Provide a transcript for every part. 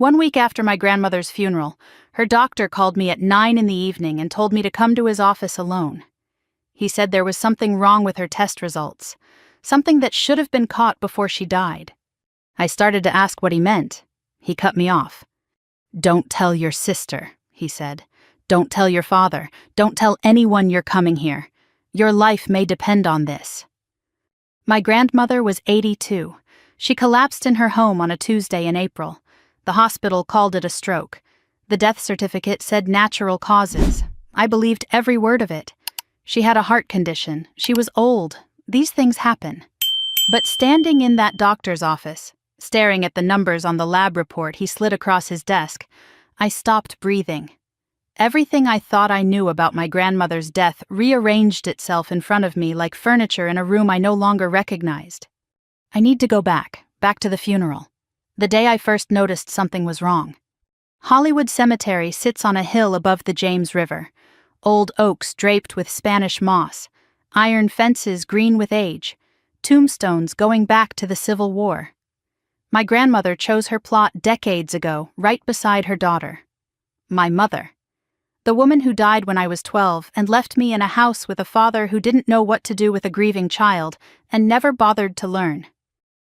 1 week after my grandmother's funeral, her doctor called me at 9 in the evening and told me to come to his office alone. He said there was something wrong with her test results, something that should have been caught before she died. I started to ask what he meant. He cut me off. "Don't tell your sister," he said. "Don't tell your father. Don't tell anyone you're coming here. Your life may depend on this." My grandmother was 82. She collapsed in her home on a Tuesday in April. The hospital called it a stroke. The death certificate said natural causes. I believed every word of it. She had a heart condition. She was old. These things happen. But standing in that doctor's office, staring at the numbers on the lab report he slid across his desk, I stopped breathing. Everything I thought I knew about my grandmother's death rearranged itself in front of me like furniture in a room I no longer recognized. I need to go back to the funeral. The day I first noticed something was wrong. Hollywood Cemetery sits on a hill above the James River. Old oaks draped with Spanish moss, iron fences green with age, tombstones going back to the Civil War. My grandmother chose her plot decades ago, right beside her daughter. My mother. The woman who died when I was 12 and left me in a house with a father who didn't know what to do with a grieving child and never bothered to learn.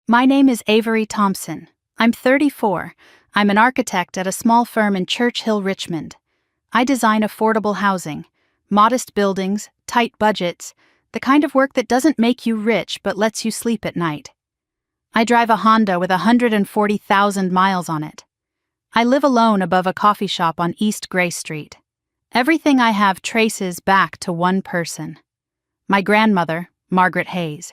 My name is Avery Thompson. I'm 34. I'm an architect at a small firm in Church Hill, Richmond. I design affordable housing, modest buildings, tight budgets, the kind of work that doesn't make you rich but lets you sleep at night. I drive a Honda with 140,000 miles on it. I live alone above a coffee shop on East Gray Street. Everything I have traces back to one person. My grandmother, Margaret Hayes.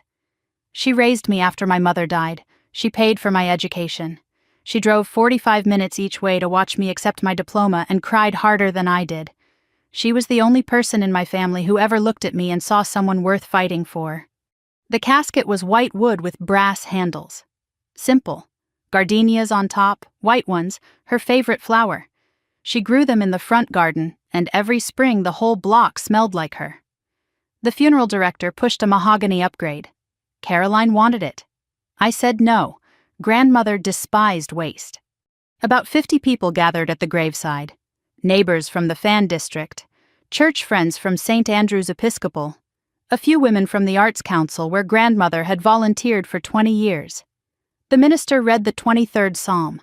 She raised me after my mother died. She paid for my education. She drove 45 minutes each way to watch me accept my diploma and cried harder than I did. She was the only person in my family who ever looked at me and saw someone worth fighting for. The casket was white wood with brass handles. Simple. Gardenias on top, white ones, her favorite flower. She grew them in the front garden, and every spring the whole block smelled like her. The funeral director pushed a mahogany upgrade. Caroline wanted it. I said no. Grandmother despised waste. About 50 people gathered at the graveside. Neighbors from the Fan District, church friends from St. Andrew's Episcopal, a few women from the Arts Council where grandmother had volunteered for 20 years. The minister read the 23rd Psalm.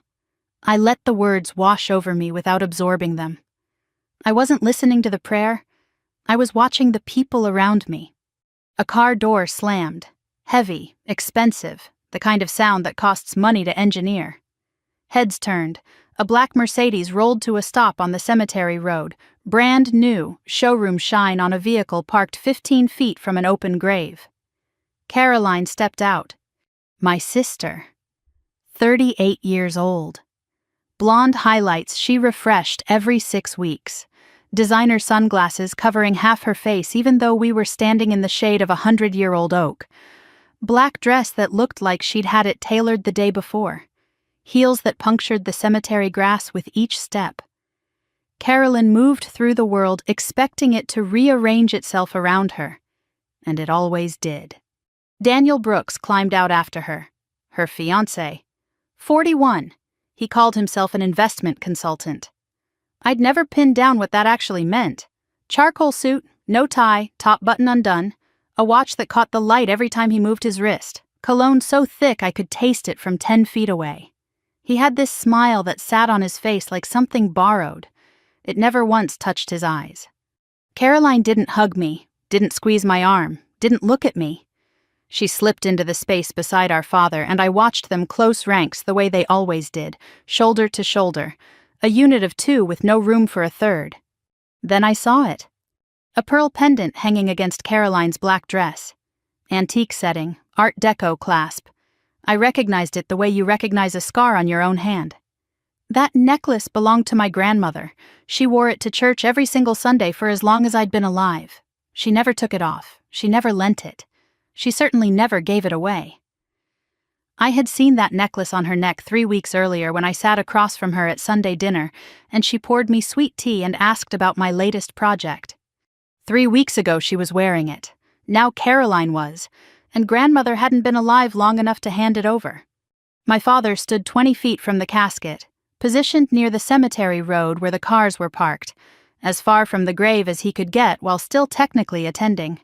I let the words wash over me without absorbing them. I wasn't listening to the prayer. I was watching the people around me. A car door slammed. Heavy, expensive, the kind of sound that costs money to engineer. Heads turned. A black Mercedes rolled to a stop on the cemetery road, brand new, showroom shine on a vehicle parked 15 feet from an open grave. Caroline stepped out. My sister. 38 years old. Blonde highlights she refreshed every 6 weeks. Designer sunglasses covering half her face even though we were standing in the shade of a 100-year-old oak. Black dress that looked like she'd had it tailored the day before. Heels that punctured the cemetery grass with each step. Carolyn moved through the world expecting it to rearrange itself around her. And it always did. Daniel Brooks climbed out after her. Her fiancé. 41. He called himself an investment consultant. I'd never pinned down what that actually meant. Charcoal suit, no tie, top button undone, a watch that caught the light every time he moved his wrist, cologne so thick I could taste it from 10 feet away. He had this smile that sat on his face like something borrowed. It never once touched his eyes. Caroline didn't hug me, didn't squeeze my arm, didn't look at me. She slipped into the space beside our father, and I watched them close ranks the way they always did, shoulder to shoulder, a unit of 2 with no room for a third. Then I saw it. A pearl pendant hanging against Caroline's black dress. Antique setting, Art Deco clasp. I recognized it the way you recognize a scar on your own hand. That necklace belonged to my grandmother. She wore it to church every single Sunday for as long as I'd been alive. She never took it off. She never lent it. She certainly never gave it away. I had seen that necklace on her neck 3 weeks earlier when I sat across from her at Sunday dinner, and she poured me sweet tea and asked about my latest project. 3 weeks ago she was wearing it. Now Caroline was, and grandmother hadn't been alive long enough to hand it over. My father stood 20 feet from the casket, positioned near the cemetery road where the cars were parked, as far from the grave as he could get while still technically attending.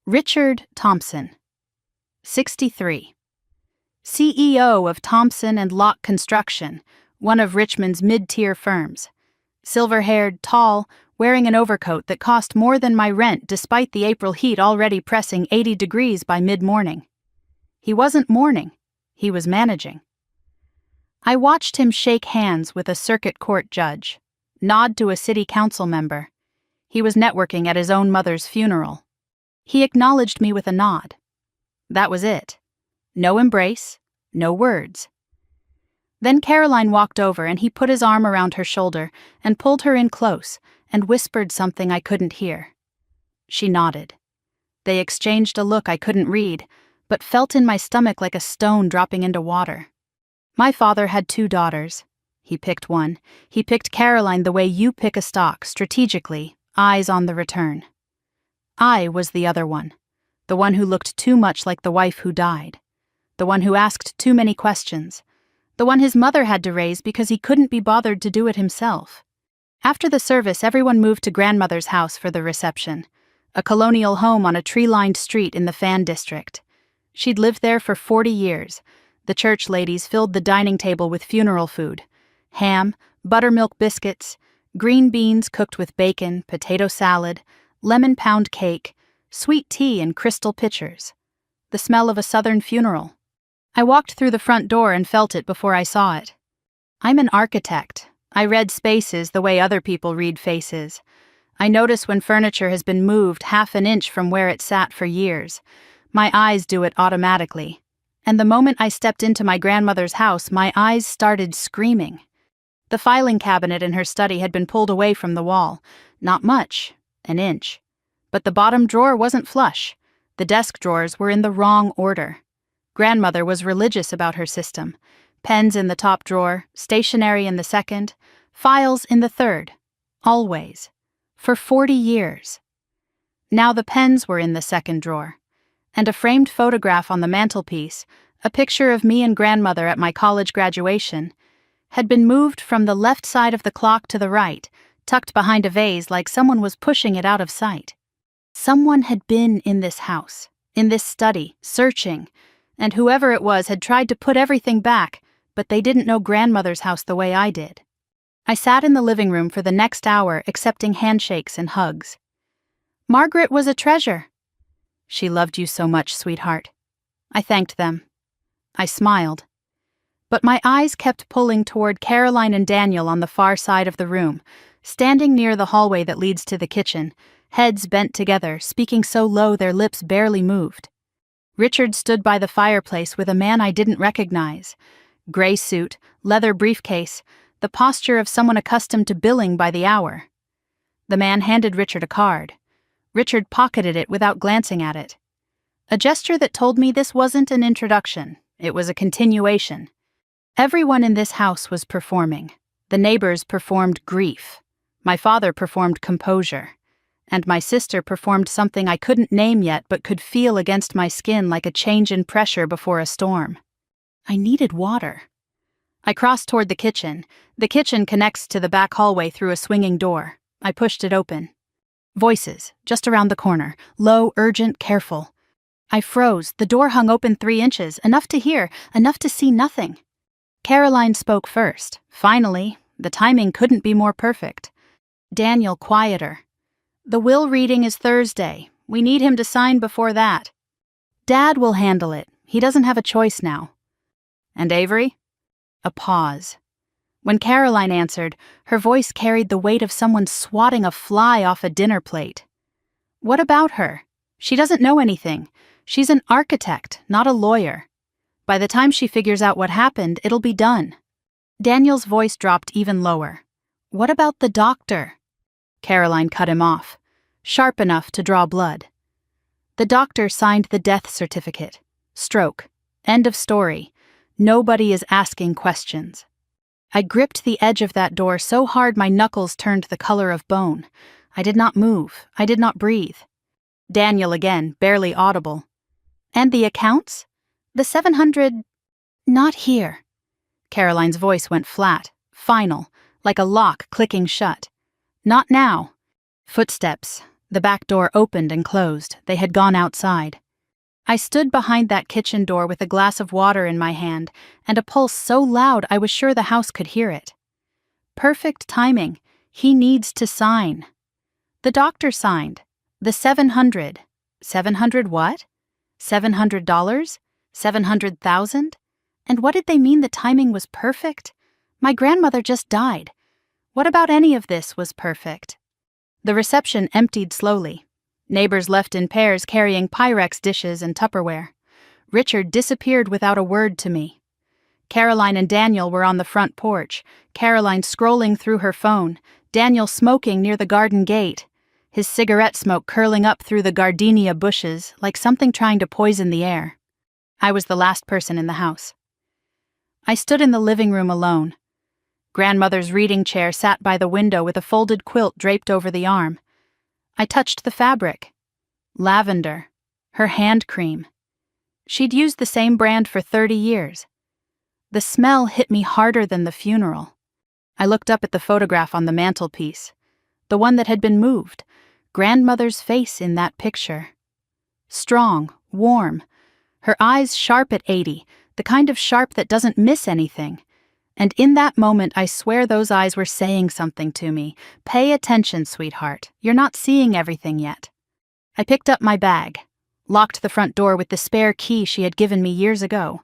Richard Thompson, 63. CEO of Thompson and Lock Construction, one of Richmond's mid-tier firms. Silver-haired, tall, wearing an overcoat that cost more than my rent despite the April heat already pressing 80 degrees by mid-morning. He wasn't mourning, he was managing. I watched him shake hands with a circuit court judge, nod to a city council member. He was networking at his own mother's funeral. He acknowledged me with a nod. That was it. No embrace, no words. Then Caroline walked over and he put his arm around her shoulder and pulled her in close and whispered something I couldn't hear. She nodded. They exchanged a look I couldn't read, but felt in my stomach like a stone dropping into water. My father had 2 daughters. He picked one. He picked Caroline the way you pick a stock, strategically, eyes on the return. I was the other one, the one who looked too much like the wife who died, the one who asked too many questions, the one his mother had to raise because he couldn't be bothered to do it himself. After the service, everyone moved to grandmother's house for the reception, a colonial home on a tree-lined street in the Fan District. She'd lived there for 40 years. The church ladies filled the dining table with funeral food: ham, buttermilk biscuits, green beans cooked with bacon, potato salad, lemon pound cake, sweet tea in crystal pitchers. The smell of a southern funeral. I walked through the front door and felt it before I saw it. I'm an architect. I read spaces the way other people read faces. I notice when furniture has been moved half an inch from where it sat for years. My eyes do it automatically. And the moment I stepped into my grandmother's house, my eyes started screaming. The filing cabinet in her study had been pulled away from the wall. Not much, an inch. But the bottom drawer wasn't flush. The desk drawers were in the wrong order. Grandmother was religious about her system. Pens in the top drawer, stationery in the second, files in the third. Always. For 40 years. Now the pens were in the second drawer. And a framed photograph on the mantelpiece, a picture of me and grandmother at my college graduation, had been moved from the left side of the clock to the right, tucked behind a vase like someone was pushing it out of sight. Someone had been in this house, in this study, searching, and whoever it was had tried to put everything back, but they didn't know grandmother's house the way I did. I sat in the living room for the next hour accepting handshakes and hugs. Margaret was a treasure. She loved you so much, sweetheart. I thanked them. I smiled. But my eyes kept pulling toward Caroline and Daniel on the far side of the room, standing near the hallway that leads to the kitchen, heads bent together, speaking so low their lips barely moved. Richard stood by the fireplace with a man I didn't recognize. Gray suit, leather briefcase, the posture of someone accustomed to billing by the hour. The man handed Richard a card. Richard pocketed it without glancing at it. A gesture that told me this wasn't an introduction, it was a continuation. Everyone in this house was performing. The neighbors performed grief. My father performed composure. And my sister performed something I couldn't name yet but could feel against my skin like a change in pressure before a storm. I needed water. I crossed toward the kitchen. The kitchen connects to the back hallway through a swinging door. I pushed it open. Voices, just around the corner, low, urgent, careful. I froze. The door hung open 3 inches, enough to hear, enough to see nothing. Caroline spoke first. Finally, the timing couldn't be more perfect. Daniel quieter. The will reading is Thursday. We need him to sign before that. Dad will handle it. He doesn't have a choice now. And Avery? A pause. When Caroline answered, her voice carried the weight of someone swatting a fly off a dinner plate. What about her? She doesn't know anything. She's an architect, not a lawyer. By the time she figures out what happened, it'll be done. Daniel's voice dropped even lower. What about the doctor? Caroline cut him off, sharp enough to draw blood. The doctor signed the death certificate. Stroke. End of story. Nobody is asking questions. I gripped the edge of that door so hard my knuckles turned the color of bone. I did not move. I did not breathe. Daniel again, barely audible. And the accounts? The 700... Not here. Caroline's voice went flat, final, like a lock clicking shut. Not now. Footsteps. The back door opened and closed. They had gone outside. I stood behind that kitchen door with a glass of water in my hand and a pulse so loud I was sure the house could hear it. Perfect timing. He needs to sign. The doctor signed. The 700. 700 what? $700? 700,000? And what did they mean the timing was perfect? My grandmother just died. What about any of this was perfect? The reception emptied slowly. Neighbors left in pairs carrying Pyrex dishes and Tupperware. Richard disappeared without a word to me. Caroline and Daniel were on the front porch, Caroline scrolling through her phone, Daniel smoking near the garden gate, his cigarette smoke curling up through the gardenia bushes like something trying to poison the air. I was the last person in the house. I stood in the living room alone. Grandmother's reading chair sat by the window with a folded quilt draped over the arm. I touched the fabric. Lavender. Her hand cream. She'd used the same brand for 30 years. The smell hit me harder than the funeral. I looked up at the photograph on the mantelpiece. The one that had been moved. Grandmother's face in that picture. Strong, warm. Her eyes sharp at 80, the kind of sharp that doesn't miss anything. And in that moment, I swear those eyes were saying something to me. Pay attention, sweetheart. You're not seeing everything yet. I picked up my bag, locked the front door with the spare key she had given me years ago,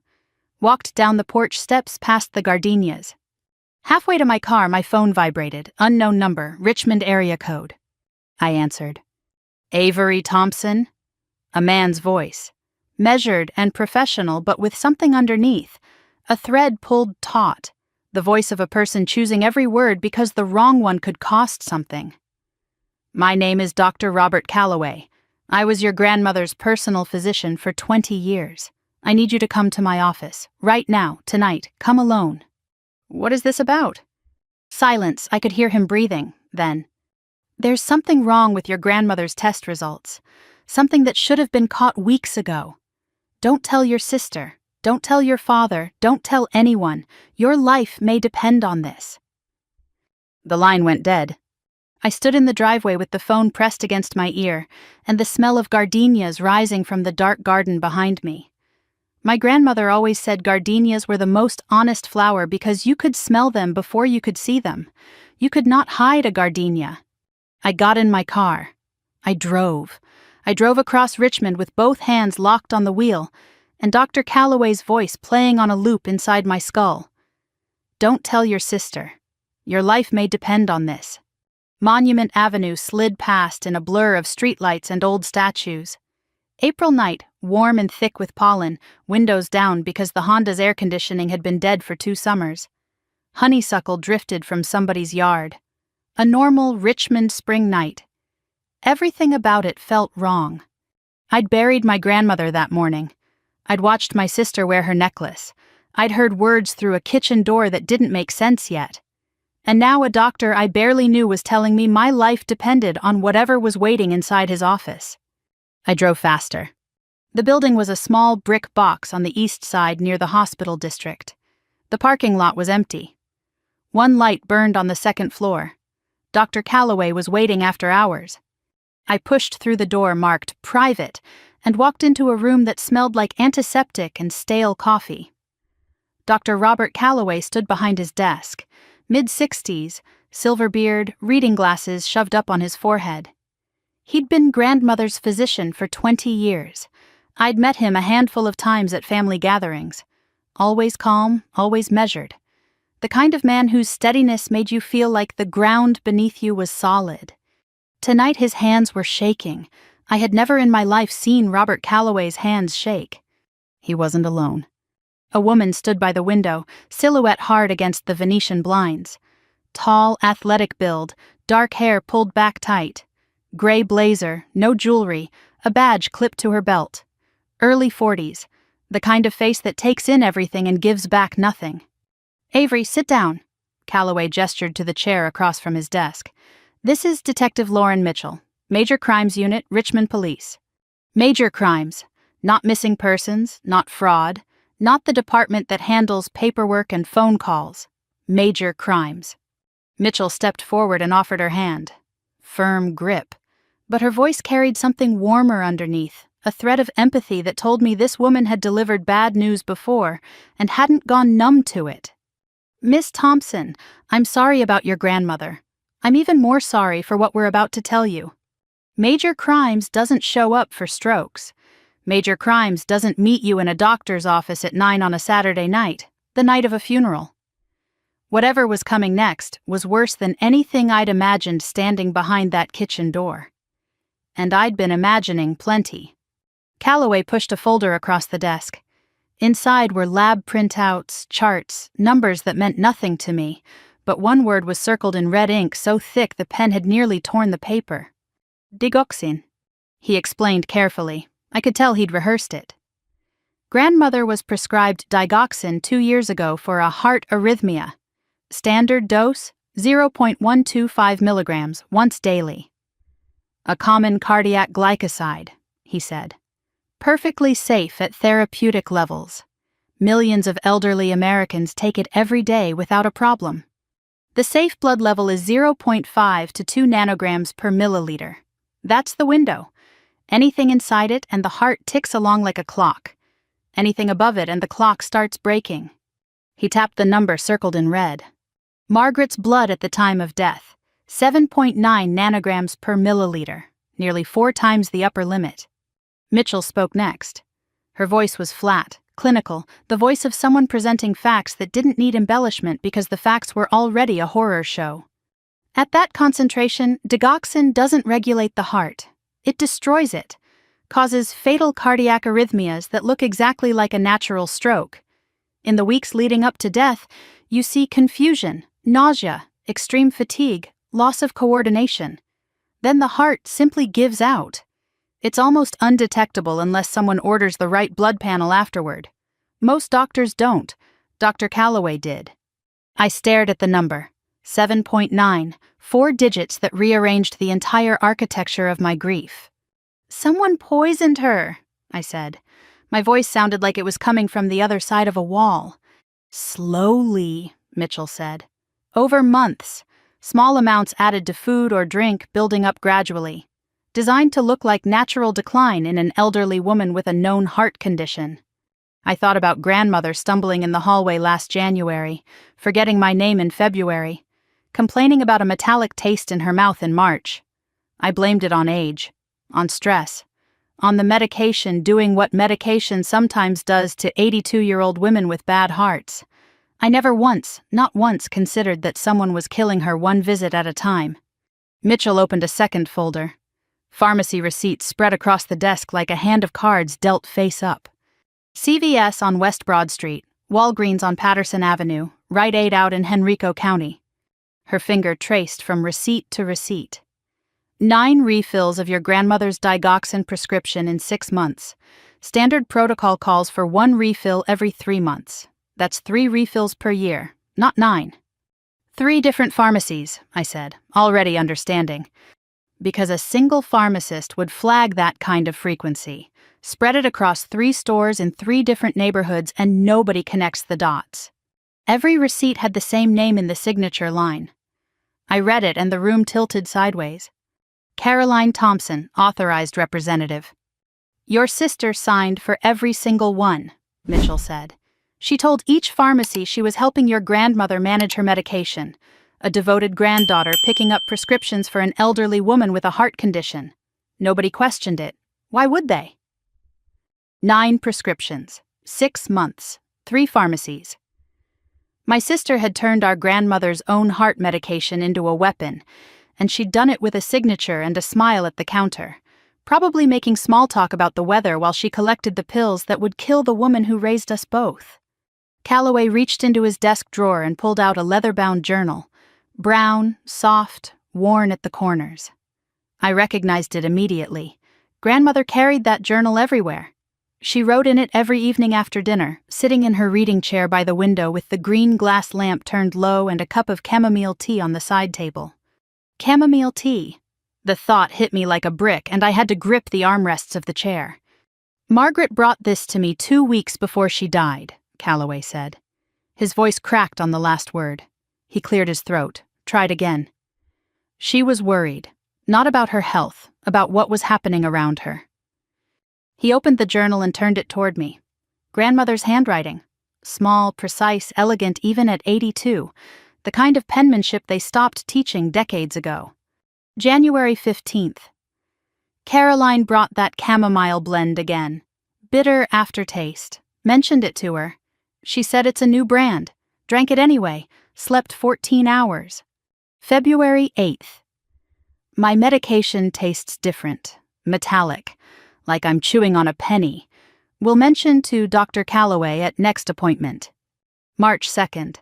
walked down the porch steps past the gardenias. Halfway to my car, my phone vibrated. Unknown number, Richmond area code. I answered. Avery Thompson? A man's voice. Measured and professional, but with something underneath. A thread pulled taut. The voice of a person choosing every word because the wrong one could cost something. My name is Dr. Robert Calloway. I was your grandmother's personal physician for 20 years. I need you to come to my office. Right now, tonight. Come alone. What is this about? Silence. I could hear him breathing. Then. There's something wrong with your grandmother's test results. Something that should have been caught weeks ago. Don't tell your sister. Don't tell your father, don't tell anyone. Your life may depend on this. The line went dead. I stood in the driveway with the phone pressed against my ear, and the smell of gardenias rising from the dark garden behind me. My grandmother always said gardenias were the most honest flower because you could smell them before you could see them. You could not hide a gardenia. I got in my car. I drove. I drove across Richmond with both hands locked on the wheel, and Dr. Calloway's voice playing on a loop inside my skull. Don't tell your sister. Your life may depend on this. Monument Avenue slid past in a blur of streetlights and old statues. April night, warm and thick with pollen, windows down because the Honda's air conditioning had been dead for 2 summers. Honeysuckle drifted from somebody's yard. A normal Richmond spring night. Everything about it felt wrong. I'd buried my grandmother that morning. I'd watched my sister wear her necklace. I'd heard words through a kitchen door that didn't make sense yet. And now a doctor I barely knew was telling me my life depended on whatever was waiting inside his office. I drove faster. The building was a small brick box on the east side near the hospital district. The parking lot was empty. One light burned on the 2nd floor. Dr. Calloway was waiting after hours. I pushed through the door marked private and walked into a room that smelled like antiseptic and stale coffee. Dr. Robert Calloway stood behind his desk, mid-60s, silver beard, reading glasses shoved up on his forehead. He'd been grandmother's physician for 20 years. I'd met him a handful of times at family gatherings. Always calm, always measured. The kind of man whose steadiness made you feel like the ground beneath you was solid. Tonight his hands were shaking. I had never in my life seen Robert Calloway's hands shake. He wasn't alone. A woman stood by the window, silhouette hard against the Venetian blinds. Tall, athletic build, dark hair pulled back tight. Gray blazer, no jewelry, a badge clipped to her belt. Early 40s, the kind of face that takes in everything and gives back nothing. Avery, sit down. Calloway gestured to the chair across from his desk. This is Detective Lauren Mitchell, Major Crimes Unit, Richmond Police. Major crimes, not missing persons, not fraud, not the department that handles paperwork and phone calls. Major crimes. Mitchell stepped forward and offered her hand. Firm grip. But her voice carried something warmer underneath, a thread of empathy that told me this woman had delivered bad news before and hadn't gone numb to it. Miss Thompson, I'm sorry about your grandmother. I'm even more sorry for what we're about to tell you. Major crimes doesn't show up for strokes. Major crimes doesn't meet you in a doctor's office at 9 on a Saturday night, the night of a funeral. Whatever was coming next was worse than anything I'd imagined standing behind that kitchen door. And I'd been imagining plenty. Calloway pushed a folder across the desk. Inside were lab printouts, charts, numbers that meant nothing to me, but one word was circled in red ink so thick the pen had nearly torn the paper. Digoxin, he explained carefully. I could tell he'd rehearsed it. Grandmother was prescribed digoxin 2 years ago for a heart arrhythmia. Standard dose, 0.125 milligrams once daily. A common cardiac glycoside, he said. Perfectly safe at therapeutic levels. Millions of elderly Americans take it every day without a problem. The safe blood level is 0.5 to 2 nanograms per milliliter. That's the window. Anything inside it and the heart ticks along like a clock. Anything above it and the clock starts breaking. He tapped the number circled in red. Margaret's blood at the time of death, 7.9 nanograms per milliliter, nearly 4 times the upper limit. Mitchell spoke next. Her voice was flat, clinical, the voice of someone presenting facts that didn't need embellishment because the facts were already a horror show. At that concentration, digoxin doesn't regulate the heart. It destroys it, causes fatal cardiac arrhythmias that look exactly like a natural stroke. In the weeks leading up to death, you see confusion, nausea, extreme fatigue, loss of coordination. Then the heart simply gives out. It's almost undetectable unless someone orders the right blood panel afterward. Most doctors don't. Dr. Calloway did. I stared at the number. 7.9, 4 digits that rearranged the entire architecture of my grief. Someone poisoned her, I said. My voice sounded like it was coming from the other side of a wall. Slowly, Mitchell said. Over months, small amounts added to food or drink, building up gradually. Designed to look like natural decline in an elderly woman with a known heart condition. I thought about grandmother stumbling in the hallway last January, forgetting my name in February, complaining about a metallic taste in her mouth in March. I blamed it on age, on stress, on the medication doing what medication sometimes does to 82-year-old women with bad hearts. I never once, not once, considered that someone was killing her one visit at a time. Mitchell opened a second folder. Pharmacy receipts spread across the desk like a hand of cards dealt face up. CVS on West Broad Street, Walgreens on Patterson Avenue, Rite Aid out in Henrico County. Her finger traced from receipt to receipt. 9 refills of your grandmother's digoxin prescription in 6 months. Standard protocol calls for 1 refill every 3 months. That's 3 refills per year, not 9. 3 different pharmacies, I said, already understanding. Because a single pharmacist would flag that kind of frequency, spread it across 3 stores in 3 different neighborhoods, and nobody connects the dots. Every receipt had the same name in the signature line. I read it and the room tilted sideways. Caroline Thompson, authorized representative. Your sister signed for every single one, Mitchell said. She told each pharmacy she was helping your grandmother manage her medication, a devoted granddaughter picking up prescriptions for an elderly woman with a heart condition. Nobody questioned it. Why would they? 9 prescriptions, 6 months, 3 pharmacies. My sister had turned our grandmother's own heart medication into a weapon, and she'd done it with a signature and a smile at the counter, probably making small talk about the weather while she collected the pills that would kill the woman who raised us both. Calloway reached into his desk drawer and pulled out a leather-bound journal, brown, soft, worn at the corners. I recognized it immediately. Grandmother carried that journal everywhere. She wrote in it every evening after dinner, sitting in her reading chair by the window with the green glass lamp turned low and a cup of chamomile tea on the side table. Chamomile tea. The thought hit me like a brick, and I had to grip the armrests of the chair. Margaret brought this to me 2 weeks before she died, Calloway said. His voice cracked on the last word. He cleared his throat, tried again. She was worried, not about her health, about what was happening around her. He opened the journal and turned it toward me. Grandmother's handwriting. Small, precise, elegant even at 82, the kind of penmanship they stopped teaching decades ago. January 15th. Caroline brought that chamomile blend again. Bitter aftertaste. Mentioned it to her. She said it's a new brand. Drank it anyway. Slept 14 hours. February 8th. My medication tastes different. Metallic. Like I'm chewing on a penny. Will mention to Dr. Calloway at next appointment. March 2nd.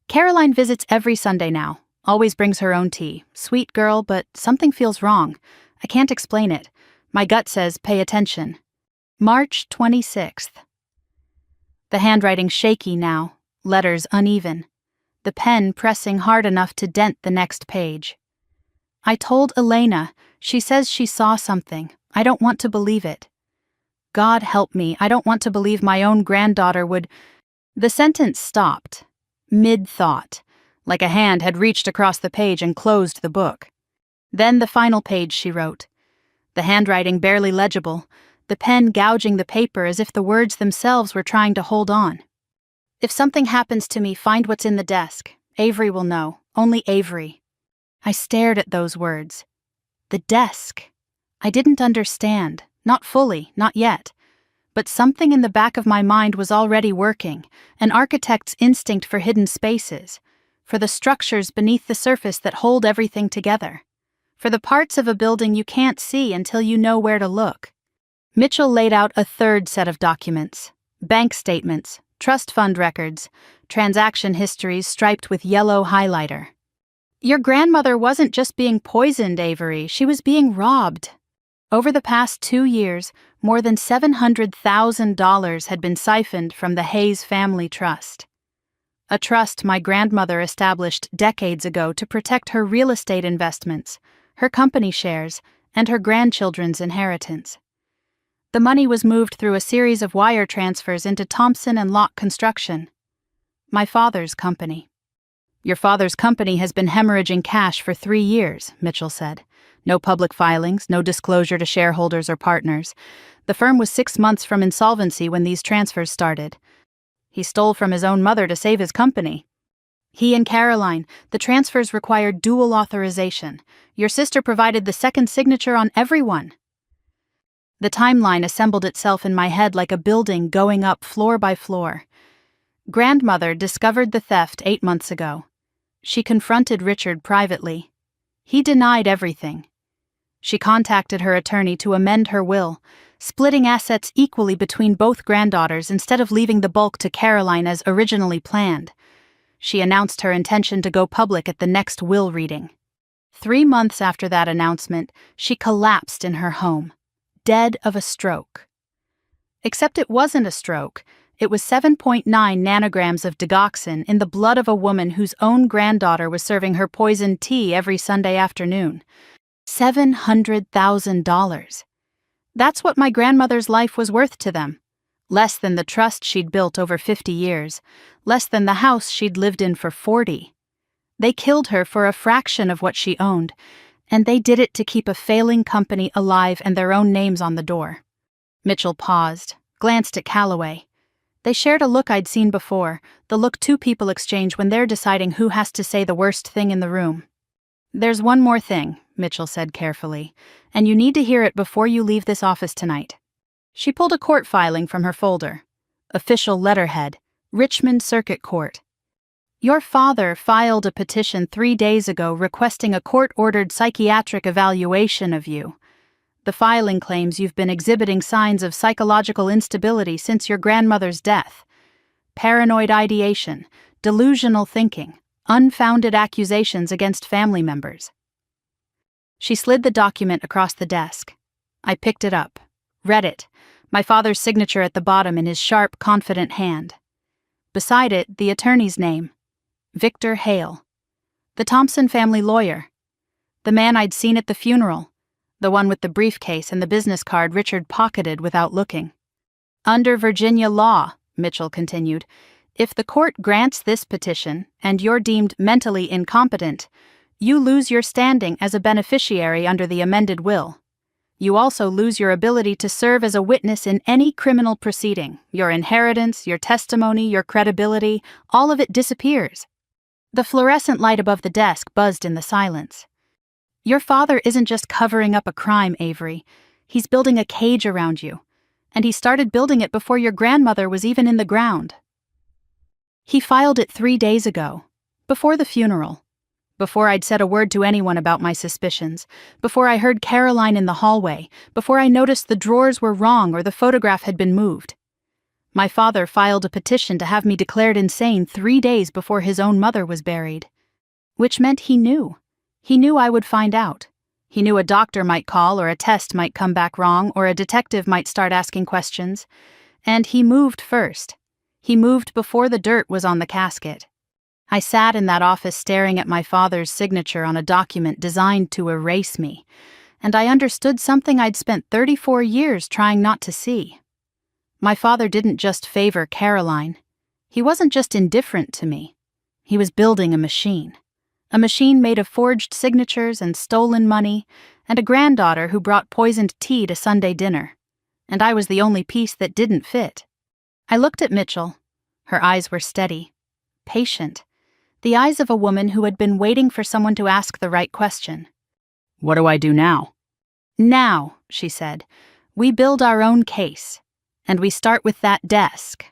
Caroline visits every Sunday now. Always brings her own tea. Sweet girl, but something feels wrong. I can't explain it. My gut says pay attention. March 26th. The handwriting shaky now. Letters uneven. The pen pressing hard enough to dent the next page. I told Elena. She says she saw something. I don't want to believe it. God help me, I don't want to believe my own granddaughter would... The sentence stopped, mid-thought, like a hand had reached across the page and closed the book. Then the final page she wrote. The handwriting barely legible, the pen gouging the paper as if the words themselves were trying to hold on. If something happens to me, find what's in the desk. Avery will know, only Avery. I stared at those words. The desk. I didn't understand. Not fully, not yet. But something in the back of my mind was already working, an architect's instinct for hidden spaces, for the structures beneath the surface that hold everything together, for the parts of a building you can't see until you know where to look. Mitchell laid out a third set of documents. Bank statements, trust fund records, transaction histories striped with yellow highlighter. Your grandmother wasn't just being poisoned, Avery, she was being robbed. Over the past 2 years, more than $700,000 had been siphoned from the Hayes Family Trust. A trust my grandmother established decades ago to protect her real estate investments, her company shares, and her grandchildren's inheritance. The money was moved through a series of wire transfers into Thompson and Locke Construction, my father's company. Your father's company has been hemorrhaging cash for 3 years, Mitchell said. No public filings, no disclosure to shareholders or partners. The firm was 6 months from insolvency when these transfers started. He stole from his own mother to save his company. He and Caroline, the transfers required dual authorization. Your sister provided the second signature on everyone. The timeline assembled itself in my head like a building going up floor by floor. Grandmother discovered the theft 8 months ago. She confronted Richard privately. He denied everything. She contacted her attorney to amend her will, splitting assets equally between both granddaughters instead of leaving the bulk to Caroline as originally planned. She announced her intention to go public at the next will reading. 3 months after that announcement, she collapsed in her home, dead of a stroke. Except it wasn't a stroke. It was 7.9 nanograms of digoxin in the blood of a woman whose own granddaughter was serving her poisoned tea every Sunday afternoon. $700,000. That's what my grandmother's life was worth to them. Less than the trust she'd built over 50 years. Less than the house she'd lived in for 40. They killed her for a fraction of what she owned, and they did it to keep a failing company alive and their own names on the door. Mitchell paused, glanced at Calloway. They shared a look I'd seen before, the look two people exchange when they're deciding who has to say the worst thing in the room. There's one more thing, Mitchell said carefully, and you need to hear it before you leave this office tonight. She pulled a court filing from her folder. Official letterhead, Richmond Circuit Court. Your father filed a petition 3 days ago requesting a court-ordered psychiatric evaluation of you. The filing claims you've been exhibiting signs of psychological instability since your grandmother's death. Paranoid ideation, delusional thinking, unfounded accusations against family members. She slid the document across the desk. I picked it up, read it, my father's signature at the bottom in his sharp, confident hand. Beside it, the attorney's name, Victor Hale, the Thompson family lawyer, the man I'd seen at the funeral, the one with the briefcase and the business card Richard pocketed without looking. Under Virginia law, Mitchell continued, If the court grants this petition and you're deemed mentally incompetent, you lose your standing as a beneficiary under the amended will. You also lose your ability to serve as a witness in any criminal proceeding. Your inheritance, your testimony, your credibility, all of it disappears. The fluorescent light above the desk buzzed in the silence. Your father isn't just covering up a crime, Avery. He's building a cage around you. And he started building it before your grandmother was even in the ground. He filed it 3 days ago, before the funeral, before I'd said a word to anyone about my suspicions, before I heard Caroline in the hallway, before I noticed the drawers were wrong or the photograph had been moved. My father filed a petition to have me declared insane 3 days before his own mother was buried. Which meant he knew. He knew I would find out. He knew a doctor might call or a test might come back wrong or a detective might start asking questions. And he moved first. He moved before the dirt was on the casket. I sat in that office staring at my father's signature on a document designed to erase me, and I understood something I'd spent 34 years trying not to see. My father didn't just favor Caroline. He wasn't just indifferent to me. He was building a machine made of forged signatures and stolen money, and a granddaughter who brought poisoned tea to Sunday dinner. And I was the only piece that didn't fit. I looked at Mitchell. Her eyes were steady, patient, the eyes of a woman who had been waiting for someone to ask the right question. "What do I do now?" "Now," she said, "we build our own case, and we start with that desk."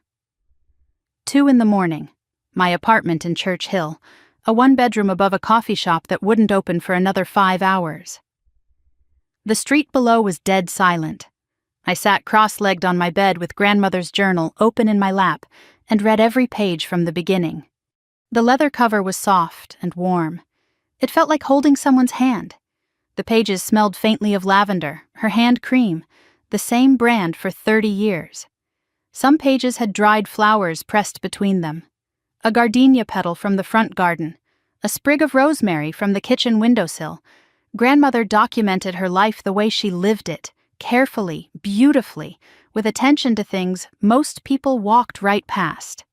2 a.m, my apartment in Church Hill, a 1-bedroom above a coffee shop that wouldn't open for another 5 hours. The street below was dead silent. I sat cross-legged on my bed with grandmother's journal open in my lap and read every page from the beginning. The leather cover was soft and warm. It felt like holding someone's hand. The pages smelled faintly of lavender, her hand cream, the same brand for 30 years. Some pages had dried flowers pressed between them. A gardenia petal from the front garden, a sprig of rosemary from the kitchen windowsill. Grandmother documented her life the way she lived it, carefully, beautifully, with attention to things most people walked right past.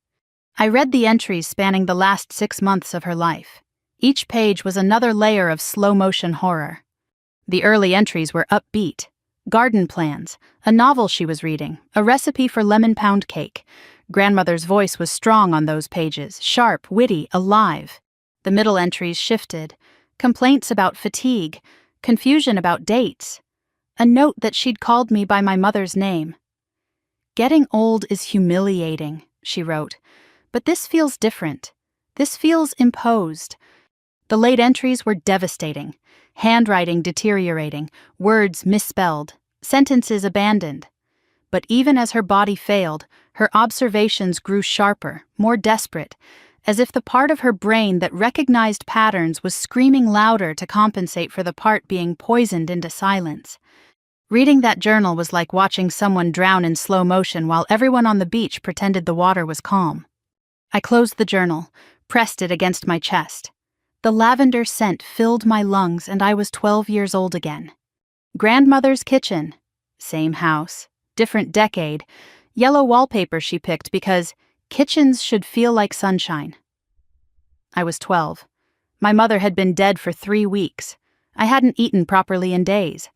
I read the entries spanning the last 6 months of her life. Each page was another layer of slow-motion horror. The early entries were upbeat. Garden plans, a novel she was reading, a recipe for lemon pound cake. Grandmother's voice was strong on those pages, sharp, witty, alive. The middle entries shifted. Complaints about fatigue, confusion about dates. A note that she'd called me by my mother's name. "Getting old is humiliating," she wrote, "but this feels different. This feels imposed." The late entries were devastating. Handwriting deteriorating, words misspelled, sentences abandoned. But even as her body failed, her observations grew sharper, more desperate, as if the part of her brain that recognized patterns was screaming louder to compensate for the part being poisoned into silence. Reading that journal was like watching someone drown in slow motion while everyone on the beach pretended the water was calm. I closed the journal, pressed it against my chest. The lavender scent filled my lungs and I was 12 years old again. Grandmother's kitchen. Same house, different decade. Yellow wallpaper she picked because kitchens should feel like sunshine. I was 12. My mother had been dead for 3 weeks. I hadn't eaten properly in days.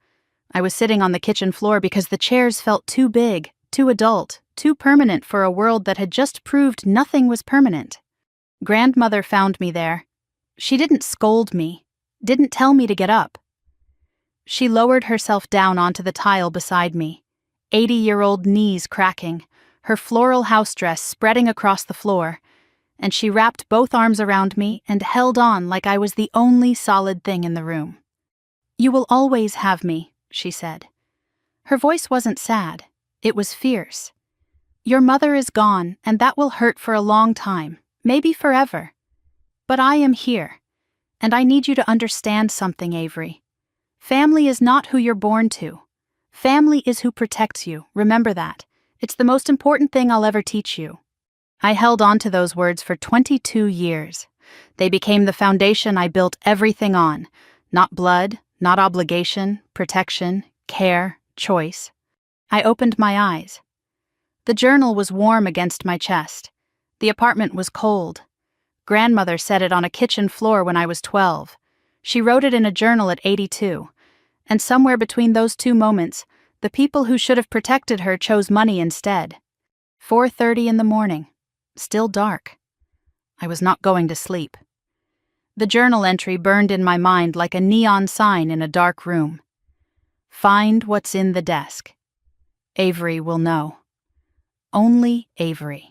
I was sitting on the kitchen floor because the chairs felt too big, too adult, too permanent for a world that had just proved nothing was permanent. Grandmother found me there. She didn't scold me, didn't tell me to get up. She lowered herself down onto the tile beside me, 80-year-old knees cracking, her floral house dress spreading across the floor, and she wrapped both arms around me and held on like I was the only solid thing in the room. "You will always have me," she said. Her voice wasn't sad, it was fierce. "Your mother is gone, and that will hurt for a long time, maybe forever. But I am here, and I need you to understand something, Avery. Family is not who you're born to. Family is who protects you, remember that. It's the most important thing I'll ever teach you." I held on to those words for 22 years. They became the foundation I built everything on. Not blood, not obligation, protection, care, choice. I opened my eyes. The journal was warm against my chest. The apartment was cold. Grandmother set it on a kitchen floor when I was 12. She wrote it in a journal at 82. And somewhere between those two moments, the people who should have protected her chose money instead. 4:30 in the morning. Still dark. I was not going to sleep. The journal entry burned in my mind like a neon sign in a dark room. Find what's in the desk. Avery will know. Only Avery.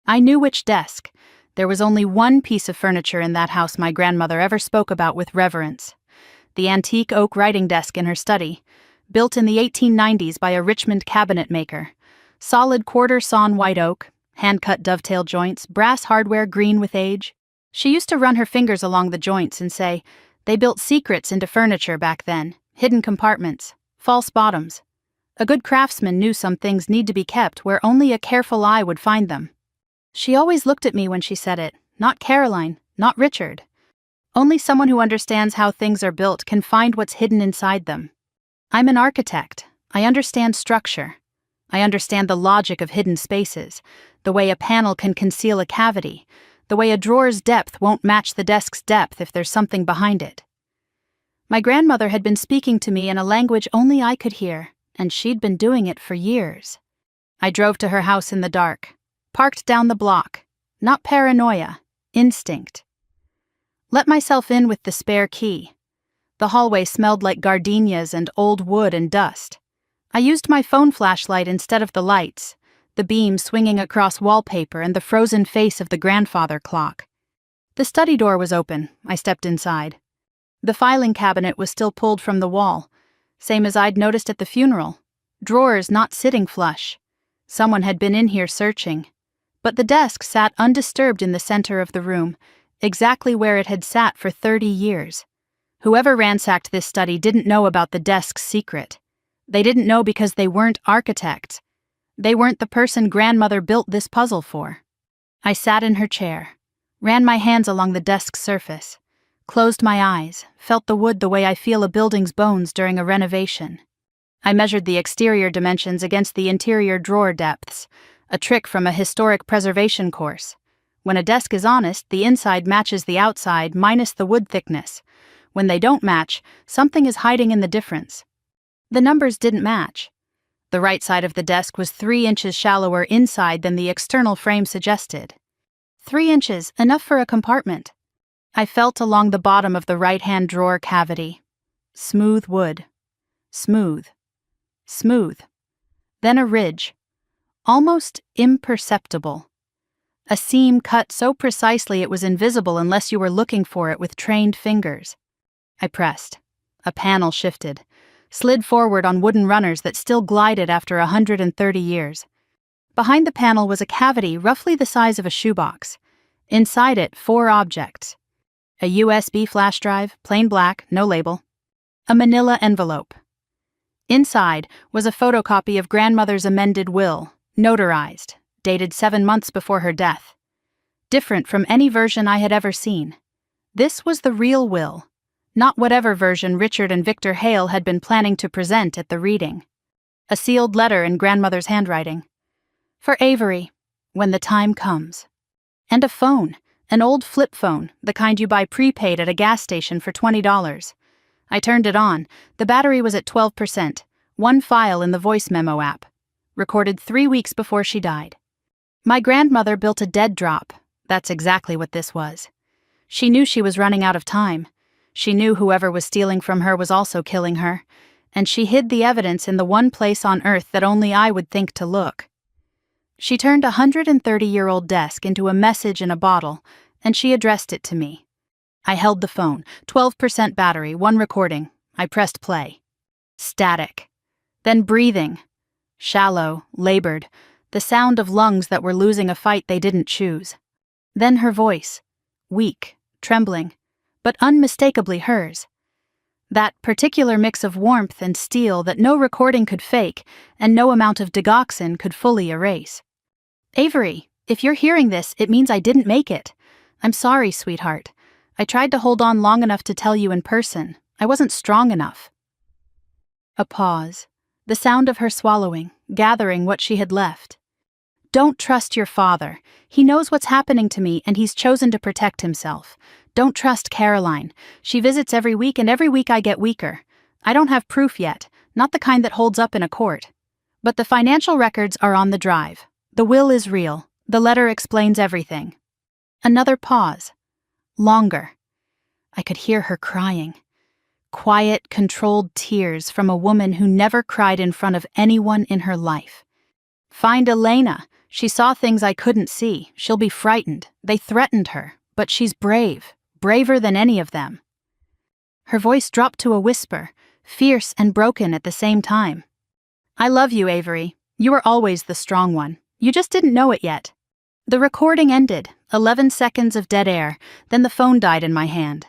I knew which desk. There was only one piece of furniture in that house my grandmother ever spoke about with reverence. The antique oak writing desk in her study, built in the 1890s by a Richmond cabinet maker. Solid quarter-sawn white oak, hand-cut dovetail joints, brass hardware green with age. She used to run her fingers along the joints and say, they built secrets into furniture back then, hidden compartments, false bottoms. A good craftsman knew some things need to be kept where only a careful eye would find them. She always looked at me when she said it, not Caroline, not Richard. Only someone who understands how things are built can find what's hidden inside them. I'm an architect. I understand structure. I understand the logic of hidden spaces, the way a panel can conceal a cavity, the way a drawer's depth won't match the desk's depth if there's something behind it. My grandmother had been speaking to me in a language only I could hear, and she'd been doing it for years. I drove to her house in the dark, parked down the block, not paranoia, instinct. Let myself in with the spare key. The hallway smelled like gardenias and old wood and dust. I used my phone flashlight instead of the lights, the beam swinging across wallpaper and the frozen face of the grandfather clock. The study door was open. I stepped inside. The filing cabinet was still pulled from the wall, same as I'd noticed at the funeral. Drawers not sitting flush. Someone had been in here searching. But the desk sat undisturbed in the center of the room, exactly where it had sat for 30 years. Whoever ransacked this study didn't know about the desk's secret. They didn't know because they weren't architects. They weren't the person grandmother built this puzzle for. I sat in her chair, ran my hands along the desk's surface, closed my eyes, felt the wood the way I feel a building's bones during a renovation. I measured the exterior dimensions against the interior drawer depths, a trick from a historic preservation course. When a desk is honest, the inside matches the outside minus the wood thickness. When they don't match, something is hiding in the difference. The numbers didn't match. The right side of the desk was 3 inches shallower inside than the external frame suggested. 3 inches, enough for a compartment. I felt along the bottom of the right-hand drawer cavity. Smooth wood. Smooth. Smooth. Then a ridge. Almost imperceptible. A seam cut so precisely it was invisible unless you were looking for it with trained fingers. I pressed. A panel shifted, slid forward on wooden runners that still glided after 130 years. Behind the panel was a cavity roughly the size of a shoebox. Inside it, 4 objects. A USB flash drive, plain black, no label. A manila envelope. Inside was a photocopy of grandmother's amended will, notarized, dated 7 months before her death. Different from any version I had ever seen. This was the real will, not whatever version Richard and Victor Hale had been planning to present at the reading. A sealed letter in grandmother's handwriting. For Avery, when the time comes. And a phone, an old flip phone, the kind you buy prepaid at a gas station for $20. I turned it on. The battery was at 12%, one file in the voice memo app. Recorded 3 weeks before she died. My grandmother built a dead drop. That's exactly what this was. She knew she was running out of time. She knew whoever was stealing from her was also killing her, and she hid the evidence in the one place on earth that only I would think to look. She turned a 130-year-old desk into a message in a bottle, and she addressed it to me. I held the phone, 12% battery, 1 recording. I pressed play. Static. Then breathing. Shallow, labored, the sound of lungs that were losing a fight they didn't choose. Then her voice, weak, trembling, but unmistakably hers. That particular mix of warmth and steel that no recording could fake and no amount of digoxin could fully erase. Avery, if you're hearing this, it means I didn't make it. I'm sorry, sweetheart. I tried to hold on long enough to tell you in person. I wasn't strong enough. A pause. The sound of her swallowing, gathering what she had left. Don't trust your father. He knows what's happening to me and he's chosen to protect himself. Don't trust Caroline. She visits every week and every week I get weaker. I don't have proof yet, not the kind that holds up in a court. But the financial records are on the drive. The will is real. The letter explains everything. Another pause. Longer. I could hear her crying. Quiet, controlled tears from a woman who never cried in front of anyone in her life. Find Elena. She saw things I couldn't see. She'll be frightened. They threatened her, but she's brave, braver than any of them. Her voice dropped to a whisper, fierce and broken at the same time. I love you, Avery. You were always the strong one. You just didn't know it yet. The recording ended, 11 seconds of dead air, then the phone died in my hand.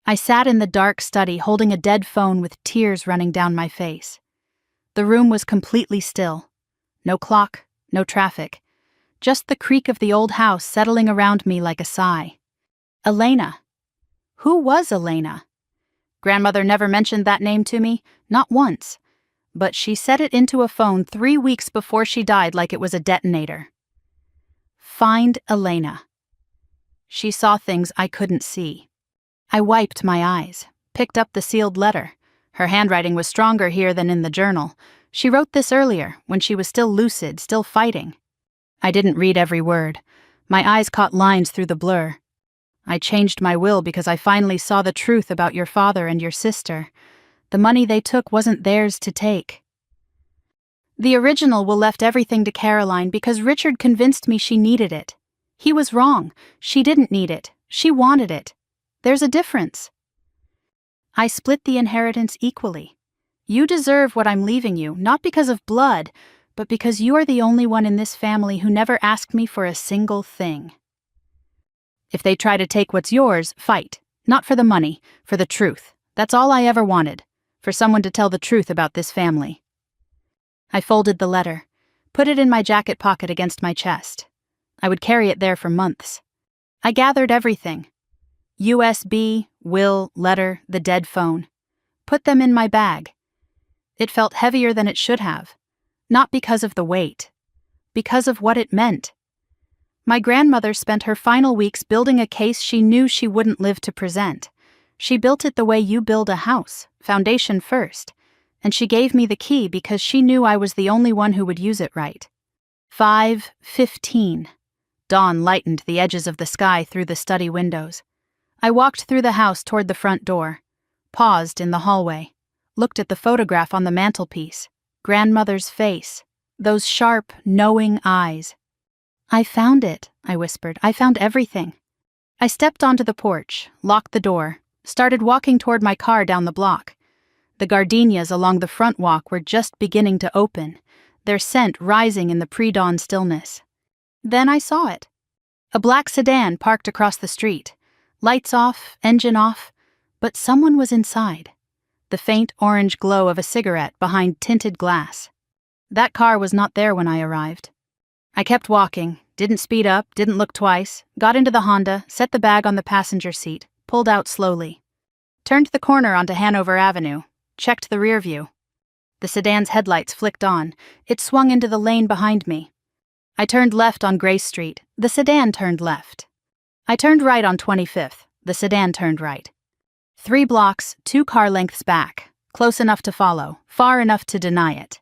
I sat in the dark study holding a dead phone with tears running down my face. The room was completely still. No clock, no traffic. Just the creak of the old house settling around me like a sigh. Elena. Who was Elena? Grandmother never mentioned that name to me, not once. But she set it into a phone 3 weeks before she died like it was a detonator. Find Elena. She saw things I couldn't see. I wiped my eyes, picked up the sealed letter. Her handwriting was stronger here than in the journal. She wrote this earlier, when she was still lucid, still fighting. I didn't read every word. My eyes caught lines through the blur. I changed my will because I finally saw the truth about your father and your sister. The money they took wasn't theirs to take. The original will left everything to Caroline because Richard convinced me she needed it. He was wrong. She didn't need it. She wanted it. There's a difference. I split the inheritance equally. You deserve what I'm leaving you, not because of blood, but because you are the only one in this family who never asked me for a single thing. If they try to take what's yours, fight. Not for the money, for the truth. That's all I ever wanted, for someone to tell the truth about this family. I folded the letter, put it in my jacket pocket against my chest. I would carry it there for months. I gathered everything. USB, will, letter, the dead phone. Put them in my bag. It felt heavier than it should have. Not because of the weight. Because of what it meant. My grandmother spent her final weeks building a case she knew she wouldn't live to present. She built it the way you build a house, foundation first. And she gave me the key because she knew I was the only one who would use it right. 5:15. Dawn lightened the edges of the sky through the study windows. I walked through the house toward the front door, paused in the hallway, looked at the photograph on the mantelpiece, grandmother's face, those sharp, knowing eyes. I found it, I whispered. I found everything. I stepped onto the porch, locked the door, started walking toward my car down the block. The gardenias along the front walk were just beginning to open, their scent rising in the pre-dawn stillness. Then I saw it. A black sedan parked across the street. Lights off, engine off, but someone was inside. The faint orange glow of a cigarette behind tinted glass. That car was not there when I arrived. I kept walking, didn't speed up, didn't look twice, got into the Honda, set the bag on the passenger seat, pulled out slowly. Turned the corner onto Hanover Avenue, checked the rear view. The sedan's headlights flicked on. It swung into the lane behind me. I turned left on Grace Street. The sedan turned left. I turned right on 25th. The sedan turned right. 3 blocks, 2 car lengths back, close enough to follow, far enough to deny it.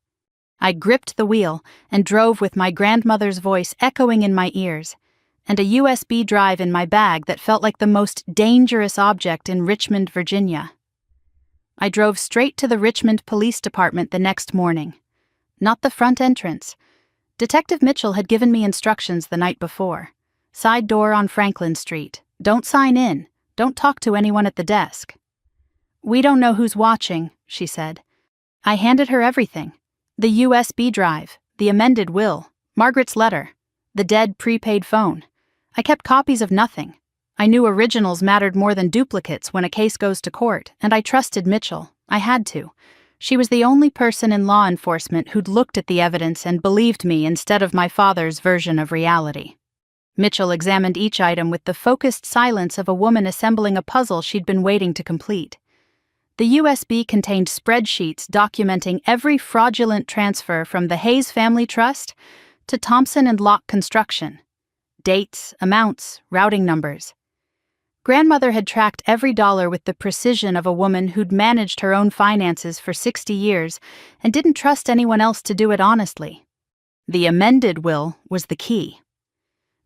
I gripped the wheel and drove with my grandmother's voice echoing in my ears, and a USB drive in my bag that felt like the most dangerous object in Richmond, Virginia. I drove straight to the Richmond Police Department the next morning. Not the front entrance. Detective Mitchell had given me instructions the night before. Side door on Franklin Street. Don't sign in. Don't talk to anyone at the desk. We don't know who's watching, she said. I handed her everything. The USB drive, the amended will, Margaret's letter, the dead prepaid phone. I kept copies of nothing. I knew originals mattered more than duplicates when a case goes to court, and I trusted Mitchell. I had to. She was the only person in law enforcement who'd looked at the evidence and believed me instead of my father's version of reality. Mitchell examined each item with the focused silence of a woman assembling a puzzle she'd been waiting to complete. The USB contained spreadsheets documenting every fraudulent transfer from the Hayes Family Trust to Thompson and Locke Construction. Dates, amounts, routing numbers. Grandmother had tracked every dollar with the precision of a woman who'd managed her own finances for 60 years and didn't trust anyone else to do it honestly. The amended will was the key.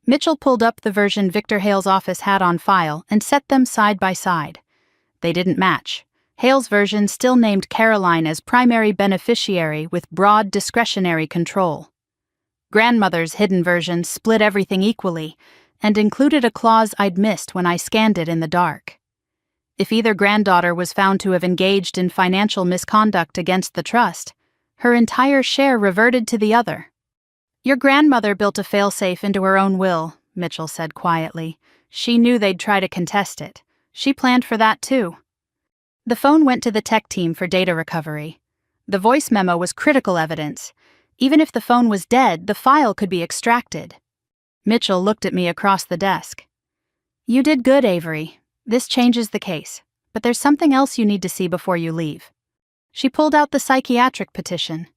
Mitchell pulled up the version Victor Hale's office had on file and set them side by side. They didn't match. Hale's version still named Caroline as primary beneficiary with broad discretionary control. Grandmother's hidden version split everything equally and included a clause I'd missed when I scanned it in the dark. If either granddaughter was found to have engaged in financial misconduct against the trust, her entire share reverted to the other. Your grandmother built a failsafe into her own will, Mitchell said quietly. She knew they'd try to contest it. She planned for that too. The phone went to the tech team for data recovery. The voice memo was critical evidence. Even if the phone was dead, the file could be extracted. Mitchell looked at me across the desk. You did good, Avery. This changes the case, but there's something else you need to see before you leave. She pulled out the psychiatric petition,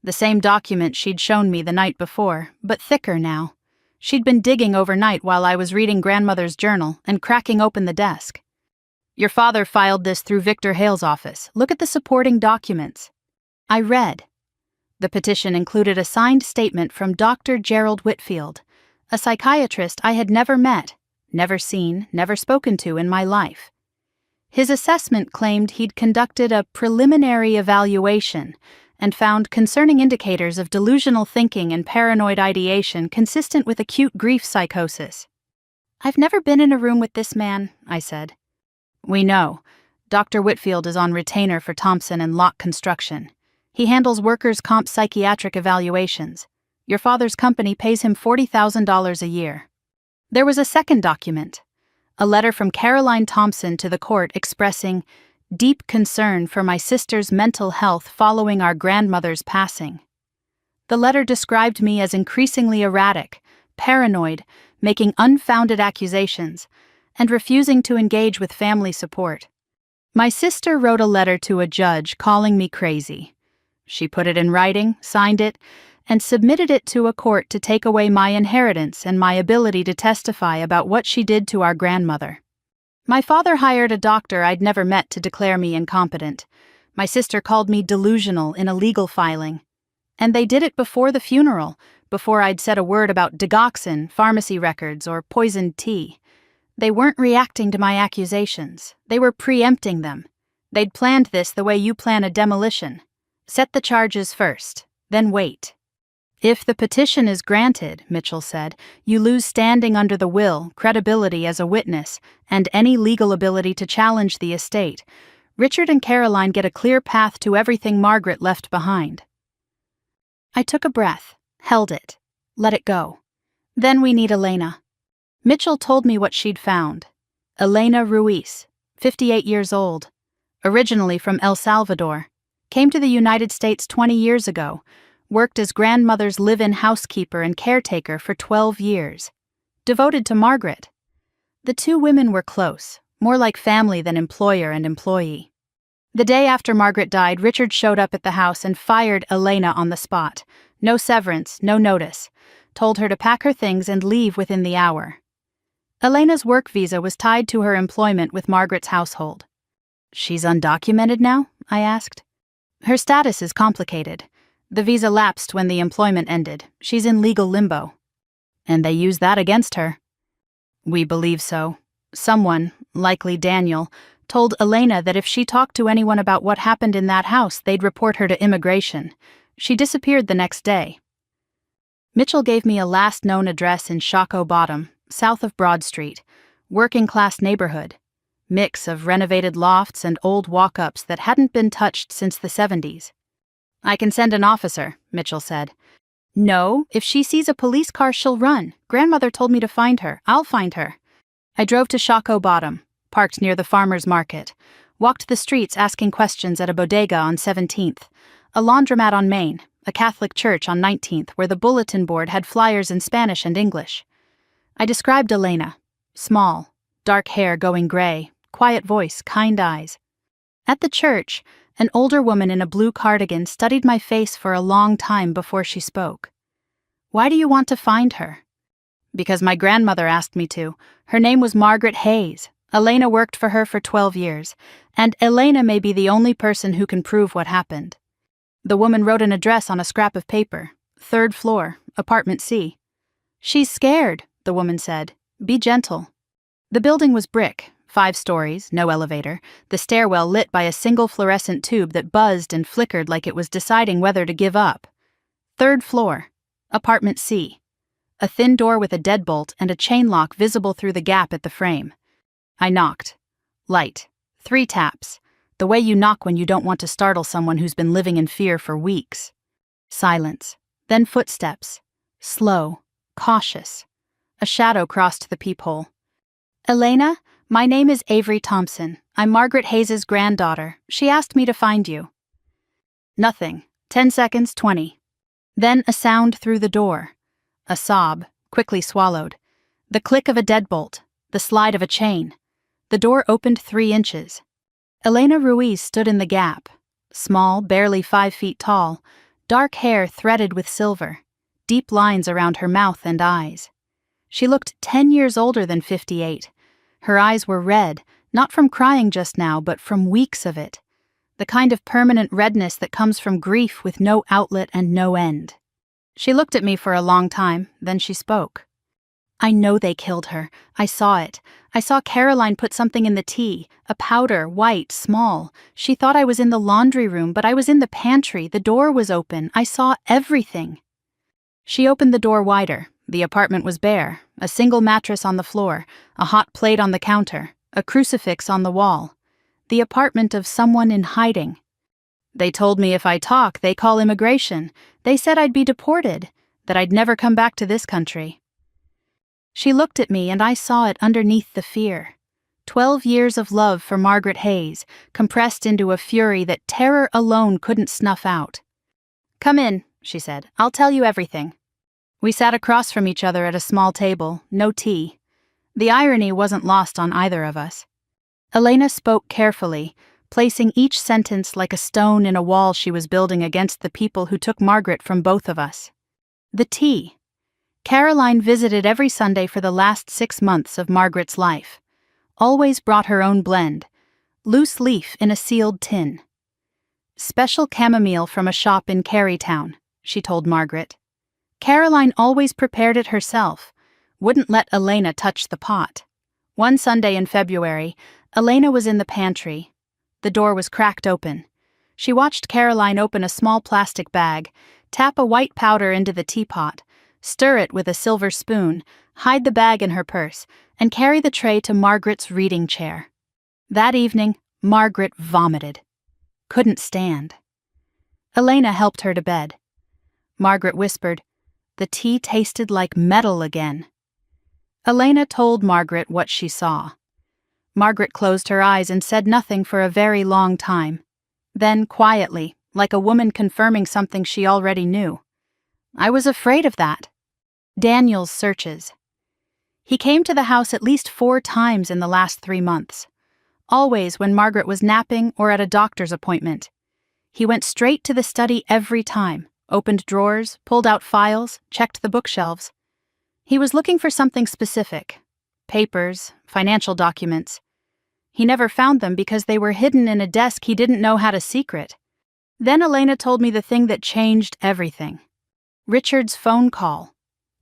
the same document she'd shown me the night before, but thicker now. She'd been digging overnight while I was reading Grandmother's journal and cracking open the desk. Your father filed this through Victor Hale's office. Look at the supporting documents. I read. The petition included a signed statement from Dr. Gerald Whitfield, a psychiatrist I had never met, never seen, never spoken to in my life. His assessment claimed he'd conducted a preliminary evaluation and found concerning indicators of delusional thinking and paranoid ideation consistent with acute grief psychosis. I've never been in a room with this man, I said. We know. Dr. Whitfield is on retainer for Thompson and Locke Construction. He handles workers' comp psychiatric evaluations. Your father's company pays him $40,000 a year. There was a second document, a letter from Caroline Thompson to the court expressing deep concern for my sister's mental health following our grandmother's passing. The letter described me as increasingly erratic, paranoid, making unfounded accusations, and refusing to engage with family support. My sister wrote a letter to a judge calling me crazy. She put it in writing, signed it, and submitted it to a court to take away my inheritance and my ability to testify about what she did to our grandmother. My father hired a doctor I'd never met to declare me incompetent. My sister called me delusional in a legal filing. And they did it before the funeral, before I'd said a word about digoxin, pharmacy records, or poisoned tea. They weren't reacting to my accusations. They were preempting them. They'd planned this the way you plan a demolition. Set the charges first, then wait. If the petition is granted, Mitchell said, you lose standing under the will, credibility as a witness, and any legal ability to challenge the estate. Richard and Caroline get a clear path to everything Margaret left behind. I took a breath, held it, let it go. Then we need Elena. Mitchell told me what she'd found. Elena Ruiz, 58 years old, originally from El Salvador, came to the United States 20 years ago, worked as grandmother's live-in housekeeper and caretaker for 12 years, devoted to Margaret. The two women were close, more like family than employer and employee. The day after Margaret died, Richard showed up at the house and fired Elena on the spot. No severance, no notice. Told her to pack her things and leave within the hour. Elena's work visa was tied to her employment with Margaret's household. She's undocumented now? I asked. Her status is complicated. The visa lapsed when the employment ended. She's in legal limbo. And they use that against her. We believe so. Someone, likely Daniel, told Elena that if she talked to anyone about what happened in that house, they'd report her to immigration. She disappeared the next day. Mitchell gave me a last known address in Shockoe Bottom, south of Broad Street, working-class neighborhood. Mix of renovated lofts and old walk-ups that hadn't been touched since the 70s. I can send an officer, Mitchell said. No, if she sees a police car, she'll run. Grandmother told me to find her. I'll find her. I drove to Shockoe Bottom, parked near the farmer's market, walked the streets asking questions at a bodega on 17th, a laundromat on Main, a Catholic church on 19th where the bulletin board had flyers in Spanish and English. I described Elena. Small, dark hair going gray, quiet voice, kind eyes. At the church, an older woman in a blue cardigan studied my face for a long time before she spoke. Why do you want to find her? Because my grandmother asked me to. Her name was Margaret Hayes. Elena worked for her for 12 years, and Elena may be the only person who can prove what happened. The woman wrote an address on a scrap of paper. 3rd floor, apartment C. She's scared, the woman said. Be gentle. The building was brick, 5 stories, no elevator, the stairwell lit by a single fluorescent tube that buzzed and flickered like it was deciding whether to give up. 3rd floor, apartment C. A thin door with a deadbolt and a chain lock visible through the gap at the frame. I knocked. Light. 3 taps. The way you knock when you don't want to startle someone who's been living in fear for weeks. Silence. Then footsteps. Slow. Cautious. A shadow crossed the peephole. Elena, my name is Avery Thompson. I'm Margaret Hayes' granddaughter. She asked me to find you. Nothing. 10 seconds, 20. Then a sound through the door. A sob, quickly swallowed. The click of a deadbolt. The slide of a chain. The door opened 3 inches. Elena Ruiz stood in the gap. Small, barely 5 feet tall. Dark hair threaded with silver. Deep lines around her mouth and eyes. She looked 10 years older than 58. Her eyes were red, not from crying just now, but from weeks of it. The kind of permanent redness that comes from grief with no outlet and no end. She looked at me for a long time, then she spoke. I know they killed her. I saw it. I saw Caroline put something in the tea, a powder, white, small. She thought I was in the laundry room, but I was in the pantry. The door was open. I saw everything. She opened the door wider. The apartment was bare, a single mattress on the floor, a hot plate on the counter, a crucifix on the wall. The apartment of someone in hiding. They told me if I talk, they call immigration. They said I'd be deported, that I'd never come back to this country. She looked at me and I saw it underneath the fear. 12 years of love for Margaret Hayes, compressed into a fury that terror alone couldn't snuff out. Come in, she said. I'll tell you everything. We sat across from each other at a small table, no tea. The irony wasn't lost on either of us. Elena spoke carefully, placing each sentence like a stone in a wall she was building against the people who took Margaret from both of us. The tea. Caroline visited every Sunday for the last 6 months of Margaret's life. Always brought her own blend. Loose leaf in a sealed tin. Special chamomile from a shop in Carytown, she told Margaret. Caroline always prepared it herself. Wouldn't let Elena touch the pot. One Sunday in February, Elena was in the pantry. The door was cracked open. She watched Caroline open a small plastic bag, tap a white powder into the teapot, stir it with a silver spoon, hide the bag in her purse, and carry the tray to Margaret's reading chair. That evening, Margaret vomited. Couldn't stand. Elena helped her to bed. Margaret whispered, "The tea tasted like metal again." Elena told Margaret what she saw. Margaret closed her eyes and said nothing for a very long time. Then, quietly, like a woman confirming something she already knew, "I was afraid of that." Daniel's searches. He came to the house at least 4 times in the last 3 months. Always when Margaret was napping or at a doctor's appointment. He went straight to the study every time, opened drawers, pulled out files, checked the bookshelves. He was looking for something specific. Papers, financial documents. He never found them because they were hidden in a desk he didn't know had a secret. Then Elena told me the thing that changed everything. Richard's phone call,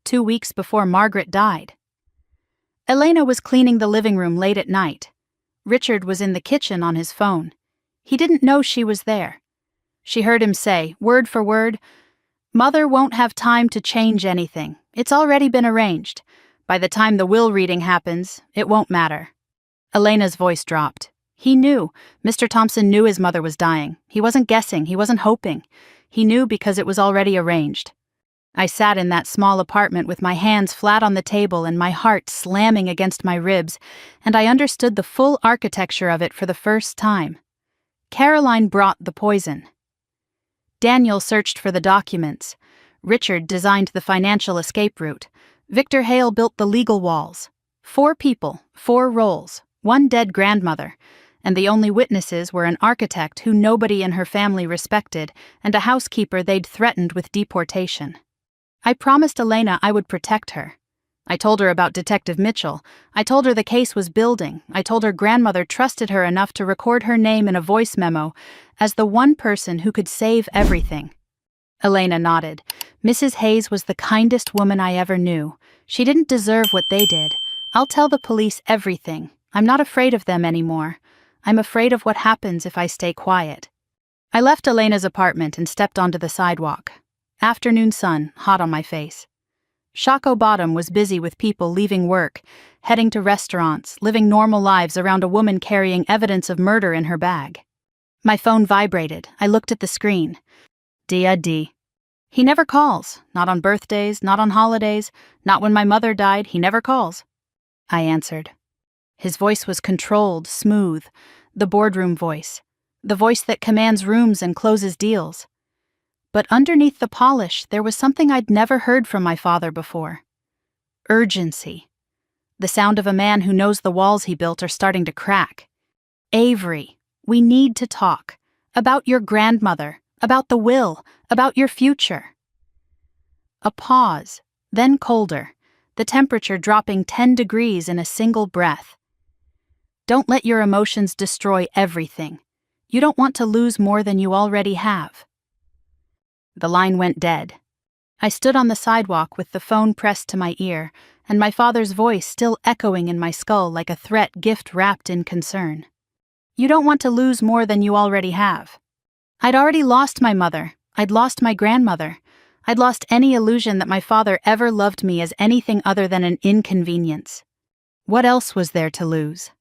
2 weeks before Margaret died. Elena was cleaning the living room late at night. Richard was in the kitchen on his phone. He didn't know she was there. She heard him say, word for word, "Mother won't have time to change anything. It's already been arranged. By the time the will reading happens, it won't matter." Elena's voice dropped. He knew. Mr. Thompson knew his mother was dying. He wasn't guessing. He wasn't hoping. He knew because it was already arranged. I sat in that small apartment with my hands flat on the table and my heart slamming against my ribs, and I understood the full architecture of it for the first time. Caroline brought the poison. Daniel searched for the documents. Richard designed the financial escape route. Victor Hale built the legal walls. 4 people, 4 roles, 1 dead grandmother, and the only witnesses were an architect who nobody in her family respected and a housekeeper they'd threatened with deportation. I promised Elena I would protect her. I told her about Detective Mitchell. I told her the case was building. I told her grandmother trusted her enough to record her name in a voice memo as the one person who could save everything. Elena nodded. Mrs. Hayes was the kindest woman I ever knew. She didn't deserve what they did. I'll tell the police everything. I'm not afraid of them anymore. I'm afraid of what happens if I stay quiet. I left Elena's apartment and stepped onto the sidewalk. Afternoon sun, hot on my face. Shockoe Bottom was busy with people leaving work, heading to restaurants, living normal lives around a woman carrying evidence of murder in her bag. My phone vibrated. I looked at the screen. D. He never calls. Not on birthdays, not on holidays, not when my mother died. He never calls. I answered. His voice was controlled, smooth, the boardroom voice, the voice that commands rooms and closes deals. But underneath the polish, there was something I'd never heard from my father before. Urgency. The sound of a man who knows the walls he built are starting to crack. Avery, we need to talk. About your grandmother, about the will, about your future. A pause, then colder, the temperature dropping 10 degrees in a single breath. Don't let your emotions destroy everything. You don't want to lose more than you already have. The line went dead. I stood on the sidewalk with the phone pressed to my ear, and my father's voice still echoing in my skull like a threat gift wrapped in concern. You don't want to lose more than you already have. I'd already lost my mother. I'd lost my grandmother. I'd lost any illusion that my father ever loved me as anything other than an inconvenience. What else was there to lose?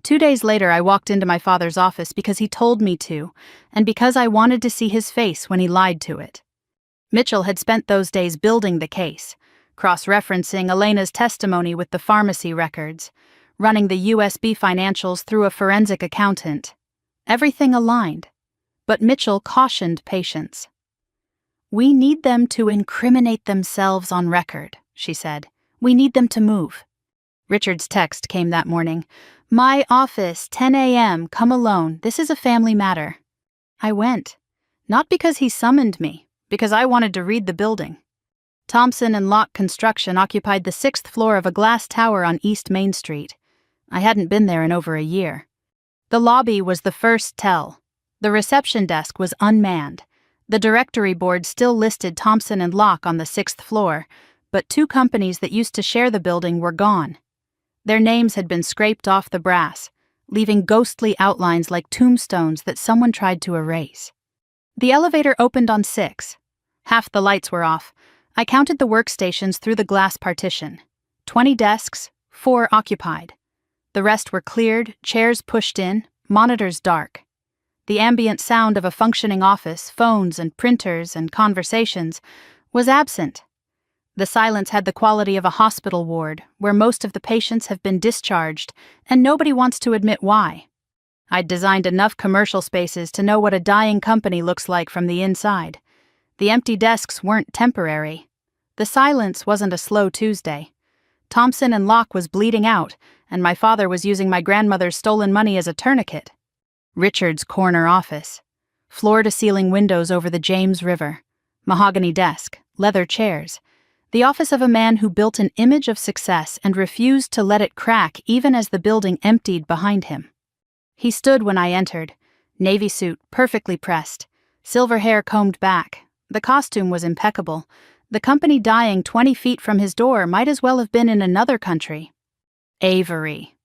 2 days later, I walked into my father's office because he told me to, and because I wanted to see his face when he lied to it. Mitchell had spent those days building the case, cross-referencing Elena's testimony with the pharmacy records, running the USB financials through a forensic accountant. Everything aligned. But Mitchell cautioned patience. We need them to incriminate themselves on record, she said. We need them to move. Richard's text came that morning. My office, 10 a.m., come alone. This is a family matter. I went. Not because he summoned me, because I wanted to read the building. Thompson and Locke Construction occupied the 6th floor of a glass tower on East Main Street. I hadn't been there in over a year. The lobby was the first tell. The reception desk was unmanned. The directory board still listed Thompson and Locke on the 6th floor, but 2 companies that used to share the building were gone. Their names had been scraped off the brass, leaving ghostly outlines like tombstones that someone tried to erase. The elevator opened on 6. Half the lights were off. I counted the workstations through the glass partition. 20 desks, 4 occupied. The rest were cleared, chairs pushed in, monitors dark. The ambient sound of a functioning office, phones and printers and conversations, was absent. The silence had the quality of a hospital ward, where most of the patients have been discharged, and nobody wants to admit why. I'd designed enough commercial spaces to know what a dying company looks like from the inside. The empty desks weren't temporary. The silence wasn't a slow Tuesday. Thompson and Locke was bleeding out, and my father was using my grandmother's stolen money as a tourniquet. Richard's corner office. Floor-to-ceiling windows over the James River. Mahogany desk, leather chairs. The office of a man who built an image of success and refused to let it crack even as the building emptied behind him. He stood when I entered, navy suit perfectly pressed, silver hair combed back. The costume was impeccable. The company dying 20 feet from his door might as well have been in another country. Avery.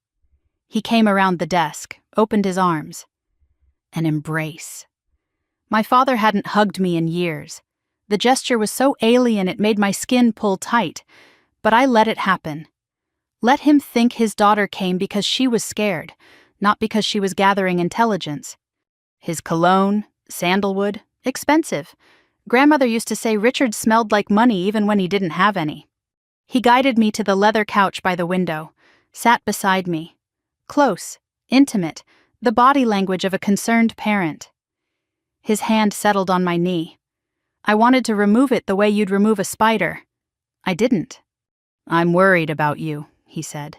He came around the desk, opened his arms. An embrace. My father hadn't hugged me in years. The gesture was so alien it made my skin pull tight, but I let it happen. Let him think his daughter came because she was scared, not because she was gathering intelligence. His cologne, sandalwood, expensive. Grandmother used to say Richard smelled like money even when he didn't have any. He guided me to the leather couch by the window, sat beside me. Close, intimate, the body language of a concerned parent. His hand settled on my knee. I wanted to remove it the way you'd remove a spider. I didn't. I'm worried about you, he said.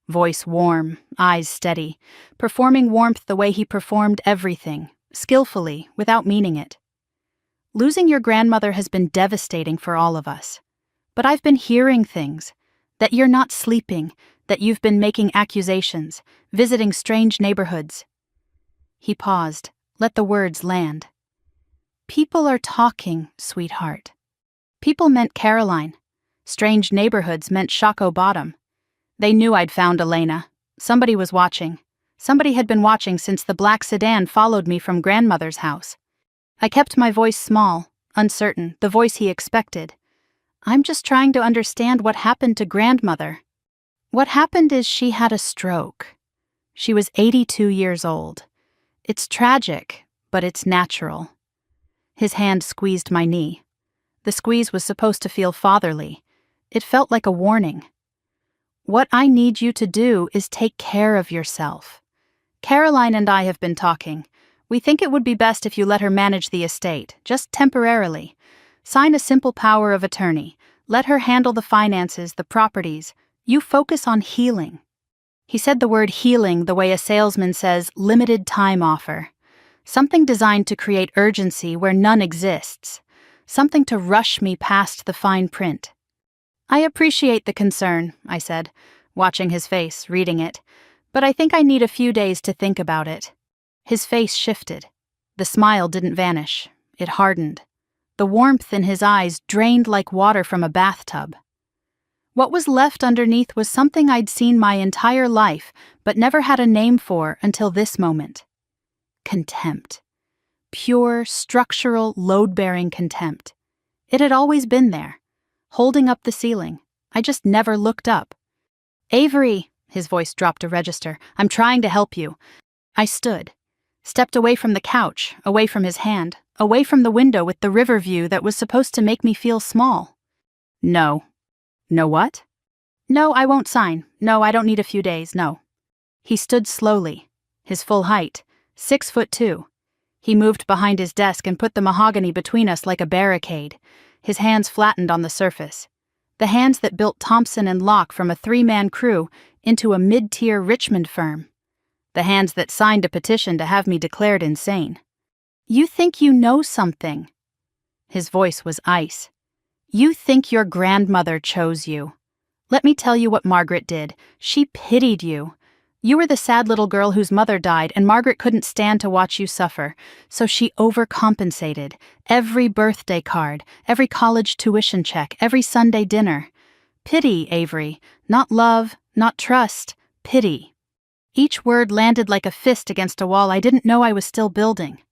Voice warm, eyes steady, performing warmth the way he performed everything, skillfully, without meaning it. Losing your grandmother has been devastating for all of us. But I've been hearing things. That you're not sleeping, that you've been making accusations, visiting strange neighborhoods." He paused, let the words land. "People are talking, sweetheart." People meant Caroline. Strange neighborhoods meant Shako Bottom. They knew I'd found Elena. Somebody was watching. Somebody had been watching since the black sedan followed me from grandmother's house. I kept my voice small, uncertain, the voice he expected. "I'm just trying to understand what happened to grandmother." "What happened is she had a stroke. She was 82 years old. It's tragic, but it's natural." His hand squeezed my knee. The squeeze was supposed to feel fatherly. It felt like a warning. "What I need you to do is take care of yourself. Caroline and I have been talking. We think it would be best if you let her manage the estate, just temporarily. Sign a simple power of attorney. Let her handle the finances, the properties. You focus on healing." He said the word healing the way a salesman says limited time offer. Something designed to create urgency where none exists. Something to rush me past the fine print. "I appreciate the concern," I said, watching his face, reading it, "but I think I need a few days to think about it." His face shifted. The smile didn't vanish. It hardened. The warmth in his eyes drained like water from a bathtub. What was left underneath was something I'd seen my entire life, but never had a name for until this moment. Contempt. Pure, structural, load-bearing contempt. It had always been there, holding up the ceiling. I just never looked up. "Avery," his voice dropped a register, "I'm trying to help you." I stood, stepped away from the couch, away from his hand, away from the window with the river view that was supposed to make me feel small. "No." "No what?" "No, I won't sign. No, I don't need a few days, no." He stood slowly, his full height, 6'2". He moved behind his desk and put the mahogany between us like a barricade, his hands flattened on the surface. The hands that built Thompson and Locke from a 3-man crew into a mid-tier Richmond firm. The hands that signed a petition to have me declared insane. "You think you know something." His voice was ice. "You think your grandmother chose you. Let me tell you what Margaret did. She pitied you. You were the sad little girl whose mother died, and Margaret couldn't stand to watch you suffer, so she overcompensated. Every birthday card, every college tuition check, every Sunday dinner. Pity, Avery. Not love, not trust. Pity." Each word landed like a fist against a wall I didn't know I was still building.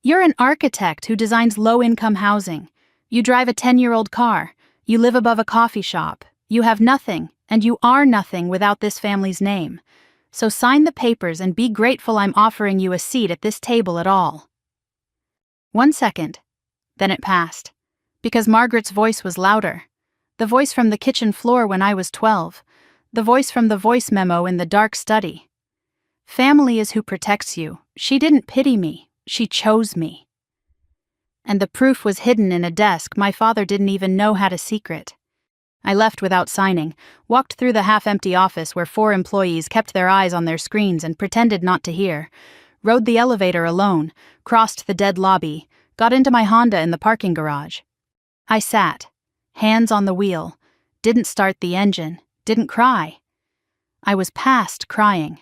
"You're an architect who designs low-income housing. You drive a 10-year-old car. You live above a coffee shop. You have nothing, and you are nothing without this family's name. So sign the papers and be grateful I'm offering you a seat at this table at all." 1 second. Then it passed. Because Margaret's voice was louder. The voice from the kitchen floor when I was 12. The voice from the voice memo in the dark study. "Family is who protects you. She didn't pity me. She chose me." And the proof was hidden in a desk my father didn't even know had a secret. I left without signing, walked through the half-empty office where 4 employees kept their eyes on their screens and pretended not to hear, rode the elevator alone, crossed the dead lobby, got into my Honda in the parking garage. I sat, hands on the wheel, didn't start the engine, didn't cry. I was past crying.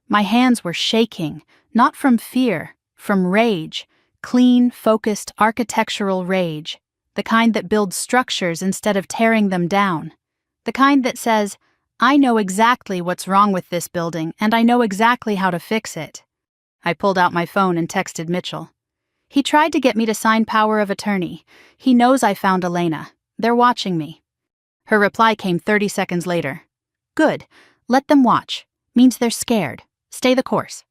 My hands were shaking, not from fear, from rage, clean, focused, architectural rage. The kind that builds structures instead of tearing them down. The kind that says, "I know exactly what's wrong with this building, and I know exactly how to fix it." I pulled out my phone and texted Mitchell. He tried to get me to sign power of attorney. He knows I found Elena. They're watching me. Her reply came 30 seconds later. "Good. Let them watch. Means they're scared. Stay the course."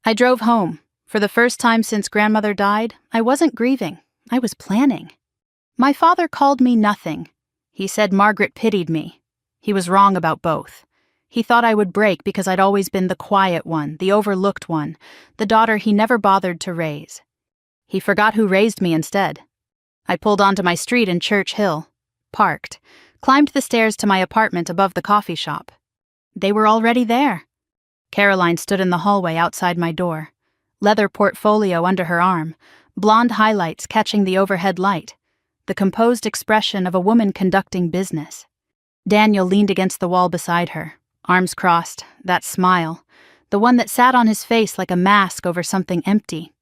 I drove home. For the first time since grandmother died, I wasn't grieving. I was planning. My father called me nothing. He said Margaret pitied me. He was wrong about both. He thought I would break because I'd always been the quiet one, the overlooked one, the daughter he never bothered to raise. He forgot who raised me instead. I pulled onto my street in Church Hill, parked, climbed the stairs to my apartment above the coffee shop. They were already there. Caroline stood in the hallway outside my door, leather portfolio under her arm, blonde highlights catching the overhead light, the composed expression of a woman conducting business. Daniel leaned against the wall beside her, arms crossed, that smile, the one that sat on his face like a mask over something empty.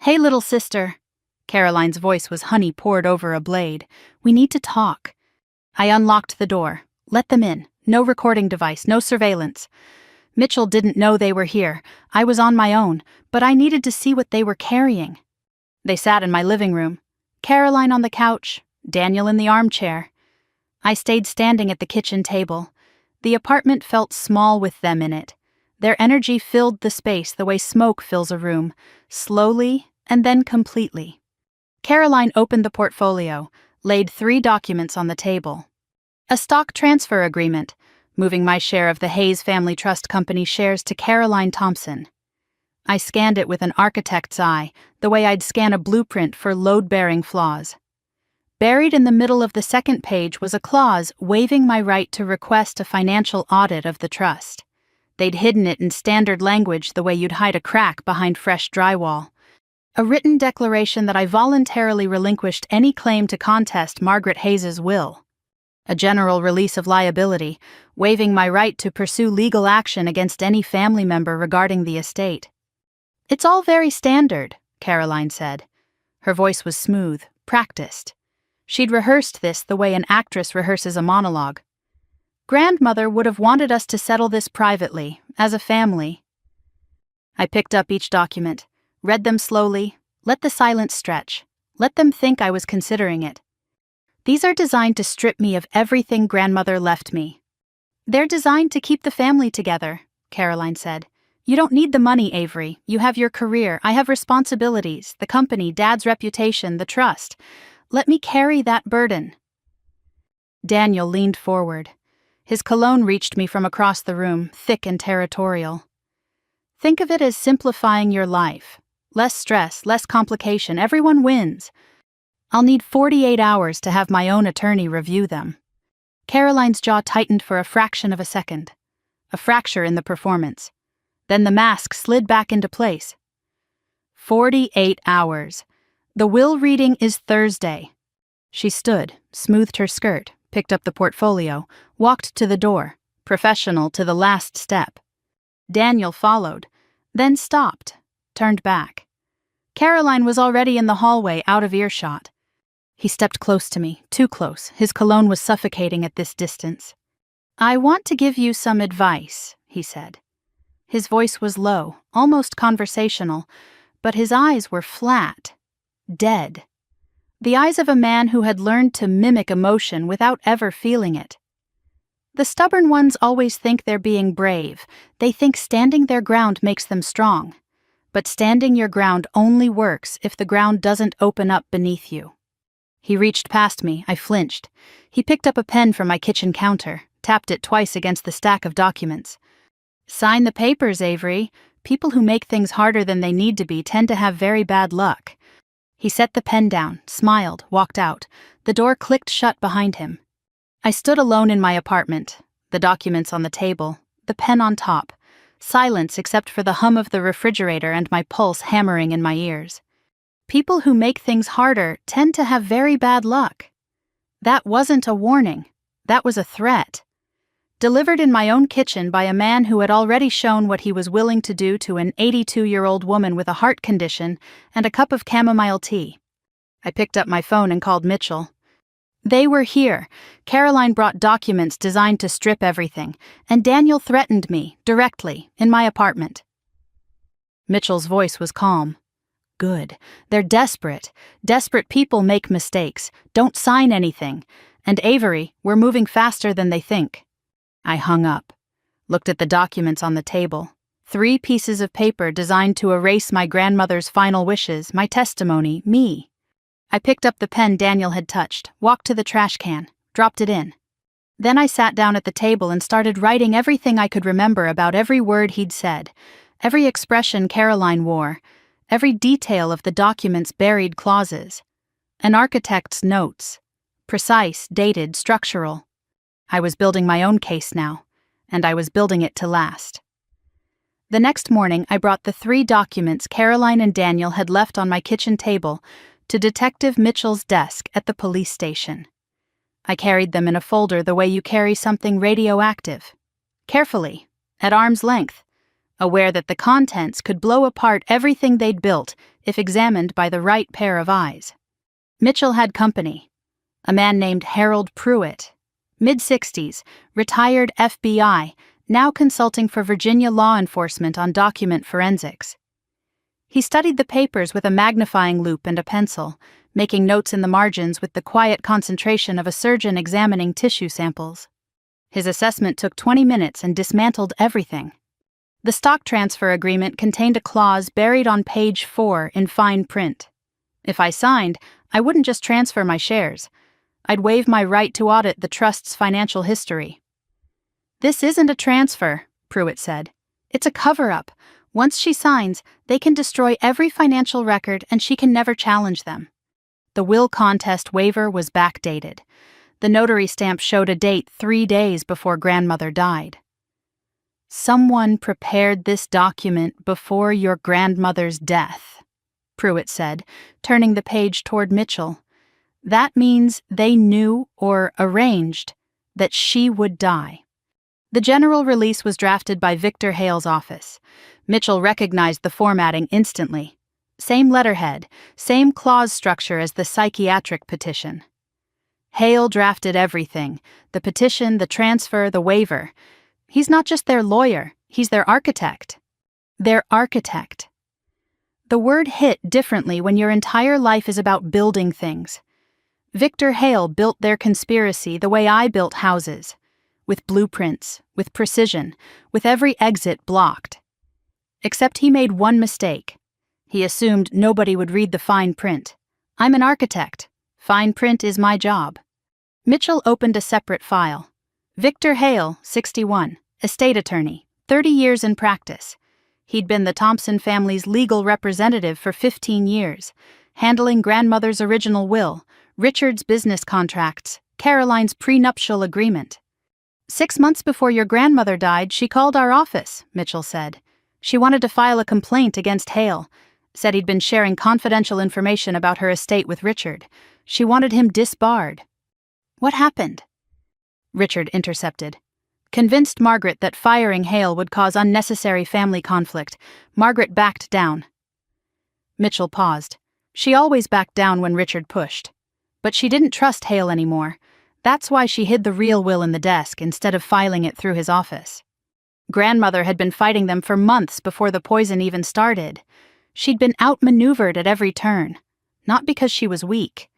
"Hey, little sister." Caroline's voice was honey poured over a blade. "We need to talk." I unlocked the door. Let them in. No recording device, no surveillance. Mitchell didn't know they were here. I was on my own, but I needed to see what they were carrying. They sat in my living room. Caroline on the couch, Daniel in the armchair. I stayed standing at the kitchen table. The apartment felt small with them in it. Their energy filled the space the way smoke fills a room, slowly and then completely. Caroline opened the portfolio, laid 3 documents on the table. A stock transfer agreement, moving my share of the Hayes Family Trust Company shares to Caroline Thompson. I scanned it with an architect's eye, the way I'd scan a blueprint for load-bearing flaws. Buried in the middle of the second page was a clause waiving my right to request a financial audit of the trust. They'd hidden it in standard language the way you'd hide a crack behind fresh drywall. A written declaration that I voluntarily relinquished any claim to contest Margaret Hayes's will. A general release of liability, waiving my right to pursue legal action against any family member regarding the estate. "It's all very standard," Caroline said. Her voice was smooth, practiced. She'd rehearsed this the way an actress rehearses a monologue. "Grandmother would have wanted us to settle this privately, as a family." I picked up each document, read them slowly, let the silence stretch, let them think I was considering it. "These are designed to strip me of everything grandmother left me." "They're designed to keep the family together," Caroline said. "You don't need the money, Avery. You have your career. I have responsibilities, the company, Dad's reputation, the trust. Let me carry that burden." Daniel leaned forward. His cologne reached me from across the room, thick and territorial. "Think of it as simplifying your life. Less stress, less complication. Everyone wins. I'll need 48 hours to have my own attorney review them." Caroline's jaw tightened for a fraction of a second. A fracture in the performance. Then the mask slid back into place. 48 hours. The will reading is Thursday. She stood, smoothed her skirt, picked up the portfolio, walked to the door, professional to the last step. Daniel followed, then stopped, turned back. Caroline was already in the hallway, out of earshot. He stepped close to me, too close. His cologne was suffocating at this distance. "I want to give you some advice," he said. His voice was low, almost conversational, but his eyes were flat, dead. The eyes of a man who had learned to mimic emotion without ever feeling it. The stubborn ones always think they're being brave. They think standing their ground makes them strong. But standing your ground only works if the ground doesn't open up beneath you. He reached past me. I flinched. He picked up a pen from my kitchen counter, tapped it twice against the stack of documents. "Sign the papers, Avery. People who make things harder than they need to be tend to have very bad luck." He set the pen down, smiled, walked out. The door clicked shut behind him. I stood alone in my apartment, the documents on the table, the pen on top, silence except for the hum of the refrigerator and my pulse hammering in my ears. People who make things harder tend to have very bad luck. That wasn't a warning. That was a threat. Delivered in my own kitchen by a man who had already shown what he was willing to do to an 82-year-old woman with a heart condition and a cup of chamomile tea. I picked up my phone and called Mitchell. They were here. Caroline brought documents designed to strip everything, and Daniel threatened me, directly, in my apartment. Mitchell's voice was calm. "Good. They're desperate. Desperate people make mistakes. Don't sign anything. And Avery, we're moving faster than they think." I hung up, looked at the documents on the table. 3 pieces of paper designed to erase my grandmother's final wishes, my testimony, me. I picked up the pen Daniel had touched, walked to the trash can, dropped it in. Then I sat down at the table and started writing everything I could remember about every word he'd said, every expression Caroline wore, every detail of the document's buried clauses. An architect's notes. Precise, dated, structural. I was building my own case now, and I was building it to last. The next morning, I brought the 3 documents Caroline and Daniel had left on my kitchen table to Detective Mitchell's desk at the police station. I carried them in a folder the way you carry something radioactive. Carefully, at arm's length, aware that the contents could blow apart everything they'd built if examined by the right pair of eyes. Mitchell had company. A man named Harold Pruitt, mid-60s, retired FBI, now consulting for Virginia law enforcement on document forensics. He studied the papers with a magnifying loupe and a pencil, making notes in the margins with the quiet concentration of a surgeon examining tissue samples. His assessment took 20 minutes and dismantled everything. The stock transfer agreement contained a clause buried on page 4 in fine print. If I signed, I wouldn't just transfer my shares. I'd waive my right to audit the trust's financial history. "This isn't a transfer," Pruitt said. "It's a cover-up. Once she signs, they can destroy every financial record and she can never challenge them." The will contest waiver was backdated. The notary stamp showed a date 3 days before grandmother died. "Someone prepared this document before your grandmother's death," Pruitt said, turning the page toward Mitchell. "That means they knew or arranged that she would die." The general release was drafted by Victor Hale's office. Mitchell recognized the formatting instantly. Same letterhead, same clause structure as the psychiatric petition. Hale drafted everything: the petition, the transfer, the waiver. He's not just their lawyer, he's their architect. Their architect. The word hit differently when your entire life is about building things. Victor Hale built their conspiracy the way I built houses. With blueprints, with precision, with every exit blocked. Except he made one mistake. He assumed nobody would read the fine print. I'm an architect. Fine print is my job. Mitchell opened a separate file. Victor Hale, 61, estate attorney, 30 years in practice. He'd been the Thompson family's legal representative for 15 years, handling grandmother's original will, Richard's business contracts, Caroline's prenuptial agreement. "6 months before your grandmother died, she called our office," Mitchell said. "She wanted to file a complaint against Hale. Said he'd been sharing confidential information about her estate with Richard. She wanted him disbarred." "What happened?" Richard intercepted. Convinced Margaret that firing Hale would cause unnecessary family conflict, Margaret backed down. Mitchell paused. She always backed down when Richard pushed. But she didn't trust Hale anymore. That's why she hid the real will in the desk instead of filing it through his office. Grandmother had been fighting them for months before the poison even started. She'd been outmaneuvered at every turn. Not because she was weak.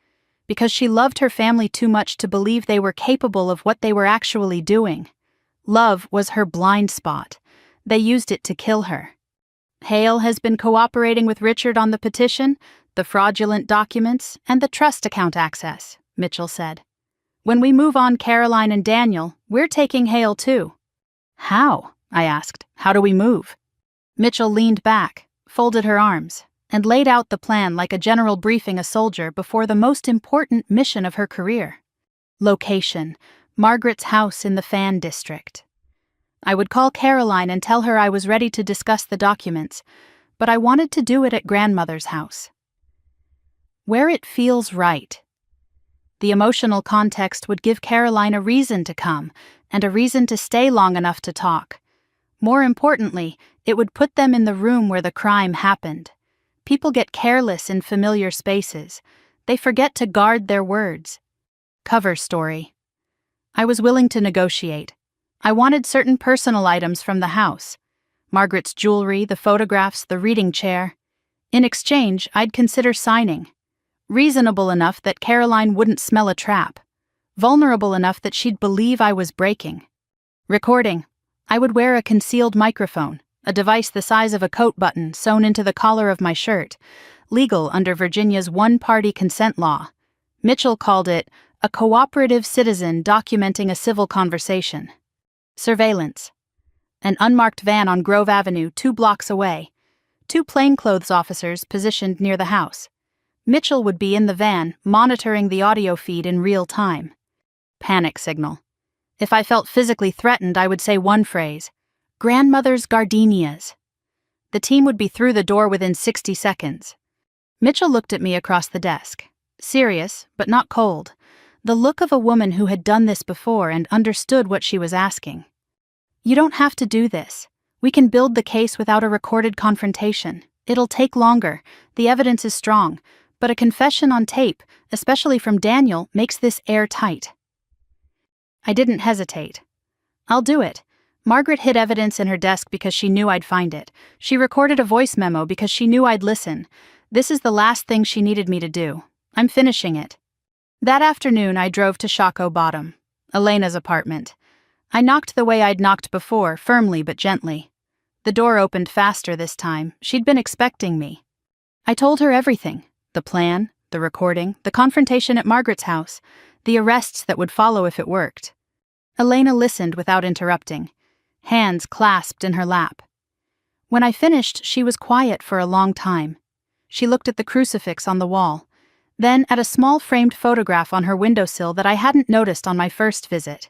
Because she loved her family too much to believe they were capable of what they were actually doing. Love was her blind spot. They used it to kill her. Hale has been cooperating with Richard on the petition, the fraudulent documents, and the trust account access, Mitchell said. "When we move on Caroline and Daniel, we're taking Hale too." "How?" I asked. "How do we move?" Mitchell leaned back, folded her arms, and laid out the plan like a general briefing a soldier before the most important mission of her career. Location: Margaret's house in the Fan District. I would call Caroline and tell her I was ready to discuss the documents, but I wanted to do it at grandmother's house. Where it feels right. The emotional context would give Caroline a reason to come, and a reason to stay long enough to talk. More importantly, it would put them in the room where the crime happened. People get careless in familiar spaces. They forget to guard their words. Cover story. I was willing to negotiate. I wanted certain personal items from the house. Margaret's jewelry, the photographs, the reading chair. In exchange, I'd consider signing. Reasonable enough that Caroline wouldn't smell a trap. Vulnerable enough that she'd believe I was breaking. Recording. I would wear a concealed microphone, a device the size of a coat button sewn into the collar of my shirt, legal under Virginia's one-party consent law. Mitchell called it a cooperative citizen documenting a civil conversation. Surveillance. An unmarked van on Grove Avenue 2 blocks away. 2 plainclothes officers positioned near the house. Mitchell would be in the van, monitoring the audio feed in real time. Panic signal. If I felt physically threatened, I would say one phrase: "Grandmother's gardenias," The team would be through the door within 60 seconds. Mitchell looked at me across the desk. Serious, but not cold. The look of a woman who had done this before and understood what she was asking. You don't have to do this. We can build the case without a recorded confrontation. It'll take longer. The evidence is strong. But a confession on tape, especially from Daniel, makes this airtight. I didn't hesitate. I'll do it. Margaret hid evidence in her desk because she knew I'd find it. She recorded a voice memo because she knew I'd listen. This is the last thing she needed me to do. I'm finishing it. That afternoon, I drove to Shockoe Bottom, Elena's apartment. I knocked the way I'd knocked before, firmly but gently. The door opened faster this time. She'd been expecting me. I told her everything. The plan, the recording, the confrontation at Margaret's house, the arrests that would follow if it worked. Elena listened without interrupting, hands clasped in her lap. When I finished, she was quiet for a long time. She looked at the crucifix on the wall, then at a small framed photograph on her windowsill that I hadn't noticed on my first visit.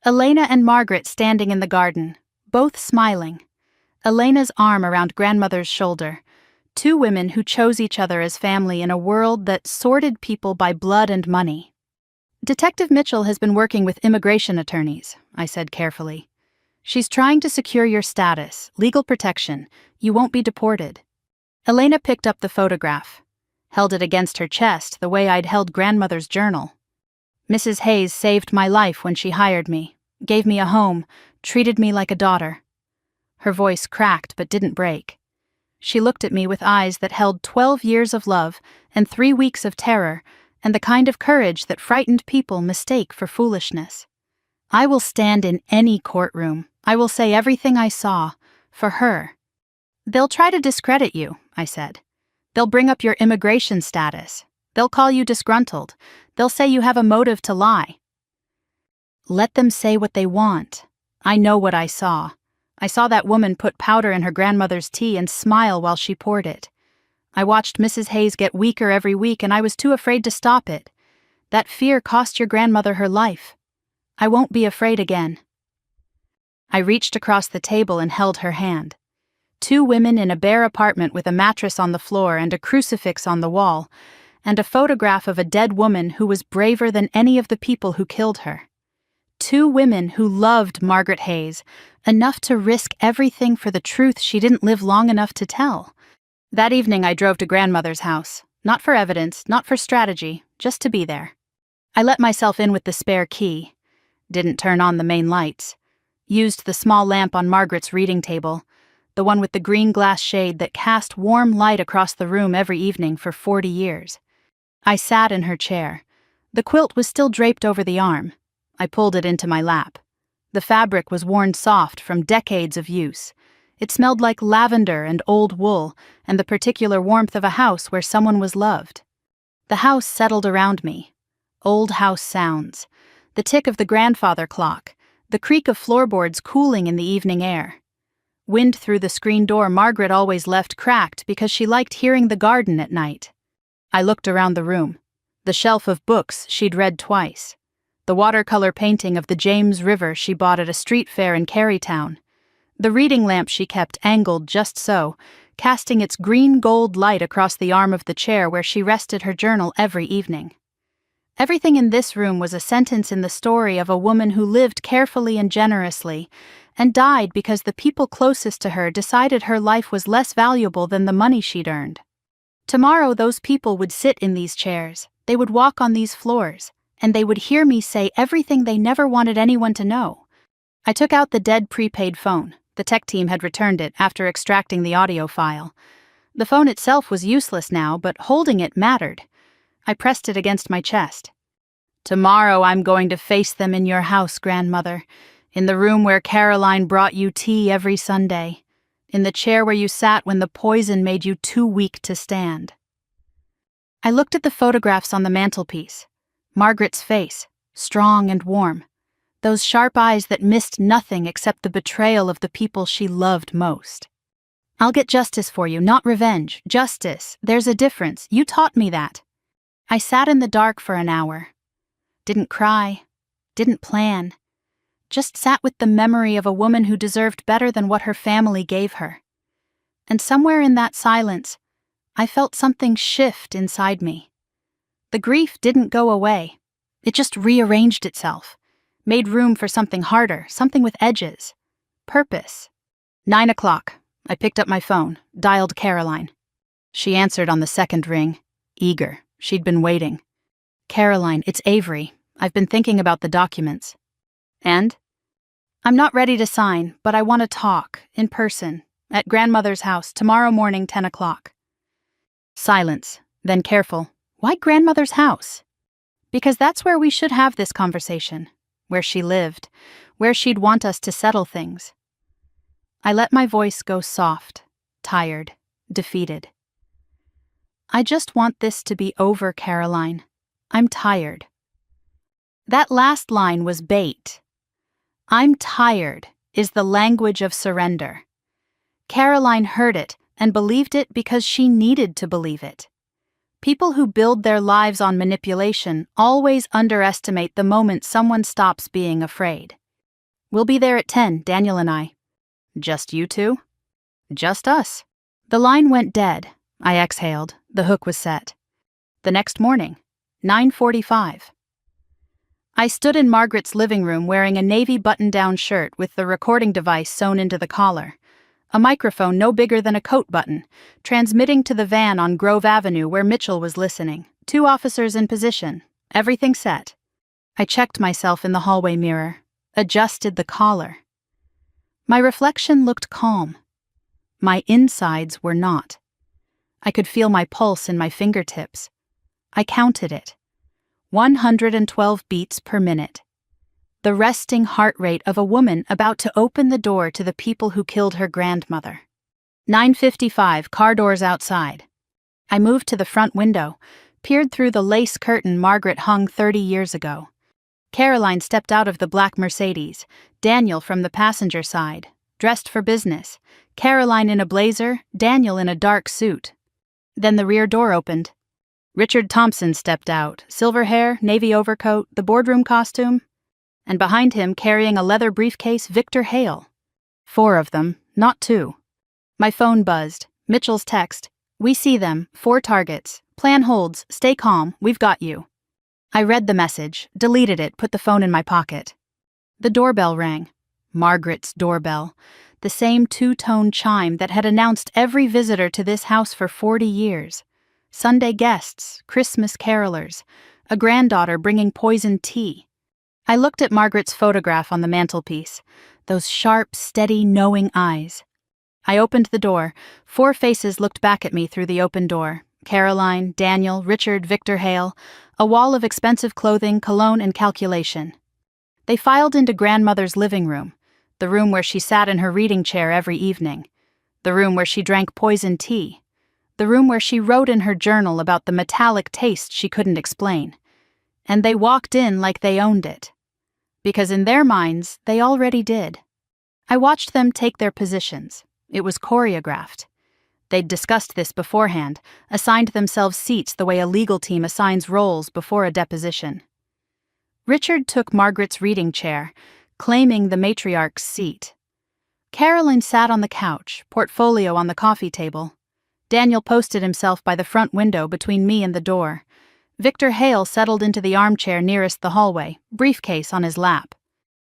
Elena and Margaret standing in the garden, both smiling. Elena's arm around grandmother's shoulder. Two women who chose each other as family in a world that sorted people by blood and money. Detective Mitchell has been working with immigration attorneys, I said carefully. She's trying to secure your status, legal protection. You won't be deported. Elena picked up the photograph, held it against her chest the way I'd held grandmother's journal. Mrs. Hayes saved my life when she hired me, gave me a home, treated me like a daughter. Her voice cracked but didn't break. She looked at me with eyes that held 12 years of love and 3 weeks of terror, and the kind of courage that frightened people mistake for foolishness. I will stand in any courtroom. I will say everything I saw, for her. They'll try to discredit you, I said. They'll bring up your immigration status. They'll call you disgruntled. They'll say you have a motive to lie. Let them say what they want. I know what I saw. I saw that woman put powder in her grandmother's tea and smile while she poured it. I watched Mrs. Hayes get weaker every week and I was too afraid to stop it. That fear cost your grandmother her life. I won't be afraid again. I reached across the table and held her hand. Two women in a bare apartment with a mattress on the floor and a crucifix on the wall, and a photograph of a dead woman who was braver than any of the people who killed her. Two women who loved Margaret Hayes, enough to risk everything for the truth she didn't live long enough to tell. That evening I drove to grandmother's house, not for evidence, not for strategy, just to be there. I let myself in with the spare key, didn't turn on the main lights, used the small lamp on Margaret's reading table, the one with the green glass shade that cast warm light across the room every evening for 40 years. I sat in her chair. The quilt was still draped over the arm. I pulled it into my lap. The fabric was worn soft from decades of use. It smelled like lavender and old wool and the particular warmth of a house where someone was loved. The house settled around me. Old house sounds. The tick of the grandfather clock. The creak of floorboards cooling in the evening air. Wind through the screen door Margaret always left cracked because she liked hearing the garden at night. I looked around the room. The shelf of books she'd read twice. The watercolor painting of the James River she bought at a street fair in Carytown. The reading lamp she kept angled just so, casting its green-gold light across the arm of the chair where she rested her journal every evening. Everything in this room was a sentence in the story of a woman who lived carefully and generously, and died because the people closest to her decided her life was less valuable than the money she'd earned. Tomorrow those people would sit in these chairs, they would walk on these floors, and they would hear me say everything they never wanted anyone to know. I took out the dead prepaid phone. The tech team had returned it after extracting the audio file. The phone itself was useless now, but holding it mattered. I pressed it against my chest. Tomorrow I'm going to face them in your house, grandmother, in the room where Caroline brought you tea every Sunday, in the chair where you sat when the poison made you too weak to stand. I looked at the photographs on the mantelpiece. Margaret's face, strong and warm. Those sharp eyes that missed nothing except the betrayal of the people she loved most. I'll get justice for you, not revenge. Justice. There's a difference. You taught me that. I sat in the dark for an hour. Didn't cry. Didn't plan. Just sat with the memory of a woman who deserved better than what her family gave her. And somewhere in that silence, I felt something shift inside me. The grief didn't go away. It just rearranged itself, made room for something harder, something with edges. Purpose. 9 o'clock. I picked up my phone, dialed Caroline. She answered on the second ring, eager. She'd been waiting. "Caroline, it's Avery. I've been thinking about the documents." "And?" "I'm not ready to sign, but I want to talk, in person, at grandmother's house, tomorrow morning, 10 o'clock. Silence, then careful. "Why grandmother's house?" "Because that's where we should have this conversation, where she lived, where she'd want us to settle things." I let my voice go soft, tired, defeated. "I just want this to be over, Caroline. I'm tired." That last line was bait. "I'm tired" is the language of surrender. Caroline heard it and believed it because she needed to believe it. People who build their lives on manipulation always underestimate the moment someone stops being afraid. "We'll be there at 10, Daniel and I." "Just you two?" "Just us." The line went dead. I exhaled. The hook was set. The next morning, 9:45. I stood in Margaret's living room wearing a navy button-down shirt with the recording device sewn into the collar, a microphone no bigger than a coat button, transmitting to the van on Grove Avenue where Mitchell was listening, 2 officers in position, everything set. I checked myself in the hallway mirror, adjusted the collar. My reflection looked calm. My insides were not. I could feel my pulse in my fingertips. I counted it. 112 beats per minute. The resting heart rate of a woman about to open the door to the people who killed her grandmother. 9:55, car doors outside. I moved to the front window, peered through the lace curtain Margaret hung 30 years ago. Caroline stepped out of the black Mercedes, Daniel from the passenger side, dressed for business, Caroline in a blazer, Daniel in a dark suit. Then the rear door opened. Richard Thompson stepped out, silver hair, navy overcoat, the boardroom costume, and behind him, carrying a leather briefcase, Victor Hale. 4 of them, not 2. My phone buzzed. Mitchell's text, "We see them, 4 targets. Plan holds, stay calm, we've got you." I read the message, deleted it, put the phone in my pocket. The doorbell rang. Margaret's doorbell. The same 2-tone chime that had announced every visitor to this house for 40 years. Sunday guests, Christmas carolers, a granddaughter bringing poisoned tea. I looked at Margaret's photograph on the mantelpiece, those sharp, steady, knowing eyes. I opened the door. 4 faces looked back at me through the open door. Caroline, Daniel, Richard, Victor Hale, a wall of expensive clothing, cologne, and calculation. They filed into grandmother's living room, the room where she sat in her reading chair every evening, the room where she drank poisoned tea, the room where she wrote in her journal about the metallic taste she couldn't explain. And they walked in like they owned it. Because in their minds, they already did. I watched them take their positions. It was choreographed. They'd discussed this beforehand, assigned themselves seats the way a legal team assigns roles before a deposition. Richard took Margaret's reading chair, claiming the matriarch's seat. Caroline sat on the couch, portfolio on the coffee table. Daniel posted himself by the front window between me and the door. Victor Hale settled into the armchair nearest the hallway, briefcase on his lap.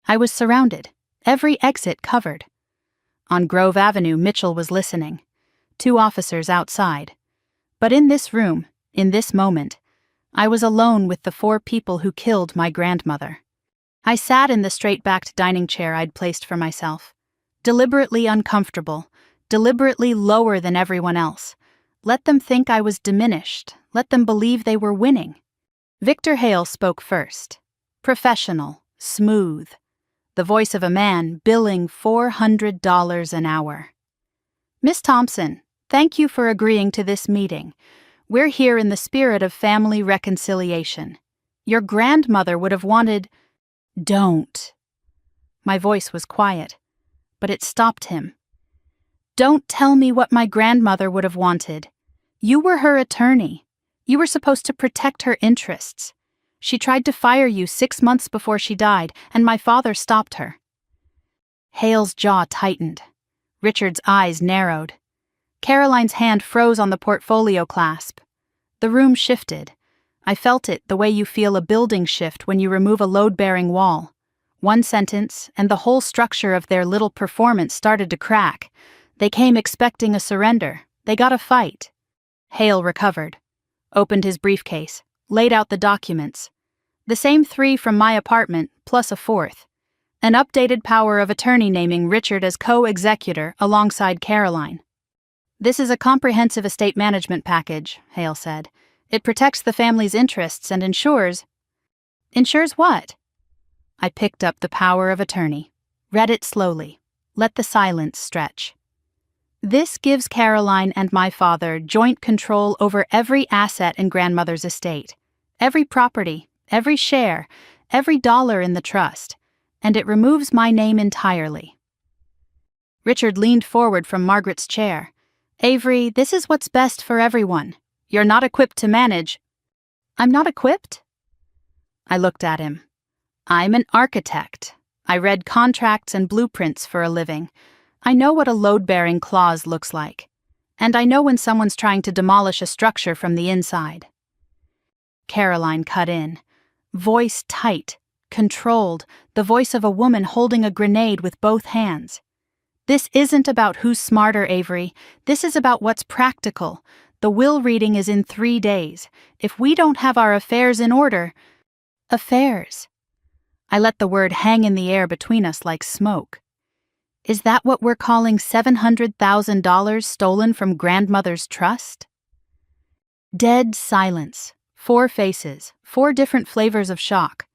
I was surrounded, every exit covered. On Grove Avenue, Mitchell was listening. 2 officers outside. But in this room, in this moment, I was alone with the 4 people who killed my grandmother. I sat in the straight-backed dining chair I'd placed for myself, deliberately uncomfortable, deliberately lower than everyone else. Let them think I was diminished. Let them believe they were winning. Victor Hale spoke first. Professional, smooth. The voice of a man billing $400 an hour. "Miss Thompson, thank you for agreeing to this meeting. We're here in the spirit of family reconciliation. Your grandmother would have wanted—" "Don't." My voice was quiet, but it stopped him. "Don't tell me what my grandmother would have wanted. You were her attorney. You were supposed to protect her interests. She tried to fire you 6 months before she died, and my father stopped her." Hale's jaw tightened. Richard's eyes narrowed. Caroline's hand froze on the portfolio clasp. The room shifted. I felt it the way you feel a building shift when you remove a load-bearing wall. One sentence, and the whole structure of their little performance started to crack. They came expecting a surrender. They got a fight. Hale recovered, opened his briefcase, laid out the documents. The same 3 from my apartment, plus a 4th. An updated power of attorney naming Richard as co-executor alongside Caroline. "This is a comprehensive estate management package," Hale said. "It protects the family's interests and ensures..." "Ensures what?" I picked up the power of attorney, read it slowly, let the silence stretch. "This gives Caroline and my father joint control over every asset in grandmother's estate, every property, every share, every dollar in the trust, and it removes my name entirely." Richard leaned forward from Margaret's chair. "Avery, this is what's best for everyone. You're not equipped to manage..." "I'm not equipped?" I looked at him. "I'm an architect. I read contracts and blueprints for a living. I know what a load-bearing clause looks like. And I know when someone's trying to demolish a structure from the inside." Caroline cut in. Voice tight, controlled, the voice of a woman holding a grenade with both hands. "This isn't about who's smarter, Avery. This is about what's practical. The will reading is in 3 days. If we don't have our affairs in order..." "Affairs?" I let the word hang in the air between us like smoke. "Is that what we're calling $700,000 stolen from grandmother's trust?" Dead silence. 4 faces, 4 different flavors of shock.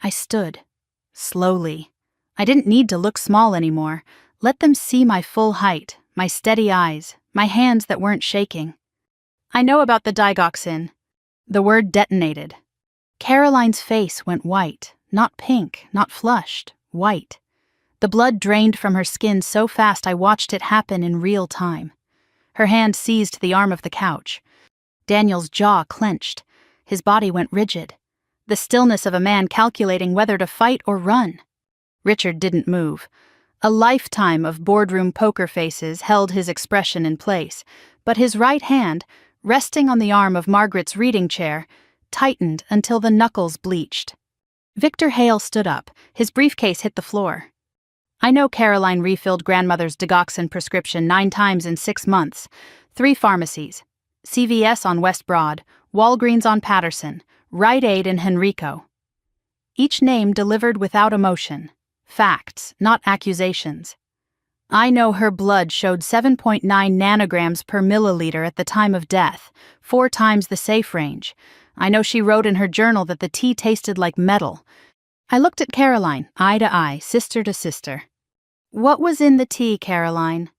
I stood. Slowly. I didn't need to look small anymore. Let them see my full height, my steady eyes, my hands that weren't shaking. "I know about the digoxin." The word detonated. Caroline's face went white, not pink, not flushed, white. The blood drained from her skin so fast I watched it happen in real time. Her hand seized the arm of the couch. Daniel's jaw clenched. His body went rigid. The stillness of a man calculating whether to fight or run. Richard didn't move. A lifetime of boardroom poker faces held his expression in place, but his right hand, resting on the arm of Margaret's reading chair, tightened until the knuckles bleached. Victor Hale stood up. His briefcase hit the floor. "I know Caroline refilled grandmother's digoxin prescription 9 times in 6 months. 3 pharmacies. CVS on West Broad, Walgreens on Patterson, Rite Aid in Henrico." Each name delivered without emotion. Facts, not accusations. "I know her blood showed 7.9 nanograms per milliliter at the time of death, 4 times the safe range. I know she wrote in her journal that the tea tasted like metal." I looked at Caroline, eye to eye, sister to sister. "What was in the tea, Caroline?"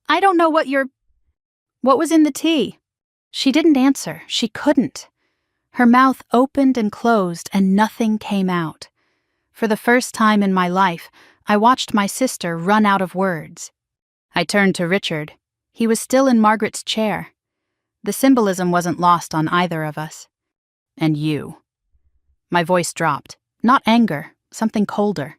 "I don't know what was in the tea?" She didn't answer. She couldn't. Her mouth opened and closed, and nothing came out. For the first time in my life, I watched my sister run out of words. I turned to Richard. He was still in Margaret's chair. The symbolism wasn't lost on either of us. "And you." My voice dropped. Not anger, something colder.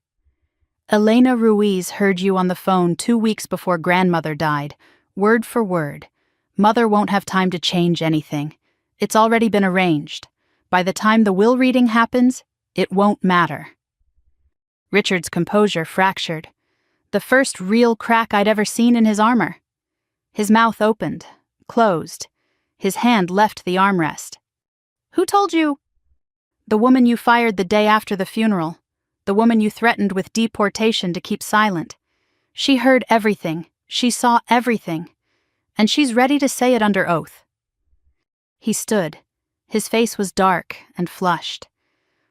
"Elena Ruiz heard you on the phone 2 weeks before grandmother died, word for word. Mother won't have time to change anything. It's already been arranged. By the time the will reading happens, it won't matter." Richard's composure fractured. The first real crack I'd ever seen in his armor. His mouth opened, closed. His hand left the armrest. "Who told you?" "The woman you fired the day after the funeral. The woman you threatened with deportation to keep silent. She heard everything. She saw everything. And she's ready to say it under oath." He stood. His face was dark and flushed.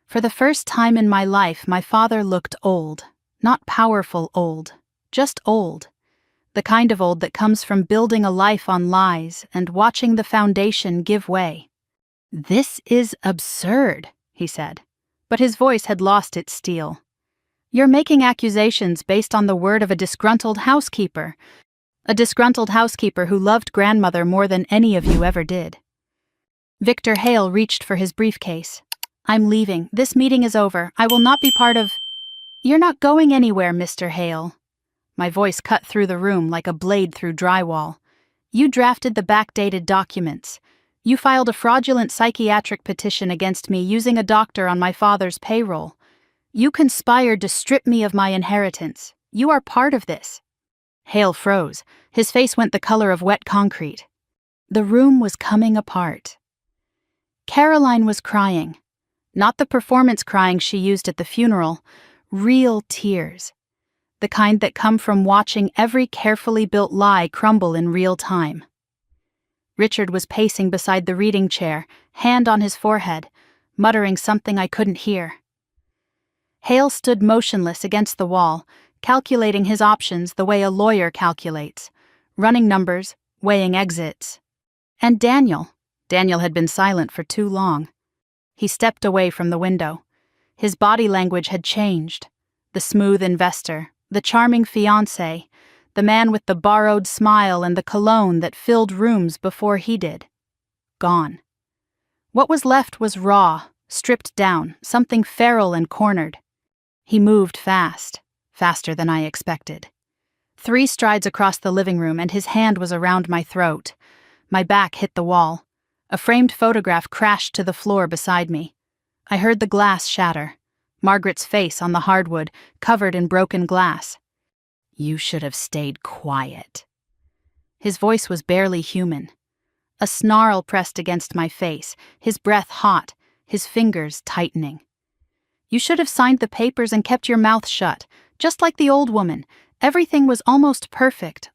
For the first time in my life, my father looked old. Not powerful old, just old. The kind of old that comes from building a life on lies and watching the foundation give way. "This is absurd," he said, but his voice had lost its steel. "You're making accusations based on the word of a disgruntled housekeeper. A disgruntled housekeeper who loved grandmother more than any of you ever did." Victor Hale reached for his briefcase. "I'm leaving. This meeting is over. I will not be part of..." "You're not going anywhere, Mr. Hale." My voice cut through the room like a blade through drywall. You drafted the backdated documents. You filed a fraudulent psychiatric petition against me using a doctor on my father's payroll. You conspired to strip me of my inheritance. You are part of this." Hale froze. His face went the color of wet concrete. The room was coming apart. Caroline was crying. Not the performance crying she used at the funeral, real tears. The kind that come from watching every carefully built lie crumble in real time. Richard was pacing beside the reading chair, hand on his forehead, muttering something I couldn't hear. Hale stood motionless against the wall, calculating his options the way a lawyer calculates, running numbers, weighing exits. And Daniel had been silent for too long. He stepped away from the window. His body language had changed. The smooth investor, the charming fiancé, the man with the borrowed smile and the cologne that filled rooms before he did. Gone. What was left was raw, stripped down, something feral and cornered. He moved fast, faster than I expected. 3 strides across the living room and his hand was around my throat. My back hit the wall. A framed photograph crashed to the floor beside me. I heard the glass shatter. Margaret's face on the hardwood, covered in broken glass. "You should have stayed quiet." His voice was barely human. A snarl pressed against my face, his breath hot, his fingers tightening. "You should have signed the papers and kept your mouth shut, just like the old woman. Everything was almost perfect,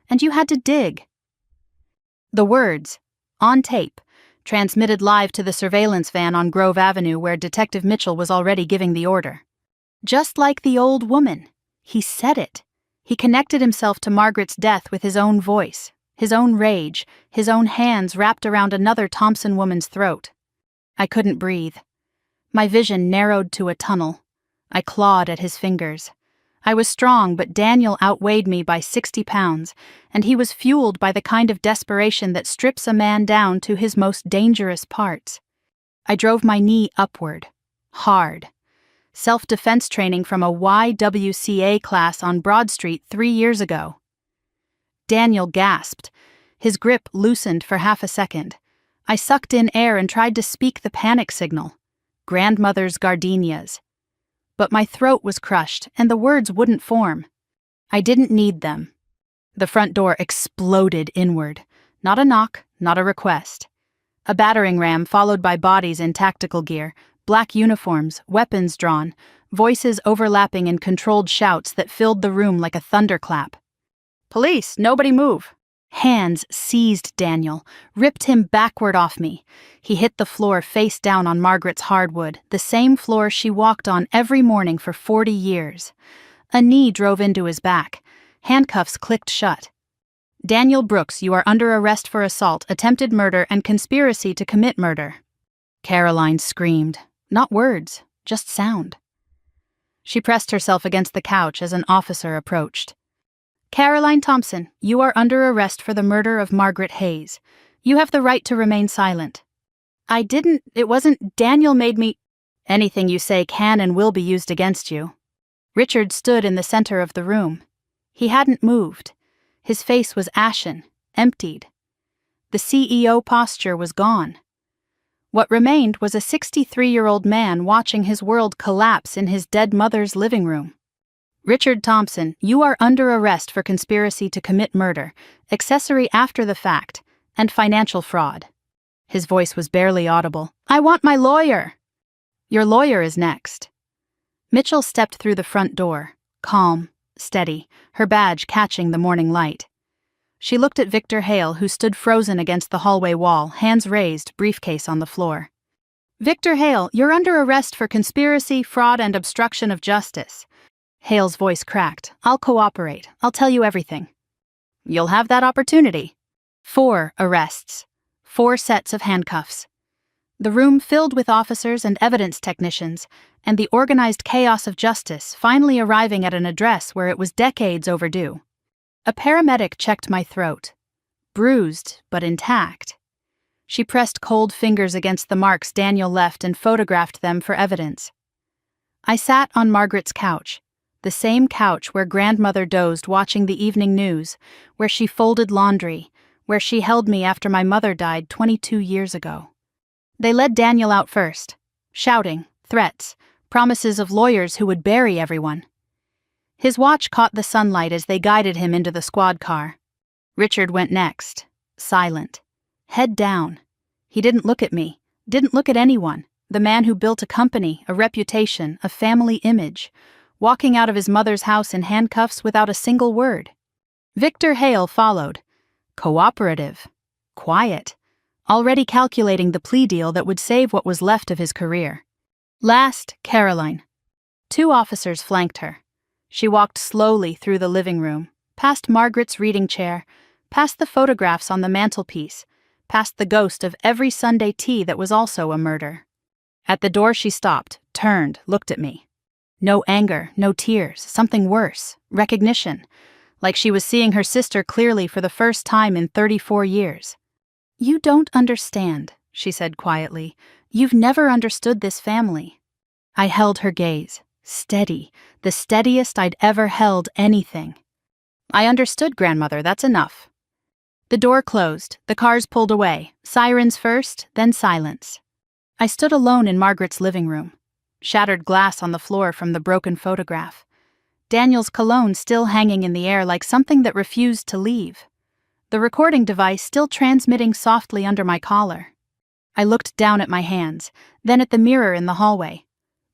and you had to dig." The words, on tape, transmitted live to the surveillance van on Grove Avenue where Detective Mitchell was already giving the order. Just like the old woman. He said it. He connected himself to Margaret's death with his own voice, his own rage, his own hands wrapped around another Thompson woman's throat. I couldn't breathe. My vision narrowed to a tunnel. I clawed at his fingers. I was strong, but Daniel outweighed me by 60 pounds, and he was fueled by the kind of desperation that strips a man down to his most dangerous parts. I drove my knee upward, hard. Self-defense training from a YWCA class on Broad Street 3 years ago. Daniel gasped. His grip loosened for half a second. I sucked in air and tried to speak the panic signal. Grandmother's gardenias. But my throat was crushed, and the words wouldn't form. I didn't need them. The front door exploded inward. Not a knock, not a request. A battering ram followed by bodies in tactical gear, black uniforms, weapons drawn, voices overlapping in controlled shouts that filled the room like a thunderclap. "Police, nobody move!" Hands seized Daniel, ripped him backward off me. He hit the floor face down on Margaret's hardwood, the same floor she walked on every morning for 40 years. A knee drove into his back. Handcuffs clicked shut. "Daniel Brooks, you are under arrest for assault, attempted murder, and conspiracy to commit murder." Caroline screamed. Not words, just sound. She pressed herself against the couch as an officer approached. "Caroline Thompson, you are under arrest for the murder of Margaret Hayes. You have the right to remain silent." It wasn't, Daniel made me." "Anything you say can and will be used against you." Richard stood in the center of the room. He hadn't moved. His face was ashen, emptied. The CEO posture was gone. What remained was a 63-year-old man watching his world collapse in his dead mother's living room. "Richard Thompson, you are under arrest for conspiracy to commit murder, accessory after the fact, and financial fraud." His voice was barely audible. "I want my lawyer!" "Your lawyer is next." Mitchell stepped through the front door, calm, steady, her badge catching the morning light. She looked at Victor Hale, who stood frozen against the hallway wall, hands raised, briefcase on the floor. "Victor Hale, you're under arrest for conspiracy, fraud, and obstruction of justice." Hale's voice cracked. "I'll cooperate. I'll tell you everything." "You'll have that opportunity." 4 arrests. 4 sets of handcuffs. The room filled with officers and evidence technicians, and the organized chaos of justice finally arriving at an address where it was decades overdue. A paramedic checked my throat. Bruised, but intact. She pressed cold fingers against the marks Daniel left and photographed them for evidence. I sat on Margaret's couch, The same couch where grandmother dozed watching the evening news, where she folded laundry, where she held me after my mother died 22 years ago. They led Daniel out first, shouting, threats, promises of lawyers who would bury everyone. His watch caught the sunlight as they guided him into the squad car. Richard went next, silent, head down. He didn't look at me, didn't look at anyone, the man who built a company, a reputation, a family image, walking out of his mother's house in handcuffs without a single word. Victor Hale followed, cooperative, quiet, already calculating the plea deal that would save what was left of his career. Last, Caroline. 2 officers flanked her. She walked slowly through the living room, past Margaret's reading chair, past the photographs on the mantelpiece, past the ghost of every Sunday tea that was also a murder. At the door she stopped, turned, looked at me. No anger, no tears, something worse, recognition, like she was seeing her sister clearly for the first time in 34 years. "You don't understand," she said quietly. "You've never understood this family." I held her gaze, steady, the steadiest I'd ever held anything. "I understood, grandmother, that's enough." The door closed, the cars pulled away, sirens first, then silence. I stood alone in Margaret's living room. Shattered glass on the floor from the broken photograph. Daniel's cologne still hanging in the air like something that refused to leave. The recording device still transmitting softly under my collar. I looked down at my hands, then at the mirror in the hallway.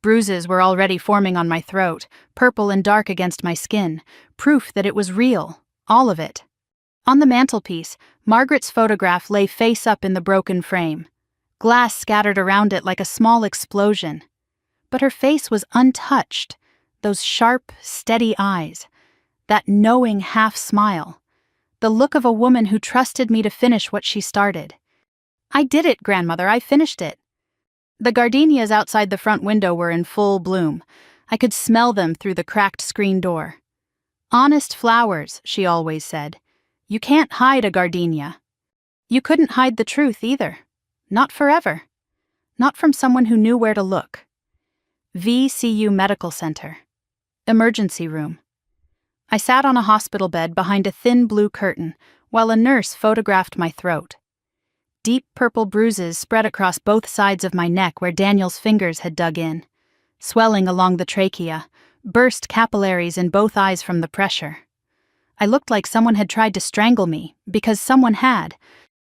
Bruises were already forming on my throat, purple and dark against my skin, proof that it was real, all of it. On the mantelpiece, Margaret's photograph lay face up in the broken frame. Glass scattered around it like a small explosion. But her face was untouched, those sharp, steady eyes, that knowing half-smile, the look of a woman who trusted me to finish what she started. "I did it, grandmother, I finished it." The gardenias outside the front window were in full bloom. I could smell them through the cracked screen door. "Honest flowers," she always said. "You can't hide a gardenia." You couldn't hide the truth either. Not forever. Not from someone who knew where to look. VCU Medical Center. Emergency room. I sat on a hospital bed behind a thin blue curtain while a nurse photographed my throat. Deep purple bruises spread across both sides of my neck where Daniel's fingers had dug in. Swelling along the trachea, burst capillaries in both eyes from the pressure. I looked like someone had tried to strangle me, because someone had.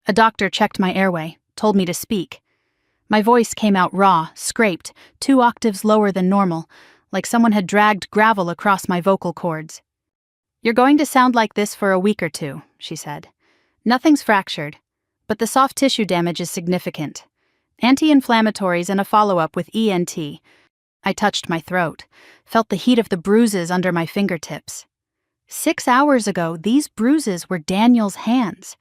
A doctor checked my airway, told me to speak. My voice came out raw, scraped, 2 octaves lower than normal, like someone had dragged gravel across my vocal cords. "You're going to sound like this for a week or 2, she said. "Nothing's fractured, but the soft tissue damage is significant. Anti-inflammatories and a follow-up with ENT. I touched my throat, felt the heat of the bruises under my fingertips. 6 hours ago, these bruises were Daniel's hands.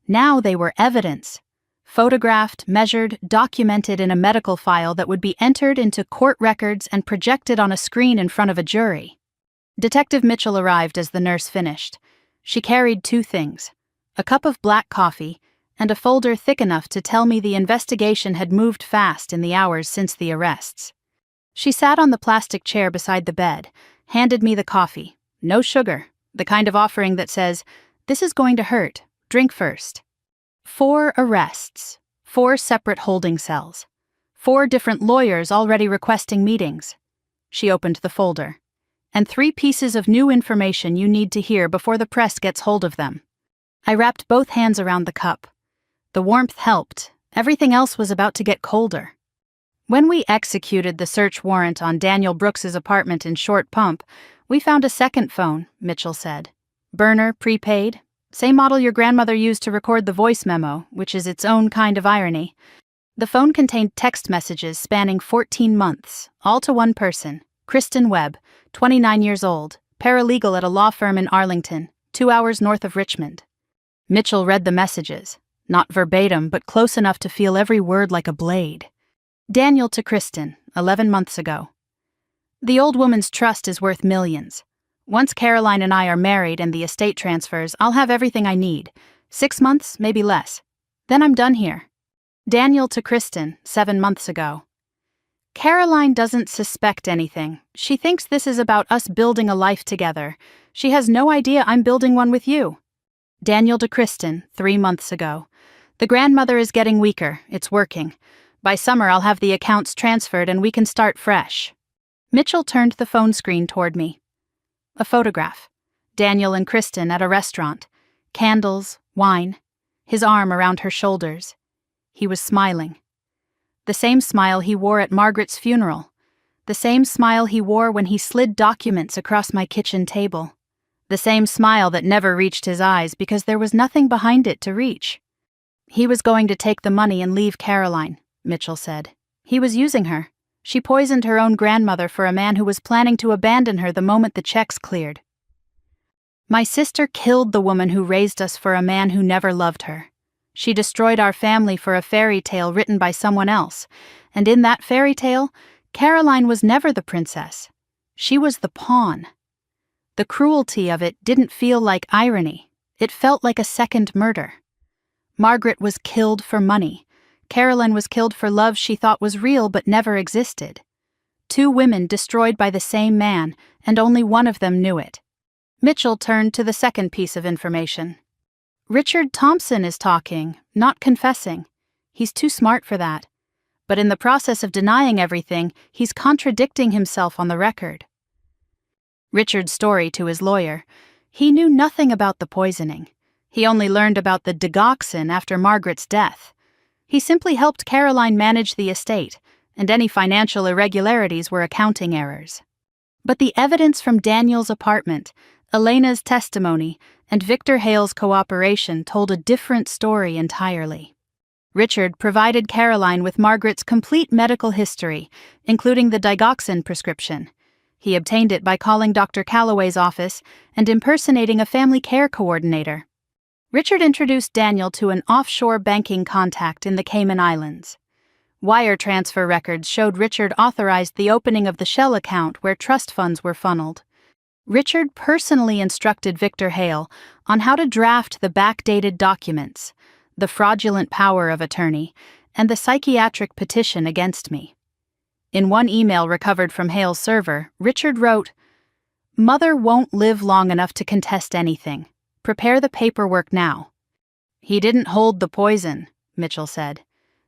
Now they were evidence. Photographed, measured, documented in a medical file that would be entered into court records and projected on a screen in front of a jury. Detective Mitchell arrived as the nurse finished. She carried 2 things, a cup of black coffee and a folder thick enough to tell me the investigation had moved fast in the hours since the arrests. She sat on the plastic chair beside the bed, handed me the coffee, no sugar, the kind of offering that says, "This is going to hurt, drink first." 4 arrests, 4 separate holding cells, 4 different lawyers already requesting meetings. She opened the folder. "And 3 pieces of new information you need to hear before the press gets hold of them." I wrapped both hands around the cup. The warmth helped. Everything else was about to get colder. When we executed the search warrant on Daniel Brooks's apartment in Short Pump, we found a second phone, Mitchell said. Burner, prepaid. Same model your grandmother used to record the voice memo, which is its own kind of irony. The phone contained text messages spanning 14 months, all to one person, Kristen Webb, 29 years old, paralegal at a law firm in Arlington, 2 hours north of Richmond. Mitchell read the messages, not verbatim, but close enough to feel every word like a blade. Daniel to Kristen, 11 months ago. The old woman's trust is worth millions. Once Caroline and I are married and the estate transfers, I'll have everything I need. 6 months, maybe less. Then I'm done here. Daniel to Kristen, 7 months ago. Caroline doesn't suspect anything. She thinks this is about us building a life together. She has no idea I'm building one with you. Daniel to Kristen, 3 months ago. The grandmother is getting weaker. It's working. By summer, I'll have the accounts transferred and we can start fresh. Mitchell turned the phone screen toward me. A photograph. Daniel and Kristen at a restaurant. Candles, wine. His arm around her shoulders. He was smiling. The same smile he wore at Margaret's funeral. The same smile he wore when he slid documents across my kitchen table. The same smile that never reached his eyes because there was nothing behind it to reach. He was going to take the money and leave Caroline, Mitchell said. He was using her. She poisoned her own grandmother for a man who was planning to abandon her the moment the checks cleared. My sister killed the woman who raised us for a man who never loved her. She destroyed our family for a fairy tale written by someone else, and in that fairy tale, Caroline was never the princess. She was the pawn. The cruelty of it didn't feel like irony. It felt like a second murder. Margaret was killed for money. Caroline was killed for love she thought was real but never existed. 2 women destroyed by the same man, and only one of them knew it. Mitchell turned to the second piece of information. Richard Thompson is talking, not confessing. He's too smart for that. But in the process of denying everything, he's contradicting himself on the record. Richard's story to his lawyer. He knew nothing about the poisoning. He only learned about the digoxin after Margaret's death. He simply helped Caroline manage the estate, and any financial irregularities were accounting errors. But the evidence from Daniel's apartment, Elena's testimony, and Victor Hale's cooperation told a different story entirely. Richard provided Caroline with Margaret's complete medical history, including the digoxin prescription. He obtained it by calling Dr. Calloway's office and impersonating a family care coordinator. Richard introduced Daniel to an offshore banking contact in the Cayman Islands. Wire transfer records showed Richard authorized the opening of the shell account where trust funds were funneled. Richard personally instructed Victor Hale on how to draft the backdated documents, the fraudulent power of attorney, and the psychiatric petition against me. In one email recovered from Hale's server, Richard wrote, "Mother won't live long enough to contest anything. Prepare the paperwork now." He didn't hold the poison, Mitchell said.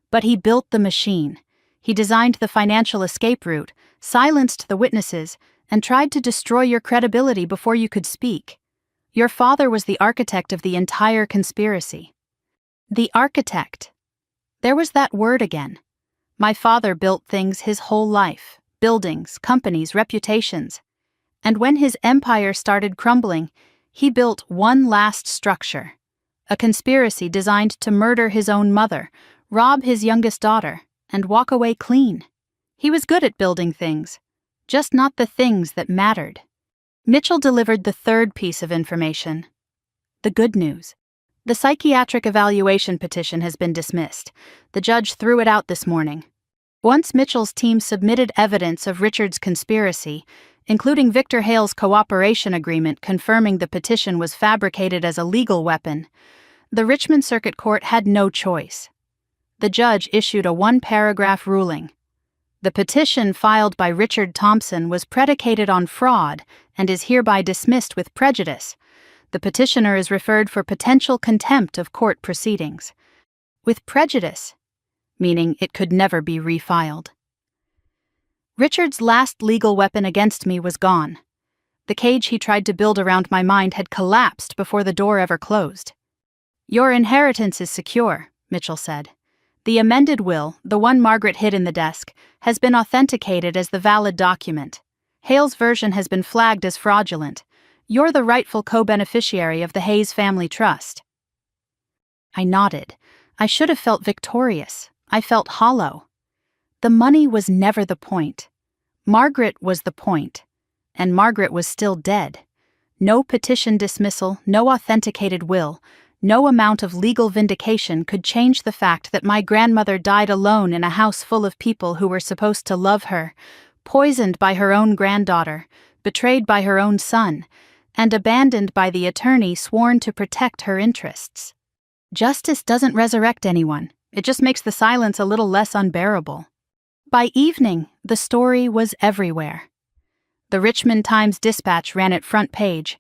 But he built the machine. He designed the financial escape route, silenced the witnesses, and tried to destroy your credibility before you could speak. Your father was the architect of the entire conspiracy. The architect. There was that word again. My father built things his whole life, buildings, companies, reputations. And when his empire started crumbling, he built one last structure. A conspiracy designed to murder his own mother, rob his youngest daughter, and walk away clean. He was good at building things, just not the things that mattered. Mitchell delivered the third piece of information. The good news. The psychiatric evaluation petition has been dismissed. The judge threw it out this morning. Once Mitchell's team submitted evidence of Richard's conspiracy, including Victor Hale's cooperation agreement confirming the petition was fabricated as a legal weapon, the Richmond Circuit Court had no choice. The judge issued a 1-paragraph ruling. The petition filed by Richard Thompson was predicated on fraud and is hereby dismissed with prejudice. The petitioner is referred for potential contempt of court proceedings. With prejudice, meaning it could never be refiled. Richard's last legal weapon against me was gone. The cage he tried to build around my mind had collapsed before the door ever closed. "Your inheritance is secure," Mitchell said. "The amended will, the one Margaret hid in the desk, has been authenticated as the valid document. Hale's version has been flagged as fraudulent. You're the rightful co-beneficiary of the Hayes family trust." I nodded. I should have felt victorious. I felt hollow. The money was never the point. Margaret was the point. And Margaret was still dead. No petition dismissal, no authenticated will, no amount of legal vindication could change the fact that my grandmother died alone in a house full of people who were supposed to love her, poisoned by her own granddaughter, betrayed by her own son, and abandoned by the attorney sworn to protect her interests. Justice doesn't resurrect anyone. It just makes the silence a little less unbearable. By evening, the story was everywhere. The Richmond Times-Dispatch ran it front page.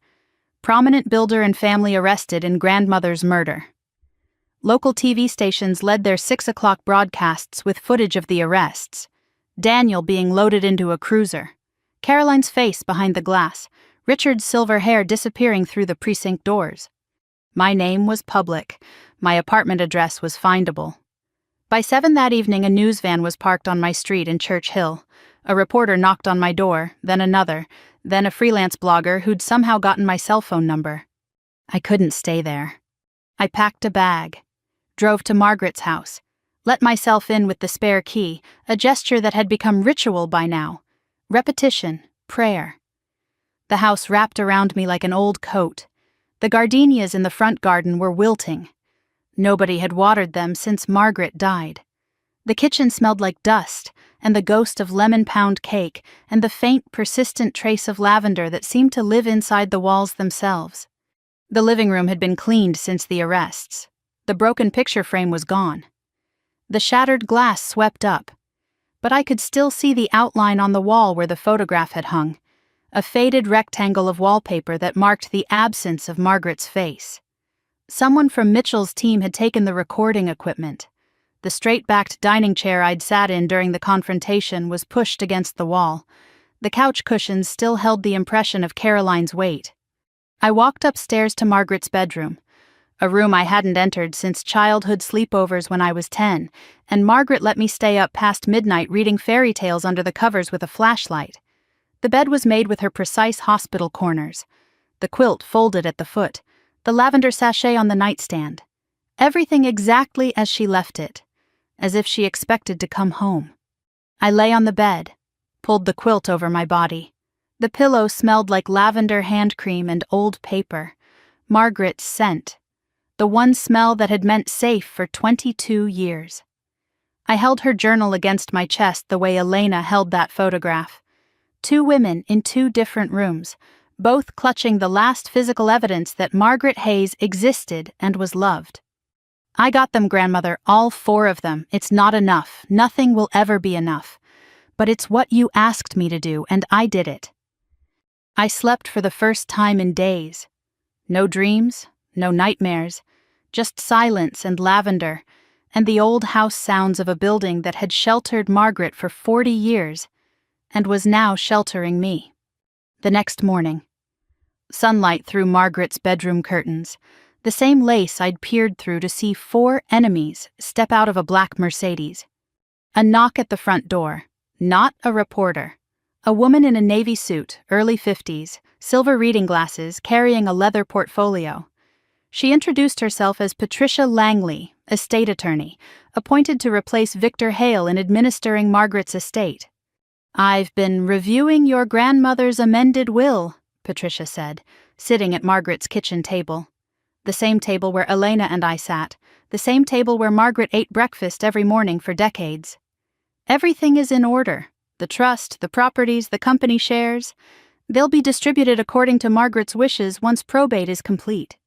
Prominent builder and family arrested in grandmother's murder. Local TV stations led their 6 o'clock broadcasts with footage of the arrests. Daniel being loaded into a cruiser. Caroline's face behind the glass. Richard's silver hair disappearing through the precinct doors. My name was public. My apartment address was findable. By 7 that evening, a news van was parked on my street in Church Hill. A reporter knocked on my door, then another, then a freelance blogger who'd somehow gotten my cell phone number. I couldn't stay there. I packed a bag, drove to Margaret's house, let myself in with the spare key, a gesture that had become ritual by now. Repetition, prayer. The house wrapped around me like an old coat. The gardenias in the front garden were wilting. Nobody had watered them since Margaret died. The kitchen smelled like dust, and the ghost of lemon pound cake, and the faint, persistent trace of lavender that seemed to live inside the walls themselves. The living room had been cleaned since the arrests. The broken picture frame was gone. The shattered glass swept up. But I could still see the outline on the wall where the photograph had hung, a faded rectangle of wallpaper that marked the absence of Margaret's face. Someone from Mitchell's team had taken the recording equipment. The straight-backed dining chair I'd sat in during the confrontation was pushed against the wall. The couch cushions still held the impression of Caroline's weight. I walked upstairs to Margaret's bedroom, a room I hadn't entered since childhood sleepovers when I was 10, and Margaret let me stay up past midnight reading fairy tales under the covers with a flashlight. The bed was made with her precise hospital corners, the quilt folded at the foot, the lavender sachet on the nightstand. Everything exactly as she left it, as if she expected to come home. I lay on the bed, pulled the quilt over my body. The pillow smelled like lavender hand cream and old paper. Margaret's scent, the one smell that had meant safe for 22 years. I held her journal against my chest the way Elena held that photograph. 2 women in 2 different rooms, both clutching the last physical evidence that Margaret Hayes existed and was loved. I got them, grandmother, all 4 of them. It's not enough. Nothing will ever be enough. But it's what you asked me to do, and I did it. I slept for the first time in days. No dreams, no nightmares, just silence and lavender, and the old house sounds of a building that had sheltered Margaret for 40 years, and was now sheltering me. The next morning. Sunlight through Margaret's bedroom curtains, the same lace I'd peered through to see 4 enemies step out of a black Mercedes. A knock at the front door. Not a reporter. A woman in a navy suit, early 50s, silver reading glasses, carrying a leather portfolio. She introduced herself as Patricia Langley, estate attorney, appointed to replace Victor Hale in administering Margaret's estate. "I've been reviewing your grandmother's amended will," Patricia said, sitting at Margaret's kitchen table. The same table where Elena and I sat, the same table where Margaret ate breakfast every morning for decades. "Everything is in order. The trust, the properties, the company shares. They'll be distributed according to Margaret's wishes once probate is complete."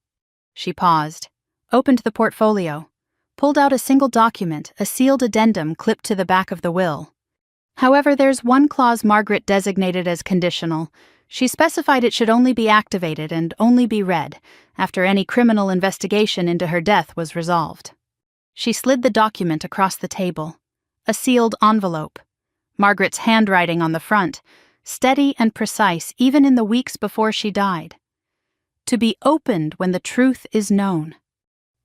She paused, opened the portfolio, pulled out a single document, a sealed addendum clipped to the back of the will. "However, there's one clause Margaret designated as conditional. She specified it should only be activated and only be read after any criminal investigation into her death was resolved." She slid the document across the table. A sealed envelope. Margaret's handwriting on the front, steady and precise even in the weeks before she died. "To be opened when the truth is known."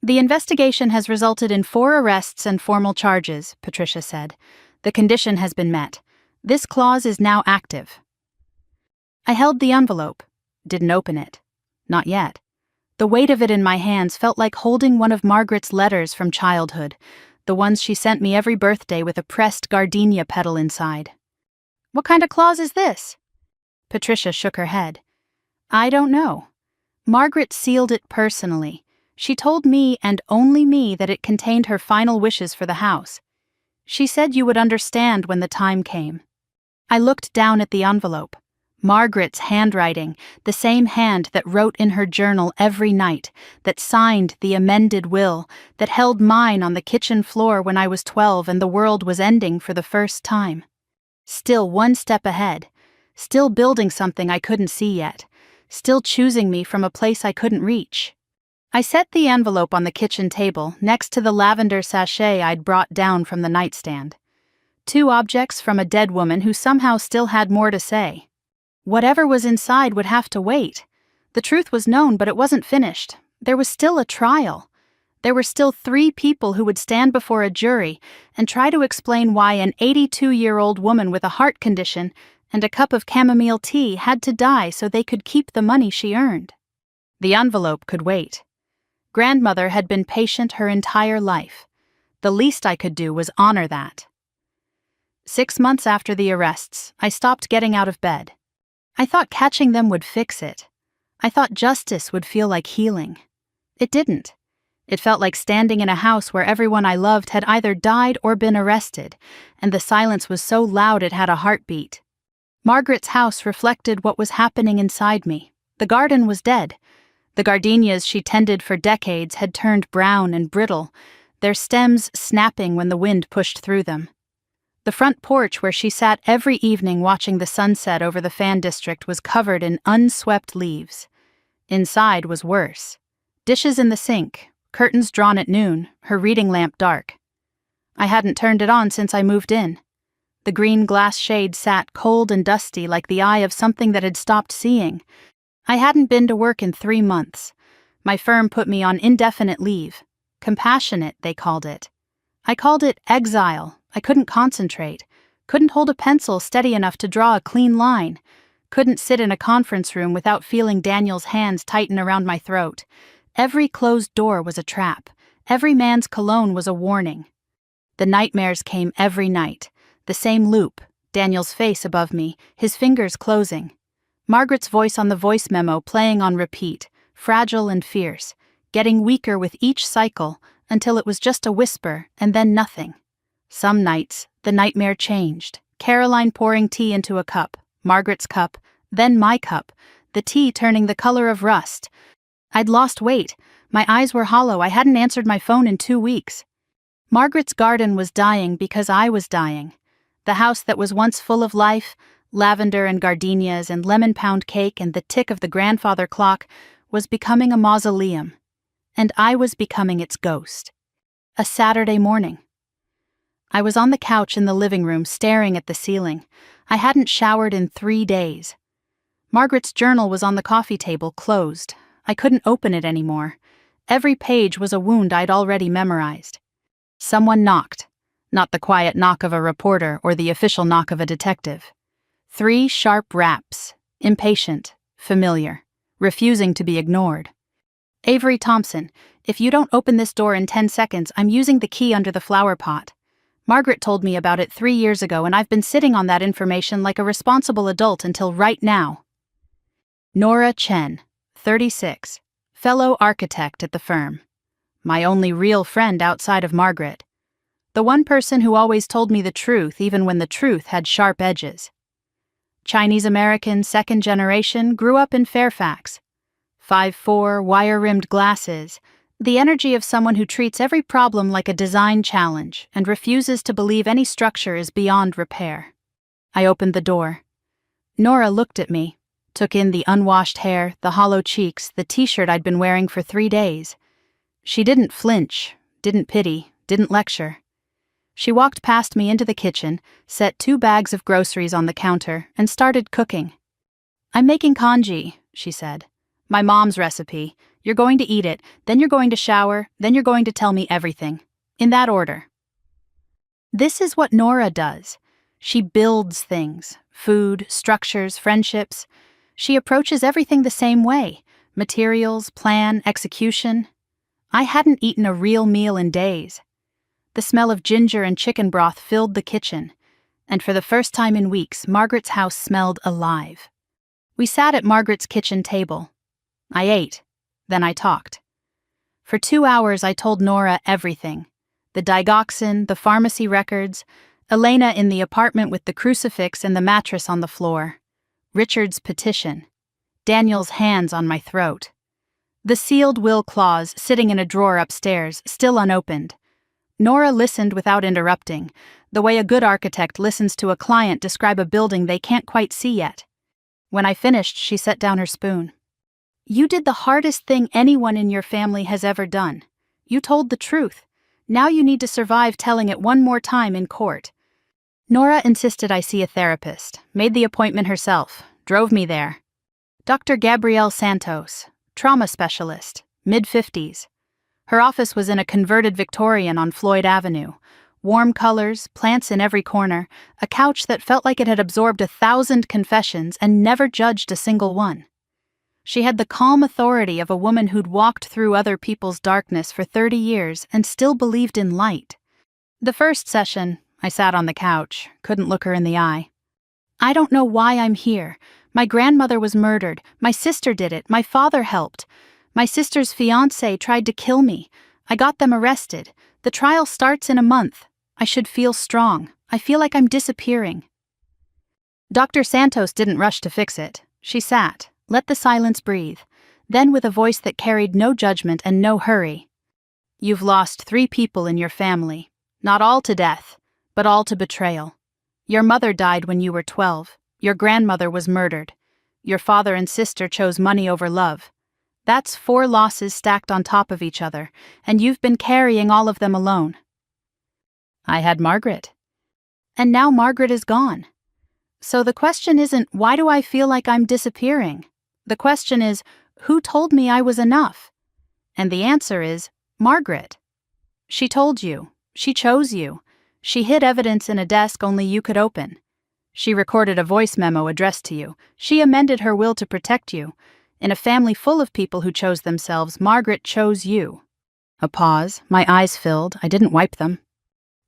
"The investigation has resulted in 4 arrests and formal charges," Patricia said. "The condition has been met. This clause is now active." I held the envelope, didn't open it. Not yet. The weight of it in my hands felt like holding one of Margaret's letters from childhood, the ones she sent me every birthday with a pressed gardenia petal inside. "What kind of clause is this?" Patricia shook her head. "I don't know. Margaret sealed it personally. She told me and only me that it contained her final wishes for the house. She said you would understand when the time came." I looked down at the envelope. Margaret's handwriting, the same hand that wrote in her journal every night, that signed the amended will, that held mine on the kitchen floor when I was 12 and the world was ending for the first time. Still one step ahead, still building something I couldn't see yet, still choosing me from a place I couldn't reach. I set the envelope on the kitchen table next to the lavender sachet I'd brought down from the nightstand. 2 objects from a dead woman who somehow still had more to say. Whatever was inside would have to wait. The truth was known, but it wasn't finished. There was still a trial. There were still 3 people who would stand before a jury and try to explain why an 82-year-old woman with a heart condition and a cup of chamomile tea had to die so they could keep the money she earned. The envelope could wait. Grandmother had been patient her entire life. The least I could do was honor that. 6 months after the arrests, I stopped getting out of bed. I thought catching them would fix it. I thought justice would feel like healing. It didn't. It felt like standing in a house where everyone I loved had either died or been arrested, and the silence was so loud it had a heartbeat. Margaret's house reflected what was happening inside me. The garden was dead. The gardenias she tended for decades had turned brown and brittle, their stems snapping when the wind pushed through them. The front porch where she sat every evening watching the sunset over the fan district was covered in unswept leaves. Inside was worse. Dishes in the sink, curtains drawn at noon, her reading lamp dark. I hadn't turned it on since I moved in. The green glass shade sat cold and dusty like the eye of something that had stopped seeing. I hadn't been to work in 3 months. My firm put me on indefinite leave. Compassionate, they called it. I called it exile. I couldn't concentrate, couldn't hold a pencil steady enough to draw a clean line, couldn't sit in a conference room without feeling Daniel's hands tighten around my throat. Every closed door was a trap. Every man's cologne was a warning. The nightmares came every night. The same loop, Daniel's face above me, his fingers closing. Margaret's voice on the voice memo playing on repeat, fragile and fierce, getting weaker with each cycle until it was just a whisper and then nothing. Some nights, the nightmare changed. Caroline pouring tea into a cup, Margaret's cup, then my cup, the tea turning the color of rust. I'd lost weight. My eyes were hollow. I hadn't answered my phone in 2 weeks. Margaret's garden was dying because I was dying. The house that was once full of life, lavender and gardenias and lemon pound cake and the tick of the grandfather clock, was becoming a mausoleum. And I was becoming its ghost. A Saturday morning. I was on the couch in the living room staring at the ceiling. I hadn't showered in 3 days. Margaret's journal was on the coffee table, closed. I couldn't open it anymore. Every page was a wound I'd already memorized. Someone knocked. Not the quiet knock of a reporter or the official knock of a detective. 3 sharp raps, impatient, familiar, refusing to be ignored. Avery Thompson, if you don't open this door in 10 seconds, I'm using the key under the flower pot. Margaret told me about it 3 years ago, and I've been sitting on that information like a responsible adult until right now. Nora Chen, 36, fellow architect at the firm. My only real friend outside of Margaret. The one person who always told me the truth even when the truth had sharp edges. Chinese-American, second generation, grew up in Fairfax. 5'4", wire-rimmed glasses. The energy of someone who treats every problem like a design challenge and refuses to believe any structure is beyond repair. I opened the door. Nora looked at me, took in the unwashed hair, the hollow cheeks, the t-shirt I'd been wearing for 3 days. She didn't flinch, didn't pity, didn't lecture. She walked past me into the kitchen, set 2 bags of groceries on the counter, and started cooking. "I'm making congee," she said. "My mom's recipe. You're going to eat it, then you're going to shower, then you're going to tell me everything. In that order." This is what Nora does. She builds things, food, structures, friendships. She approaches everything the same way, materials, plan, execution. I hadn't eaten a real meal in days. The smell of ginger and chicken broth filled the kitchen, and for the first time in weeks, Margaret's house smelled alive. We sat at Margaret's kitchen table. I ate. Then I talked. For 2 hours I told Nora everything. The digoxin, the pharmacy records, Elena in the apartment with the crucifix and the mattress on the floor. Richard's petition. Daniel's hands on my throat. The sealed will clause sitting in a drawer upstairs, still unopened. Nora listened without interrupting, the way a good architect listens to a client describe a building they can't quite see yet. When I finished, she set down her spoon. "You did the hardest thing anyone in your family has ever done. You told the truth. Now you need to survive telling it one more time in court." Nora insisted I see a therapist, made the appointment herself, drove me there. Dr. Gabrielle Santos, trauma specialist, mid-50s. Her office was in a converted Victorian on Floyd Avenue. Warm colors, plants in every corner, a couch that felt like it had absorbed 1,000 confessions and never judged a single one. She had the calm authority of a woman who'd walked through other people's darkness for 30 years and still believed in light. The first session, I sat on the couch, couldn't look her in the eye. "I don't know why I'm here. My grandmother was murdered. My sister did it. My father helped. My sister's fiancé tried to kill me. I got them arrested. The trial starts in a month. I should feel strong. I feel like I'm disappearing." Dr. Santos didn't rush to fix it. She sat, let the silence breathe, then with a voice that carried no judgment and no hurry. "You've lost 3 people in your family, not all to death, but all to betrayal. Your mother died when you were 12. Your grandmother was murdered. Your father and sister chose money over love. That's 4 losses stacked on top of each other, and you've been carrying all of them alone." I had Margaret. And now Margaret is gone. So the question isn't, why do I feel like I'm disappearing? The question is, who told me I was enough? And the answer is, Margaret. She told you. She chose you. She hid evidence in a desk only you could open. She recorded a voice memo addressed to you. She amended her will to protect you. In a family full of people who chose themselves, Margaret chose you. A pause, my eyes filled, I didn't wipe them.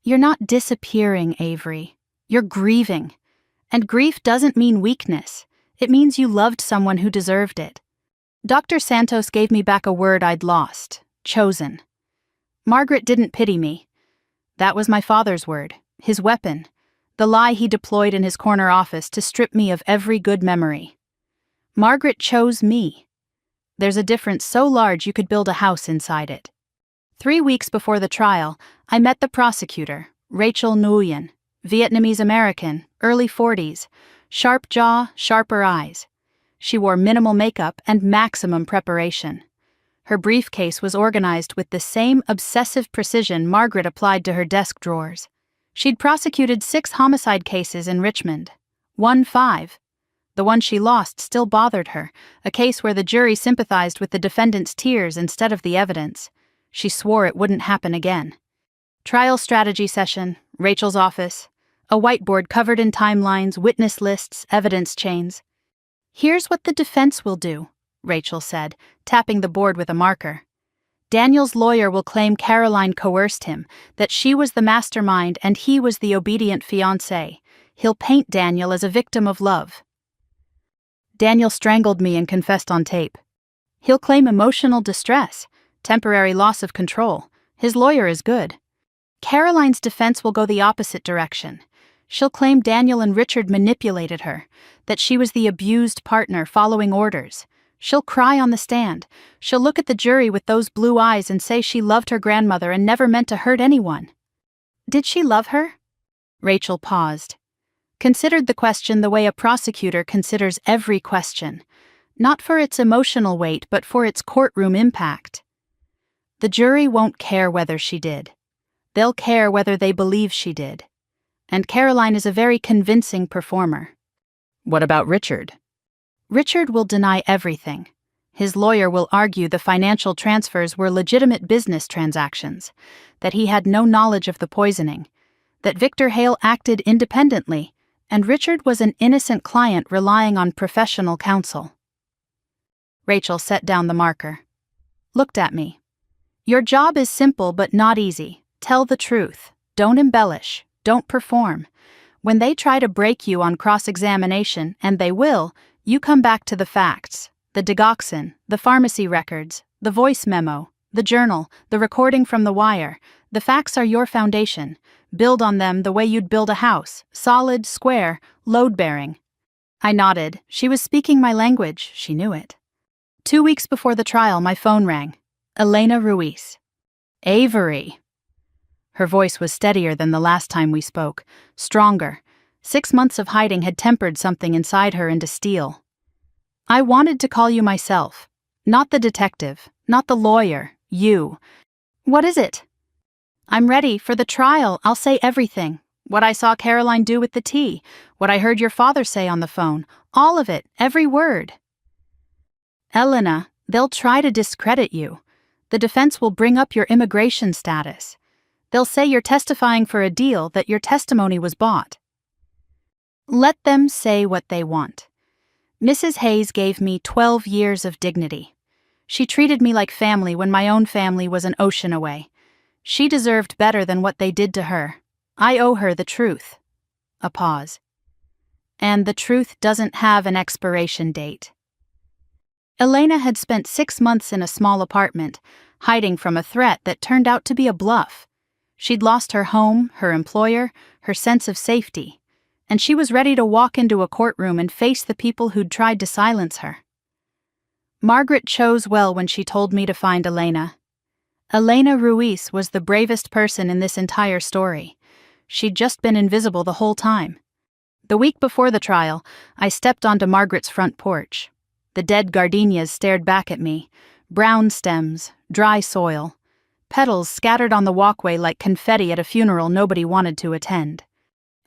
"You're not disappearing, Avery. You're grieving. And grief doesn't mean weakness. It means you loved someone who deserved it." Dr. Santos gave me back a word I'd lost: chosen. Margaret didn't pity me. That was my father's word, his weapon, the lie he deployed in his corner office to strip me of every good memory. Margaret chose me. There's a difference so large you could build a house inside it. 3 weeks before the trial, I met the prosecutor, Rachel Nguyen, Vietnamese-American, early 40s, sharp jaw, sharper eyes. She wore minimal makeup and maximum preparation. Her briefcase was organized with the same obsessive precision Margaret applied to her desk drawers. She'd prosecuted 6 homicide cases in Richmond. Won 5. The one she lost still bothered her, a case where the jury sympathized with the defendant's tears instead of the evidence. She swore it wouldn't happen again. Trial strategy session, Rachel's office, a whiteboard covered in timelines, witness lists, evidence chains. "Here's what the defense will do," Rachel said, tapping the board with a marker. "Daniel's lawyer will claim Caroline coerced him, that she was the mastermind and he was the obedient fiancé. He'll paint Daniel as a victim of love. Daniel strangled me and confessed on tape. He'll claim emotional distress, temporary loss of control. His lawyer is good. Caroline's defense will go the opposite direction. She'll claim Daniel and Richard manipulated her, that she was the abused partner following orders. She'll cry on the stand. She'll look at the jury with those blue eyes and say she loved her grandmother and never meant to hurt anyone." "Did she love her?" Rachel paused. Considered the question the way a prosecutor considers every question, not for its emotional weight but for its courtroom impact. "The jury won't care whether she did. They'll care whether they believe she did. And Caroline is a very convincing performer." "What about Richard?" "Richard will deny everything. His lawyer will argue the financial transfers were legitimate business transactions, that he had no knowledge of the poisoning, that Victor Hale acted independently, and Richard was an innocent client relying on professional counsel." Rachel set down the marker. Looked at me. "Your job is simple but not easy. Tell the truth. Don't embellish. Don't perform. When they try to break you on cross-examination, and they will, you come back to the facts. The digoxin, the pharmacy records, the voice memo, the journal, the recording from the wire. The facts are your foundation. Build on them the way you'd build a house, solid, square, load-bearing. I nodded. She was speaking my language. She knew it. 2 weeks before the trial, my phone rang. Elena Ruiz. Avery. Her voice was steadier than the last time we spoke, stronger. 6 months of hiding had tempered something inside her into steel. I wanted to call you myself. Not the detective, not the lawyer, you. What is it? I'm ready for the trial. I'll say everything. What I saw Caroline do with the tea, what I heard your father say on the phone, all of it, every word. Elena, they'll try to discredit you. The defense will bring up your immigration status. They'll say you're testifying for a deal, that your testimony was bought. Let them say what they want. Mrs. Hayes gave me 12 years of dignity. She treated me like family when my own family was an ocean away. She deserved better than what they did to her. I owe her the truth. A pause. And the truth doesn't have an expiration date. Elena had spent 6 months in a small apartment, hiding from a threat that turned out to be a bluff. She'd lost her home, her employer, her sense of safety, and she was ready to walk into a courtroom and face the people who'd tried to silence her. Margaret chose well when she told me to find Elena. Elena Ruiz was the bravest person in this entire story. She'd just been invisible the whole time. The week before the trial, I stepped onto Margaret's front porch. The dead gardenias stared back at me, brown stems, dry soil, petals scattered on the walkway like confetti at a funeral nobody wanted to attend.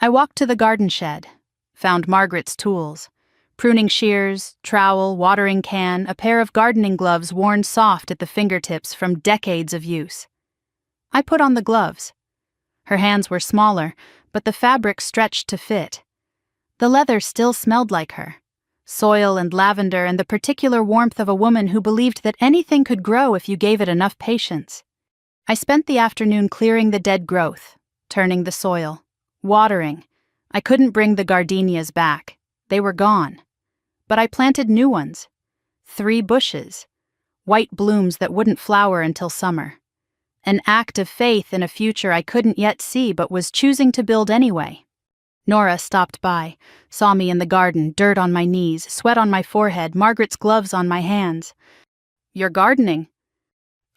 I walked to the garden shed, found Margaret's tools. Pruning shears, trowel, watering can, a pair of gardening gloves worn soft at the fingertips from decades of use. I put on the gloves. Her hands were smaller, but the fabric stretched to fit. The leather still smelled like her. Soil and lavender and the particular warmth of a woman who believed that anything could grow if you gave it enough patience. I spent the afternoon clearing the dead growth, turning the soil, watering. I couldn't bring the gardenias back. They were gone. But I planted new ones. 3 bushes. White blooms that wouldn't flower until summer. An act of faith in a future I couldn't yet see but was choosing to build anyway. Nora stopped by, saw me in the garden, dirt on my knees, sweat on my forehead, Margaret's gloves on my hands. You're gardening.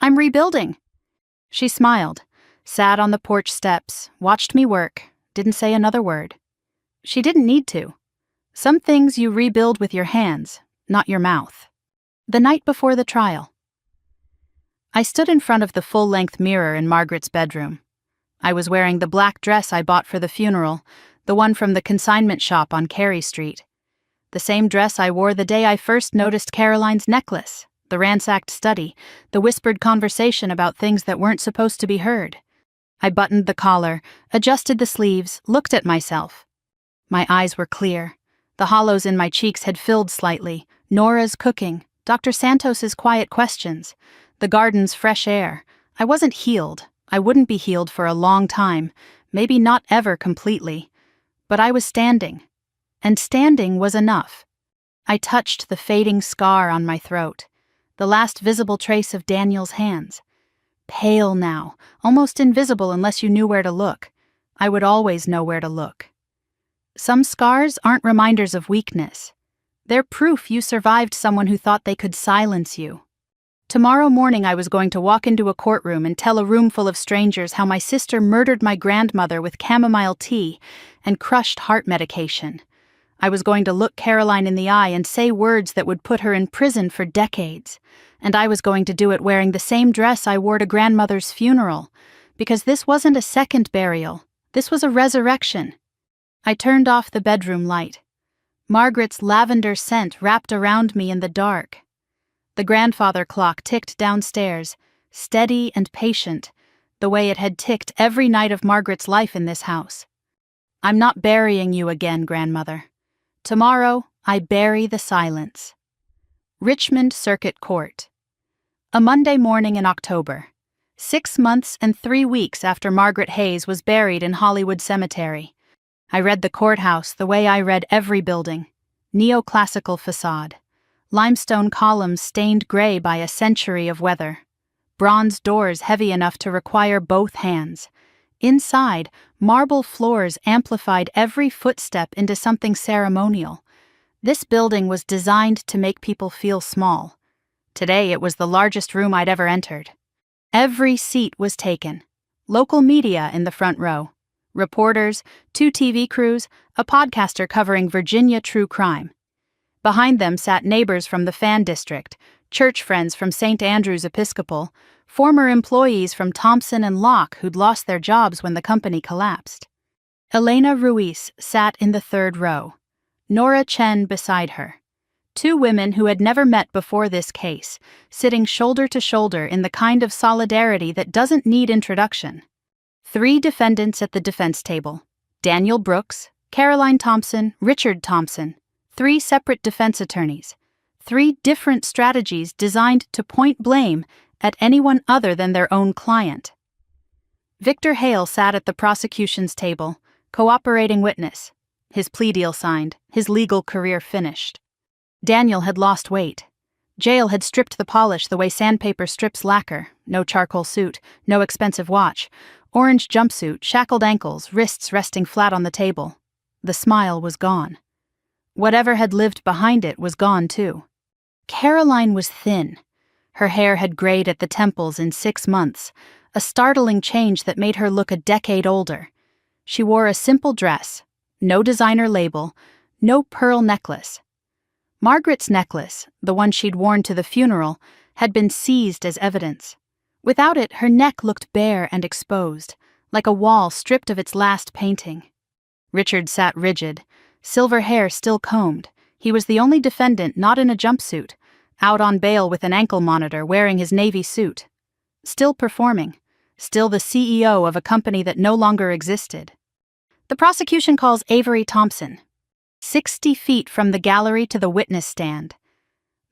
I'm rebuilding. She smiled, sat on the porch steps, watched me work, didn't say another word. She didn't need to. Some things you rebuild with your hands, not your mouth. The night before the trial. I stood in front of the full-length mirror in Margaret's bedroom. I was wearing the black dress I bought for the funeral, the one from the consignment shop on Carey Street. The same dress I wore the day I first noticed Caroline's necklace, the ransacked study, the whispered conversation about things that weren't supposed to be heard. I buttoned the collar, adjusted the sleeves, looked at myself. My eyes were clear. The hollows in my cheeks had filled slightly. Nora's cooking, Dr. Santos's quiet questions, the garden's fresh air. I wasn't healed. I wouldn't be healed for a long time, maybe not ever completely. But I was standing. And standing was enough. I touched the fading scar on my throat, the last visible trace of Daniel's hands. Pale now, almost invisible unless you knew where to look. I would always know where to look. Some scars aren't reminders of weakness. They're proof you survived someone who thought they could silence you. Tomorrow morning I was going to walk into a courtroom and tell a room full of strangers how my sister murdered my grandmother with chamomile tea and crushed heart medication. I was going to look Caroline in the eye and say words that would put her in prison for decades. And I was going to do it wearing the same dress I wore to grandmother's funeral, because this wasn't a second burial. This was a resurrection. I turned off the bedroom light. Margaret's lavender scent wrapped around me in the dark. The grandfather clock ticked downstairs, steady and patient, the way it had ticked every night of Margaret's life in this house. I'm not burying you again, grandmother. Tomorrow, I bury the silence. Richmond Circuit Court. A Monday morning in October, 6 months and 3 weeks after Margaret Hayes was buried in Hollywood Cemetery. I read the courthouse the way I read every building. Neoclassical facade. Limestone columns stained gray by a century of weather. Bronze doors heavy enough to require both hands. Inside, marble floors amplified every footstep into something ceremonial. This building was designed to make people feel small. Today it was the largest room I'd ever entered. Every seat was taken. Local media in the front row. Reporters, 2 TV crews, a podcaster covering Virginia true crime. Behind them sat neighbors from the Fan District, church friends from St. Andrew's Episcopal, former employees from Thompson and Locke who'd lost their jobs when the company collapsed. Elena Ruiz sat in the 3rd row. Nora Chen beside her. 2 women who had never met before this case, sitting shoulder to shoulder in the kind of solidarity that doesn't need introduction. 3 defendants at the defense table. Daniel Brooks, Caroline Thompson, Richard Thompson. 3 separate defense attorneys. 3 different strategies designed to point blame at anyone other than their own client. Victor Hale sat at the prosecution's table, cooperating witness. His plea deal signed, his legal career finished. Daniel had lost weight. Jail had stripped the polish the way sandpaper strips lacquer. No charcoal suit, no expensive watch. Orange jumpsuit, shackled ankles, wrists resting flat on the table. The smile was gone. Whatever had lived behind it was gone too. Caroline was thin. Her hair had grayed at the temples in 6 months, a startling change that made her look a decade older. She wore a simple dress, no designer label, no pearl necklace. Margaret's necklace, the one she'd worn to the funeral, had been seized as evidence. Without it, her neck looked bare and exposed, like a wall stripped of its last painting. Richard sat rigid, silver hair still combed. He was the only defendant not in a jumpsuit, out on bail with an ankle monitor wearing his Navy suit. Still performing, still the CEO of a company that no longer existed. The prosecution calls Avery Thompson. 60 feet from the gallery to the witness stand.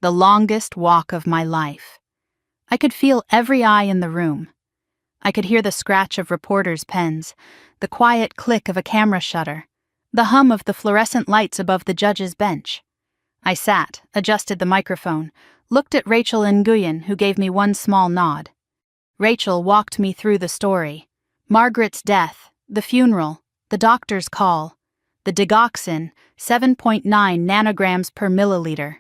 The longest walk of my life. I could feel every eye in the room. I could hear the scratch of reporters' pens, the quiet click of a camera shutter, the hum of the fluorescent lights above the judge's bench. I sat, adjusted the microphone, looked at Rachel Nguyen, who gave me one small nod. Rachel walked me through the story. Margaret's death, the funeral, the doctor's call, the digoxin, 7.9 nanograms per milliliter,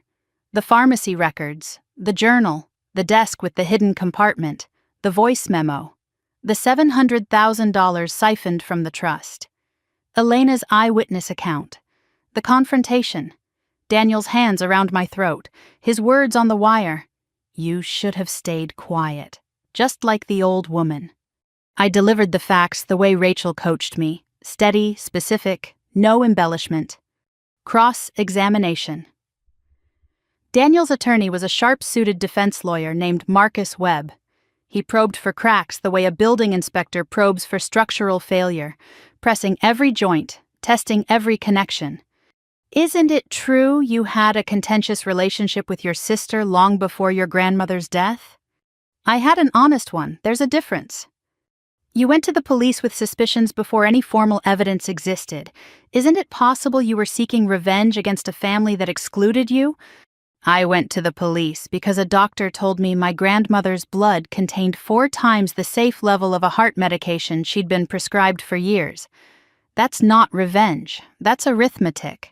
the pharmacy records, the journal, the desk with the hidden compartment, the voice memo, the $700,000 siphoned from the trust, Elena's eyewitness account, the confrontation, Daniel's hands around my throat, his words on the wire. You should have stayed quiet, just like the old woman. I delivered the facts the way Rachel coached me, steady, specific, no embellishment. Cross-examination. Daniel's attorney was a sharp-suited defense lawyer named Marcus Webb. He probed for cracks the way a building inspector probes for structural failure, pressing every joint, testing every connection. Isn't it true you had a contentious relationship with your sister long before your grandmother's death? I had an honest one. There's a difference. You went to the police with suspicions before any formal evidence existed. Isn't it possible you were seeking revenge against a family that excluded you? I went to the police because a doctor told me my grandmother's blood contained 4 times the safe level of a heart medication she'd been prescribed for years. That's not revenge. That's arithmetic.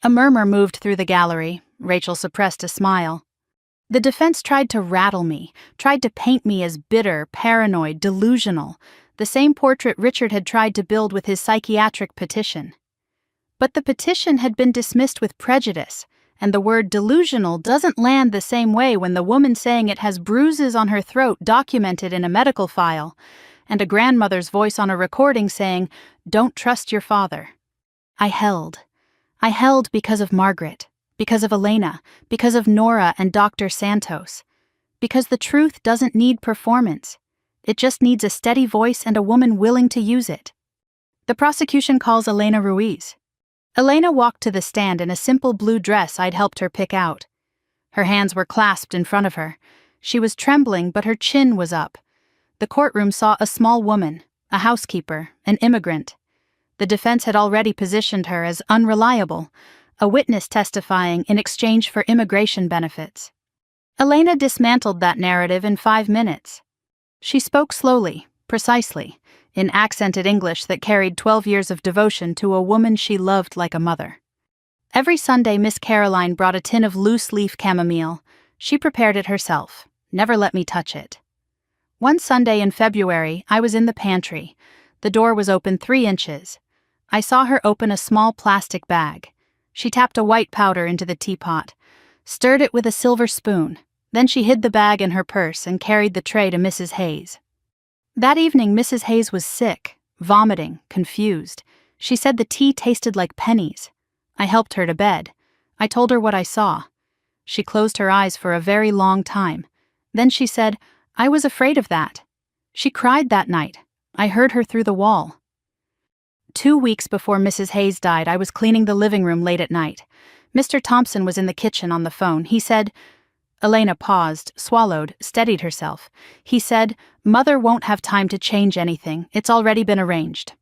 A murmur moved through the gallery. Rachel suppressed a smile. The defense tried to rattle me, tried to paint me as bitter, paranoid, delusional, the same portrait Richard had tried to build with his psychiatric petition. But the petition had been dismissed with prejudice, and the word delusional doesn't land the same way when the woman saying it has bruises on her throat documented in a medical file, and a grandmother's voice on a recording saying, "Don't trust your father." I held because of Margaret, because of Elena, because of Nora and Dr. Santos, because the truth doesn't need performance. It just needs a steady voice and a woman willing to use it. The prosecution calls Elena Ruiz. Elena walked to the stand in a simple blue dress I'd helped her pick out. Her hands were clasped in front of her. She was trembling, but her chin was up. The courtroom saw a small woman, a housekeeper, an immigrant. The defense had already positioned her as unreliable, a witness testifying in exchange for immigration benefits. Elena dismantled that narrative in 5 minutes. She spoke slowly, precisely, in accented English that carried 12 years of devotion to a woman she loved like a mother. Every Sunday, Miss Caroline brought a tin of loose-leaf chamomile. She prepared it herself, never let me touch it. One Sunday in February, I was in the pantry. The door was open 3 inches. I saw her open a small plastic bag. She tapped a white powder into the teapot, stirred it with a silver spoon. Then she hid the bag in her purse and carried the tray to Mrs. Hayes. That evening, Mrs. Hayes was sick, vomiting, confused. She said the tea tasted like pennies. I helped her to bed. I told her what I saw. She closed her eyes for a very long time. Then she said, "I was afraid of that." She cried that night. I heard her through the wall. 2 weeks before Mrs. Hayes died, I was cleaning the living room late at night. Mr. Thompson was in the kitchen on the phone. He said, Elena paused, swallowed, steadied herself. He said, "Mother won't have time to change anything. It's already been arranged."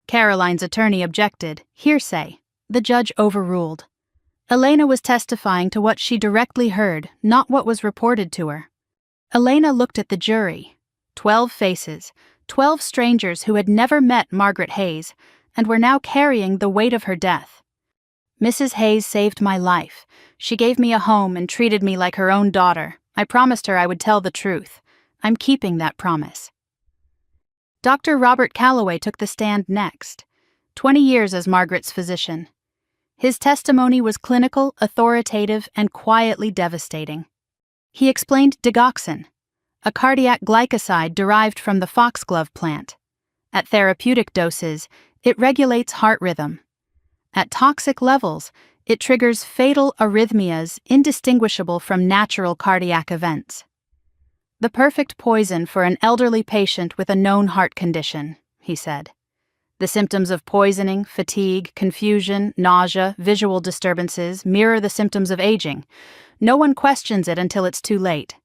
Caroline's attorney objected. Hearsay. The judge overruled. Elena was testifying to what she directly heard, not what was reported to her. Elena looked at the jury. 12 faces, 12 strangers who had never met Margaret Hayes and were now carrying the weight of her death. Mrs. Hayes saved my life. She gave me a home and treated me like her own daughter. I promised her I would tell the truth. I'm keeping that promise. Dr. Robert Calloway took the stand next. 20 years as Margaret's physician. His testimony was clinical, authoritative, and quietly devastating. He explained digoxin, a cardiac glycoside derived from the foxglove plant. At therapeutic doses, it regulates heart rhythm. At toxic levels, it triggers fatal arrhythmias indistinguishable from natural cardiac events. The perfect poison for an elderly patient with a known heart condition, he said. The symptoms of poisoning, fatigue, confusion, nausea, visual disturbances mirror the symptoms of aging. No one questions it until it's too late.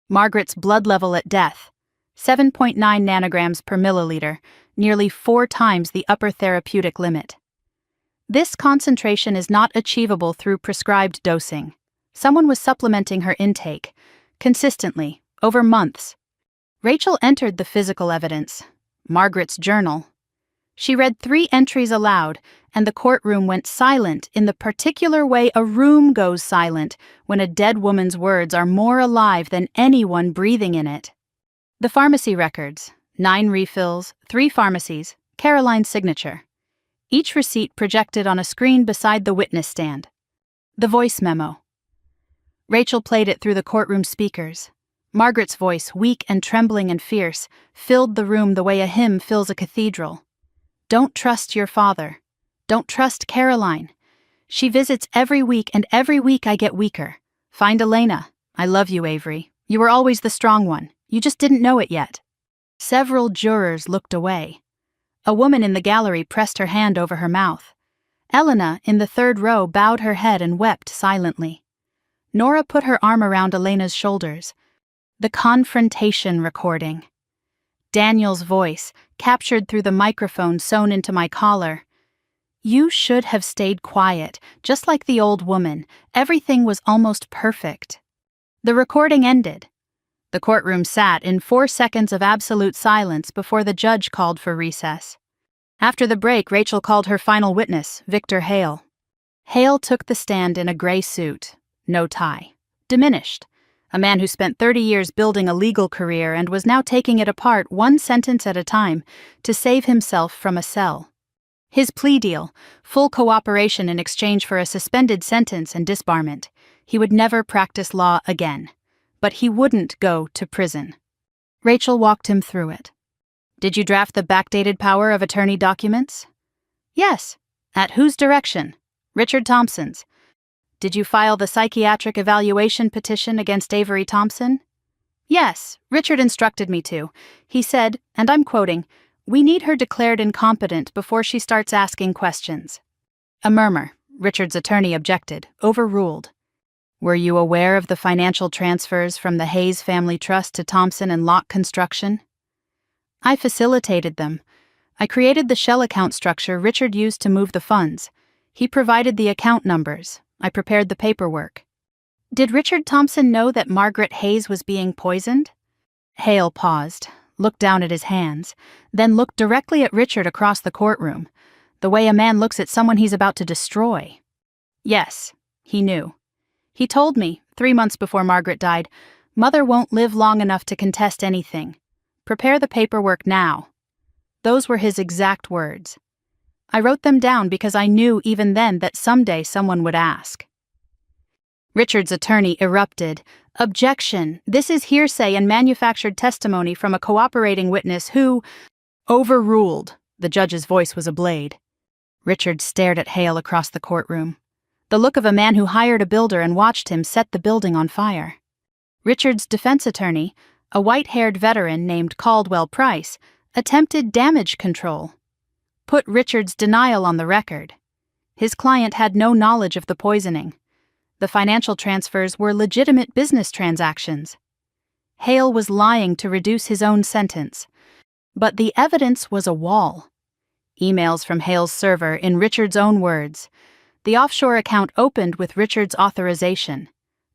Margaret's blood level at death, 7.9 nanograms per milliliter, nearly 4 times the upper therapeutic limit. This concentration is not achievable through prescribed dosing. Someone was supplementing her intake, consistently, over months. Rachel entered the physical evidence, Margaret's journal. She read 3 entries aloud, and the courtroom went silent in the particular way a room goes silent when a dead woman's words are more alive than anyone breathing in it. The pharmacy records, 9 refills, 3 pharmacies, Caroline's signature. Each receipt projected on a screen beside the witness stand. The voice memo. Rachel played it through the courtroom speakers. Margaret's voice, weak and trembling and fierce, filled the room the way a hymn fills a cathedral. Don't trust your father. Don't trust Caroline. She visits every week, and every week I get weaker. Find Elena. I love you, Avery. You were always the strong one. You just didn't know it yet. Several jurors looked away. A woman in the gallery pressed her hand over her mouth. Elena, in the 3rd row, bowed her head and wept silently. Nora put her arm around Elena's shoulders. The confrontation recording. Daniel's voice, captured through the microphone sewn into my collar. You should have stayed quiet, just like the old woman. Everything was almost perfect. The recording ended. The courtroom sat in 4 seconds of absolute silence before the judge called for recess. After the break, Rachel called her final witness, Victor Hale. Hale took the stand in a gray suit, no tie, diminished. A man who spent 30 years building a legal career and was now taking it apart 1 sentence at a time to save himself from a cell. His plea deal, full cooperation in exchange for a suspended sentence and disbarment. He would never practice law again. But he wouldn't go to prison. Rachel walked him through it. Did you draft the backdated power of attorney documents? Yes. At whose direction? Richard Thompson's. Did you file the psychiatric evaluation petition against Avery Thompson? Yes, Richard instructed me to. He said, and I'm quoting, "We need her declared incompetent before she starts asking questions." A murmur. Richard's attorney objected, overruled. Were you aware of the financial transfers from the Hayes Family Trust to Thompson and Locke Construction? I facilitated them. I created the shell account structure Richard used to move the funds. He provided the account numbers. I prepared the paperwork. Did Richard Thompson know that Margaret Hayes was being poisoned? Hale paused, looked down at his hands, then looked directly at Richard across the courtroom, the way a man looks at someone he's about to destroy. Yes, he knew. He told me, 3 months before Margaret died, "Mother won't live long enough to contest anything. Prepare the paperwork now." Those were his exact words. I wrote them down because I knew even then that someday someone would ask. Richard's attorney erupted. "Objection! This is hearsay and manufactured testimony from a cooperating witness who—" "Overruled." The judge's voice was a blade. Richard stared at Hale across the courtroom. The look of a man who hired a builder and watched him set the building on fire. Richard's defense attorney, a white-haired veteran named Caldwell Price, attempted damage control. Put Richard's denial on the record. His client had no knowledge of the poisoning. The financial transfers were legitimate business transactions. Hale was lying to reduce his own sentence. But the evidence was a wall. Emails from Hale's server in Richard's own words. The offshore account opened with Richard's authorization.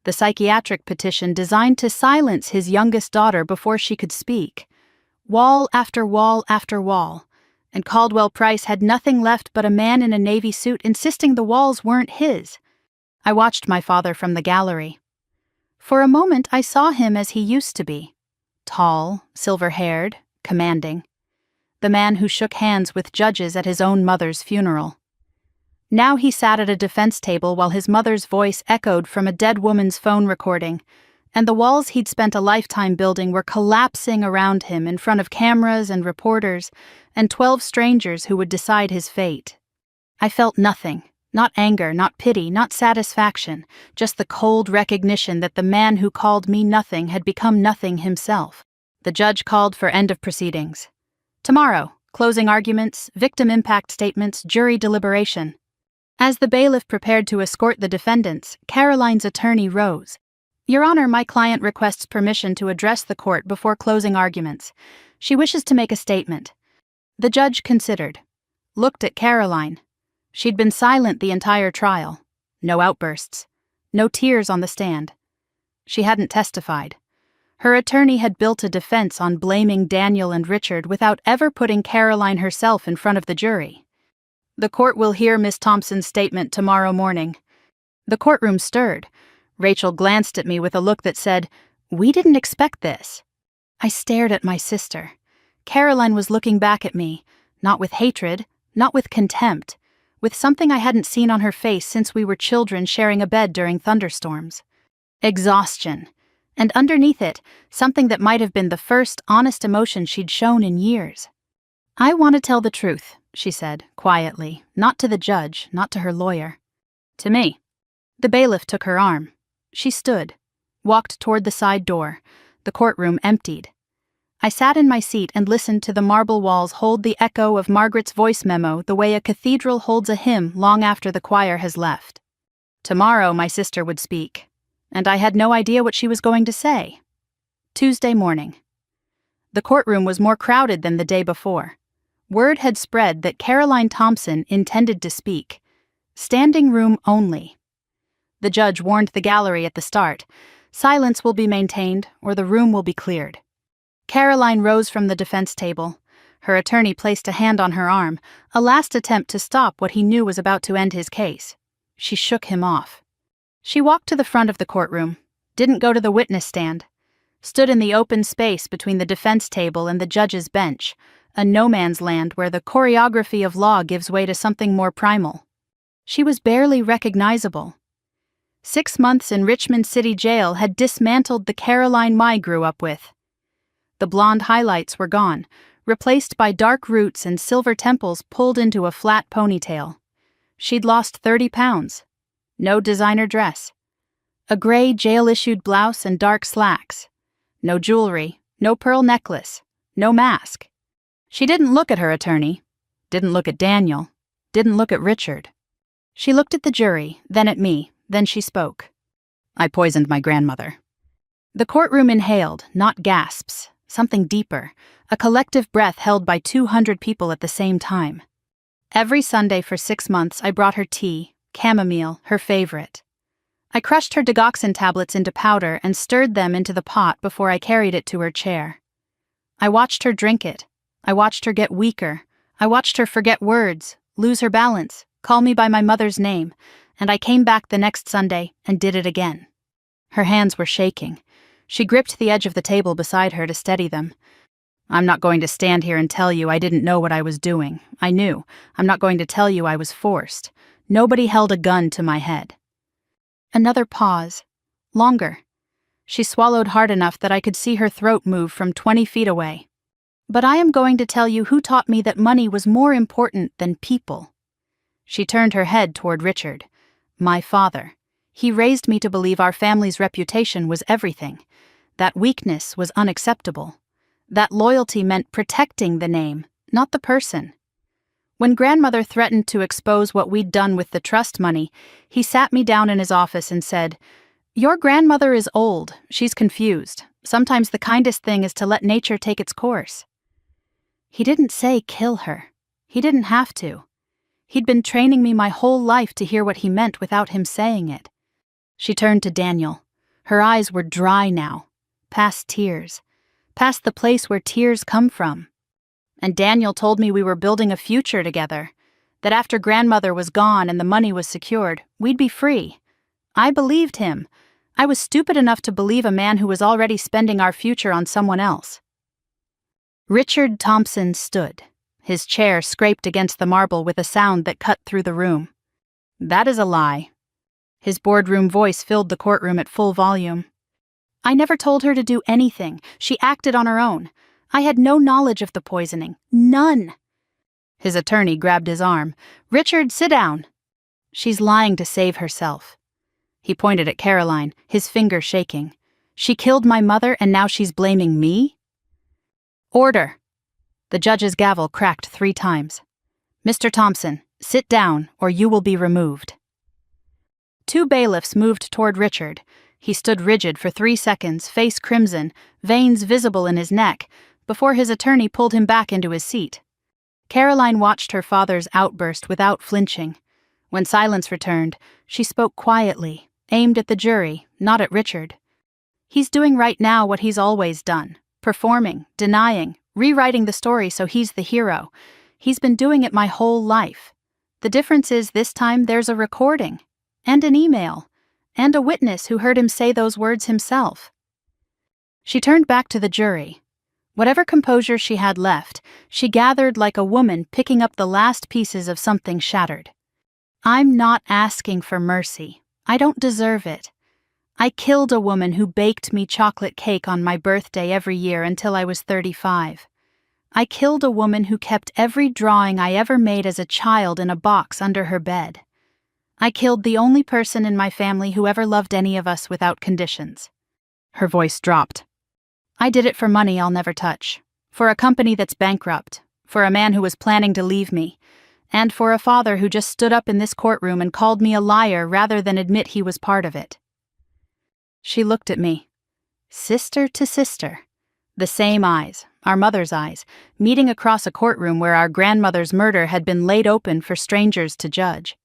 The psychiatric petition designed to silence his youngest daughter before she could speak. Wall after wall after wall. And Caldwell Price had nothing left but a man in a navy suit insisting the walls weren't his. I watched my father from the gallery. For a moment I saw him as he used to be. Tall, silver-haired, commanding. The man who shook hands with judges at his own mother's funeral. Now he sat at a defense table while his mother's voice echoed from a dead woman's phone recording, and the walls he'd spent a lifetime building were collapsing around him in front of cameras and reporters and 12 strangers who would decide his fate. I felt nothing, not anger, not pity, not satisfaction, just the cold recognition that the man who called me nothing had become nothing himself. The judge called for end of proceedings. Tomorrow, closing arguments, victim impact statements, jury deliberation. As the bailiff prepared to escort the defendants, Caroline's attorney rose. "Your Honor, my client requests permission to address the court before closing arguments. She wishes to make a statement." The judge considered, looked at Caroline. She'd been silent the entire trial. No outbursts. No tears on the stand. She hadn't testified. Her attorney had built a defense on blaming Daniel and Richard without ever putting Caroline herself in front of the jury. "The court will hear Miss Thompson's statement tomorrow morning." The courtroom stirred. Rachel glanced at me with a look that said, "We didn't expect this." I stared at my sister. Caroline was looking back at me, not with hatred, not with contempt, with something I hadn't seen on her face since we were children sharing a bed during thunderstorms. Exhaustion. And underneath it, something that might have been the first honest emotion she'd shown in years. "I want to tell the truth," she said, quietly, not to the judge, not to her lawyer. "To me." The bailiff took her arm. She stood, walked toward the side door. The courtroom emptied. I sat in my seat and listened to the marble walls hold the echo of Margaret's voice memo the way a cathedral holds a hymn long after the choir has left. Tomorrow my sister would speak, and I had no idea what she was going to say. Tuesday morning. The courtroom was more crowded than the day before. Word had spread that Caroline Thompson intended to speak. Standing room only. The judge warned the gallery at the start. Silence will be maintained, or the room will be cleared. Caroline rose from the defense table. Her attorney placed a hand on her arm, a last attempt to stop what he knew was about to end his case. She shook him off. She walked to the front of the courtroom, didn't go to the witness stand, stood in the open space between the defense table and the judge's bench, a no-man's land where the choreography of law gives way to something more primal. She was barely recognizable. 6 months in Richmond City Jail had dismantled the Caroline I grew up with. The blonde highlights were gone, replaced by dark roots and silver temples pulled into a flat ponytail. She'd lost 30 pounds. No designer dress. A gray jail-issued blouse and dark slacks. No jewelry, no pearl necklace, no mask. She didn't look at her attorney, didn't look at Daniel, didn't look at Richard. She looked at the jury, then at me, then she spoke. "I poisoned my grandmother." The courtroom inhaled, not gasps, something deeper, a collective breath held by 200 people at the same time. Every Sunday for 6 months I brought her tea, chamomile, her favorite. I crushed her digoxin tablets into powder and stirred them into the pot before I carried it to her chair. I watched her drink it. I watched her get weaker. I watched her forget words, lose her balance, call me by my mother's name, and I came back the next Sunday and did it again." Her hands were shaking. She gripped the edge of the table beside her to steady them. "I'm not going to stand here and tell you I didn't know what I was doing. I knew. I'm not going to tell you I was forced. Nobody held a gun to my head." Another pause. Longer. She swallowed hard enough that I could see her throat move from 20 feet away. "But I am going to tell you who taught me that money was more important than people." She turned her head toward Richard. "My father. He raised me to believe our family's reputation was everything. That weakness was unacceptable. That loyalty meant protecting the name, not the person. When grandmother threatened to expose what we'd done with the trust money, he sat me down in his office and said, 'Your grandmother is old. She's confused. Sometimes the kindest thing is to let nature take its course.' He didn't say kill her. He didn't have to. He'd been training me my whole life to hear what he meant without him saying it." She turned to Daniel. Her eyes were dry now, past tears, past the place where tears come from. "And Daniel told me we were building a future together, that after grandmother was gone and the money was secured, we'd be free. I believed him. I was stupid enough to believe a man who was already spending our future on someone else." Richard Thompson stood. His chair scraped against the marble with a sound that cut through the room. "That is a lie." His boardroom voice filled the courtroom at full volume. "I never told her to do anything. She acted on her own. I had no knowledge of the poisoning. None." His attorney grabbed his arm. "Richard, sit down." "She's lying to save herself." He pointed at Caroline, his finger shaking. "She killed my mother and now she's blaming me?" "Order." The judge's gavel cracked 3 times. "Mr. Thompson, sit down or you will be removed." 2 bailiffs moved toward Richard. He stood rigid for 3 seconds, face crimson, veins visible in his neck, before his attorney pulled him back into his seat. Caroline watched her father's outburst without flinching. When silence returned, she spoke quietly, aimed at the jury, not at Richard. "He's doing right now what he's always done, performing, denying, rewriting the story so he's the hero. He's been doing it my whole life. The difference is this time there's a recording, and an email, and a witness who heard him say those words himself." She turned back to the jury. Whatever composure she had left, she gathered like a woman picking up the last pieces of something shattered. "I'm not asking for mercy. I don't deserve it. I killed a woman who baked me chocolate cake on my birthday every year until I was 35. I killed a woman who kept every drawing I ever made as a child in a box under her bed. I killed the only person in my family who ever loved any of us without conditions." Her voice dropped. "I did it for money I'll never touch, for a company that's bankrupt, for a man who was planning to leave me, and for a father who just stood up in this courtroom and called me a liar rather than admit he was part of it." She looked at me. Sister to sister. The same eyes, our mother's eyes, meeting across a courtroom where our grandmother's murder had been laid open for strangers to judge.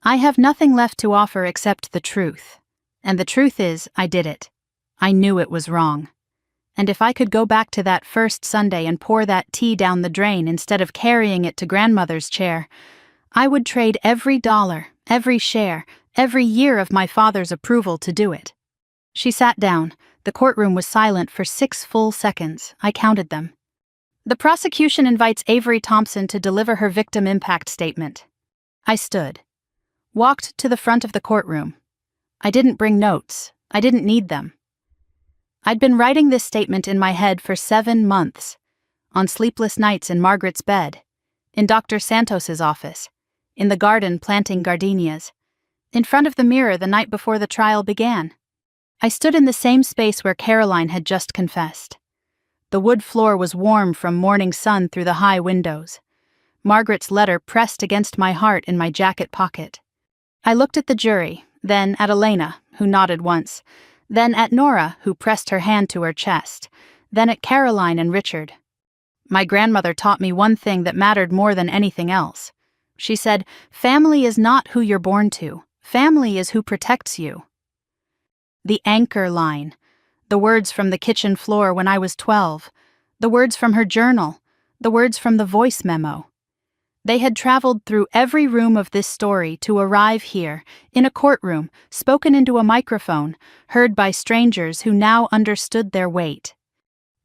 "I have nothing left to offer except the truth. And the truth is, I did it. I knew it was wrong. And if I could go back to that first Sunday and pour that tea down the drain instead of carrying it to grandmother's chair, I would trade every dollar, every share, every year of my father's approval to do it." She sat down. The courtroom was silent for 6 full seconds. I counted them. "The prosecution invites Avery Thompson to deliver her victim impact statement." I stood. Walked to the front of the courtroom. I didn't bring notes. I didn't need them. I'd been writing this statement in my head for 7 months. On sleepless nights in Margaret's bed. In Dr. Santos's office. In the garden planting gardenias. In front of the mirror the night before the trial began. I stood in the same space where Caroline had just confessed. The wood floor was warm from morning sun through the high windows. Margaret's letter pressed against my heart in my jacket pocket. I looked at the jury, then at Elena, who nodded once, then at Nora, who pressed her hand to her chest, then at Caroline and Richard. My grandmother taught me one thing that mattered more than anything else. She said, "Family is not who you're born to. Family is who protects you." The anchor line. The words from the kitchen floor when I was 12. The words from her journal. The words from the voice memo. They had traveled through every room of this story to arrive here, in a courtroom, spoken into a microphone, heard by strangers who now understood their weight.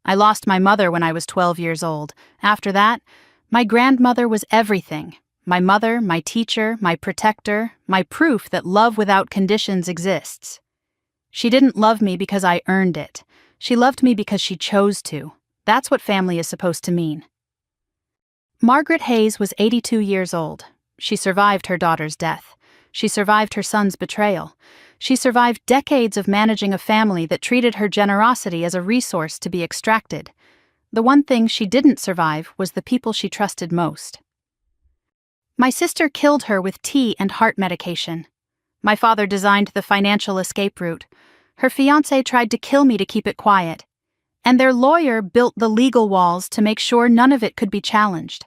I lost my mother when I was 12 years old. After that, my grandmother was everything. My mother, my teacher, my protector, my proof that love without conditions exists. She didn't love me because I earned it. She loved me because she chose to. That's what family is supposed to mean. Margaret Hayes was 82 years old. She survived her daughter's death. She survived her son's betrayal. She survived decades of managing a family that treated her generosity as a resource to be extracted. The one thing she didn't survive was the people she trusted most. My sister killed her with tea and heart medication. My father designed the financial escape route. Her fiancé tried to kill me to keep it quiet. And their lawyer built the legal walls to make sure none of it could be challenged.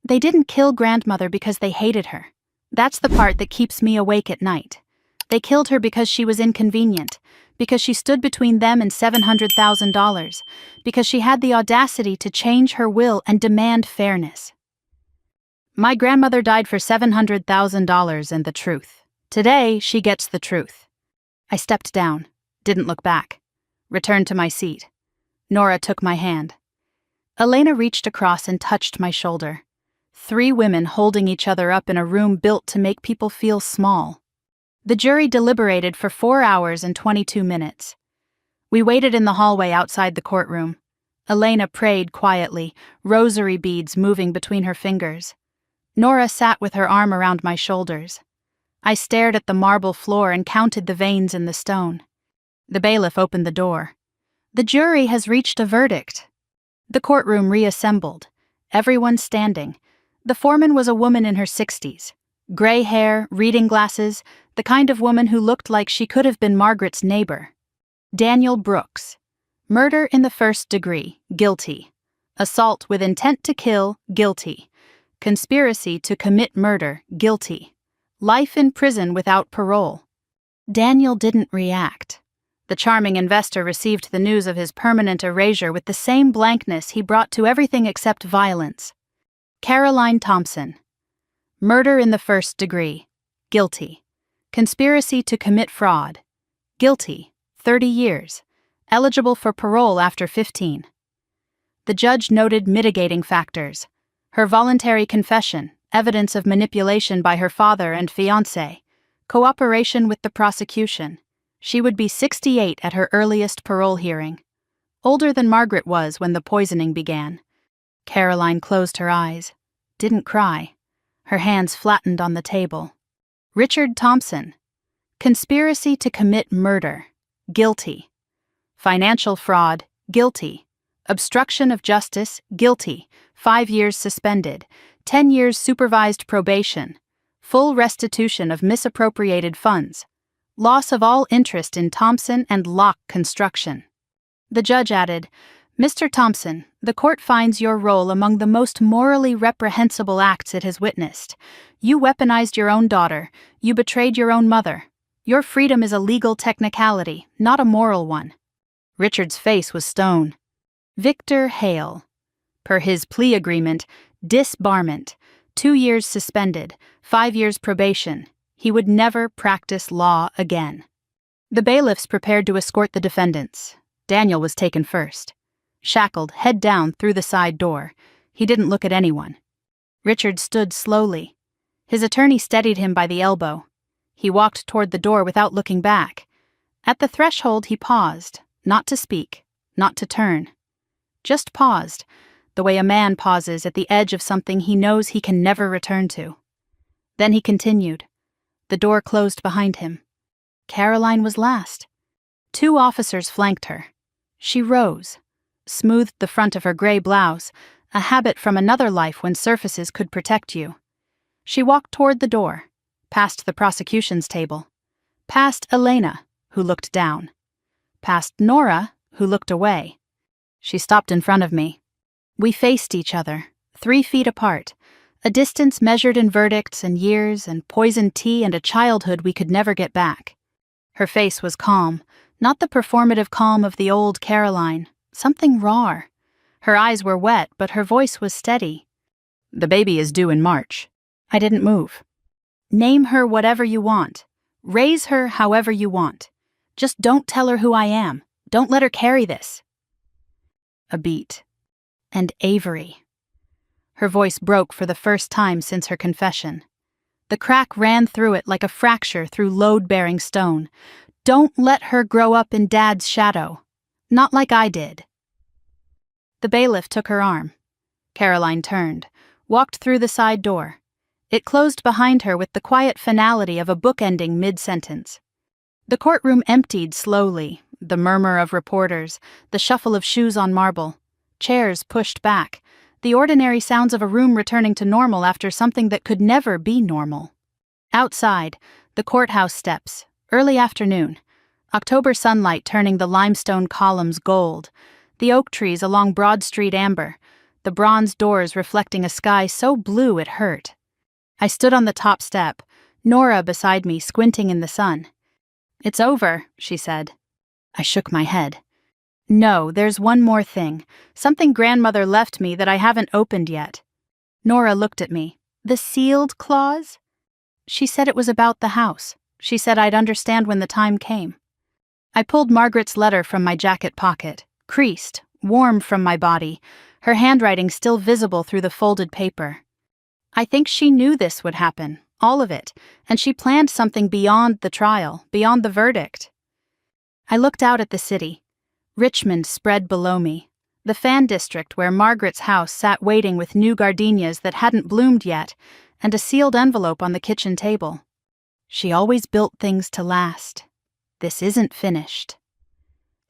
They didn't kill grandmother because they hated her. That's the part that keeps me awake at night. They killed her because she was inconvenient, because she stood between them and $700,000, because she had the audacity to change her will and demand fairness. My grandmother died for $700,000 and the truth. Today, she gets the truth. I stepped down, didn't look back, returned to my seat. Nora took my hand. Elena reached across and touched my shoulder. 3 women holding each other up in a room built to make people feel small. The jury deliberated for 4 hours and 22 minutes. We waited in the hallway outside the courtroom. Elena prayed quietly, rosary beads moving between her fingers. Nora sat with her arm around my shoulders. I stared at the marble floor and counted the veins in the stone. The bailiff opened the door. The jury has reached a verdict. The courtroom reassembled, everyone standing. The foreman was a woman in her 60s. Gray hair, reading glasses, the kind of woman who looked like she could have been Margaret's neighbor. Daniel Brooks. Murder in the first degree, guilty. Assault with intent to kill, guilty. Conspiracy to commit murder, guilty. Life in prison without parole. Daniel didn't react. The charming investor received the news of his permanent erasure with the same blankness he brought to everything except violence. Caroline Thompson. Murder in the first degree, guilty. Conspiracy to commit fraud, guilty, 30 years. Eligible for parole after 15. The judge noted mitigating factors. Her voluntary confession, evidence of manipulation by her father and fiancé, cooperation with the prosecution. She would be 68 at her earliest parole hearing. Older than Margaret was when the poisoning began. Caroline closed her eyes, didn't cry. Her hands flattened on the table. Richard Thompson. Conspiracy to commit murder, guilty. Financial fraud, guilty. Obstruction of justice, guilty. 5 years suspended. 10 years supervised probation. Full restitution of misappropriated funds. Loss of all interest in Thompson and Locke Construction. The judge added, Mr. Thompson, the court finds your role among the most morally reprehensible acts it has witnessed. You weaponized your own daughter. You betrayed your own mother. Your freedom is a legal technicality, not a moral one. Richard's face was stone. Victor Hale. Per his plea agreement, disbarment, 2 years suspended, 5 years probation. He would never practice law again. The bailiffs prepared to escort the defendants. Daniel was taken first. Shackled, head down, through the side door. He didn't look at anyone. Richard stood slowly. His attorney steadied him by the elbow. He walked toward the door without looking back. At the threshold he paused, not to speak, not to turn. Just paused, the way a man pauses at the edge of something he knows he can never return to. Then he continued. The door closed behind him. Caroline was last. 2 officers flanked her. She rose, smoothed the front of her gray blouse, a habit from another life when surfaces could protect you. She walked toward the door, past the prosecution's table, past Elena, who looked down, past Nora, who looked away. She stopped in front of me. We faced each other, 3 feet apart, a distance measured in verdicts and years and poisoned tea and a childhood we could never get back. Her face was calm, not the performative calm of the old Caroline, something raw. Her eyes were wet, but her voice was steady. The baby is due in March. I didn't move. Name her whatever you want. Raise her however you want. Just don't tell her who I am. Don't let her carry this. A beat. And Avery. Her voice broke for the first time since her confession. The crack ran through it like a fracture through load-bearing stone. Don't let her grow up in Dad's shadow. Not like I did. The bailiff took her arm. Caroline turned, walked through the side door. It closed behind her with the quiet finality of a book ending mid-sentence. The courtroom emptied slowly, the murmur of reporters, the shuffle of shoes on marble, chairs pushed back, the ordinary sounds of a room returning to normal after something that could never be normal. Outside, the courthouse steps, early afternoon, October sunlight turning the limestone columns gold, the oak trees along Broad Street amber, the bronze doors reflecting a sky so blue it hurt. I stood on the top step, Nora beside me squinting in the sun. "It's over," she said. I shook my head. "No, there's one more thing. Something grandmother left me that I haven't opened yet." Nora looked at me. "The sealed clause?" She said it was about the house. She said I'd understand when the time came. I pulled Margaret's letter from my jacket pocket, creased, warm from my body, her handwriting still visible through the folded paper. I think she knew this would happen, all of it, and she planned something beyond the trial, beyond the verdict. I looked out at the city. Richmond spread below me, the fan district where Margaret's house sat waiting with new gardenias that hadn't bloomed yet, and a sealed envelope on the kitchen table. She always built things to last. This isn't finished.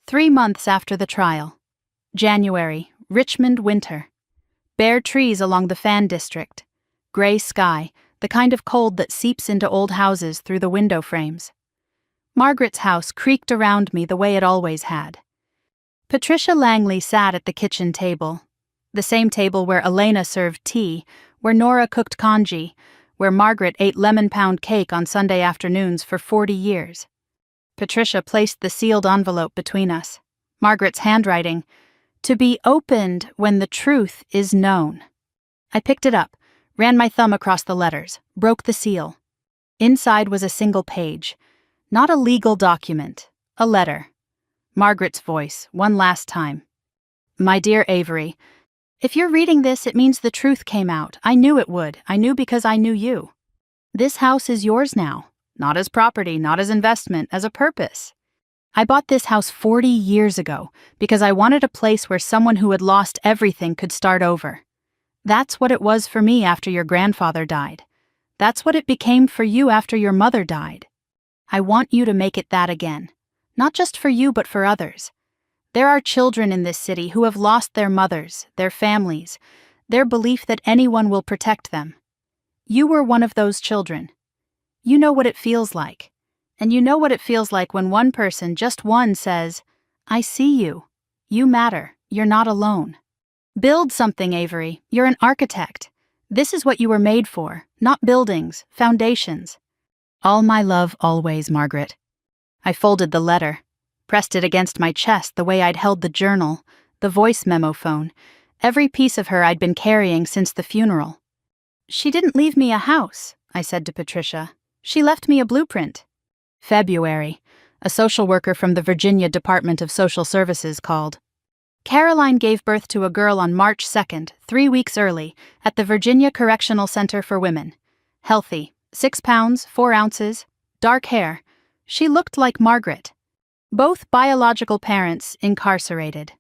3 months after the trial. January, Richmond winter. Bare trees along the fan district. Gray sky, the kind of cold that seeps into old houses through the window frames. Margaret's house creaked around me the way it always had. Patricia Langley sat at the kitchen table, the same table where Elena served tea, where Nora cooked congee, where Margaret ate lemon pound cake on Sunday afternoons for 40 years. Patricia placed the sealed envelope between us. Margaret's handwriting, "To be opened when the truth is known." I picked it up, ran my thumb across the letters, broke the seal. Inside was a single page. Not a legal document, a letter. Margaret's voice, one last time. "My dear Avery, if you're reading this, it means the truth came out. I knew it would. I knew because I knew you. This house is yours now. Not as property, not as investment, as a purpose. I bought this house 40 years ago because I wanted a place where someone who had lost everything could start over. That's what it was for me after your grandfather died. That's what it became for you after your mother died. I want you to make it that again. Not just for you, but for others. There are children in this city who have lost their mothers, their families, their belief that anyone will protect them. You were one of those children. You know what it feels like. And you know what it feels like when one person, just one, says, 'I see you. You matter. You're not alone.' Build something, Avery. You're an architect. This is what you were made for, not buildings, foundations. All my love always, Margaret." I folded the letter, pressed it against my chest the way I'd held the journal, the voice memo phone, every piece of her I'd been carrying since the funeral. "She didn't leave me a house," I said to Patricia. "She left me a blueprint." February. A social worker from the Virginia Department of Social Services called. Caroline gave birth to a girl on March 2nd, 3 weeks early, at the Virginia Correctional Center for Women. Healthy, 6 pounds, 4 ounces, dark hair. She looked like Margaret. Both biological parents incarcerated.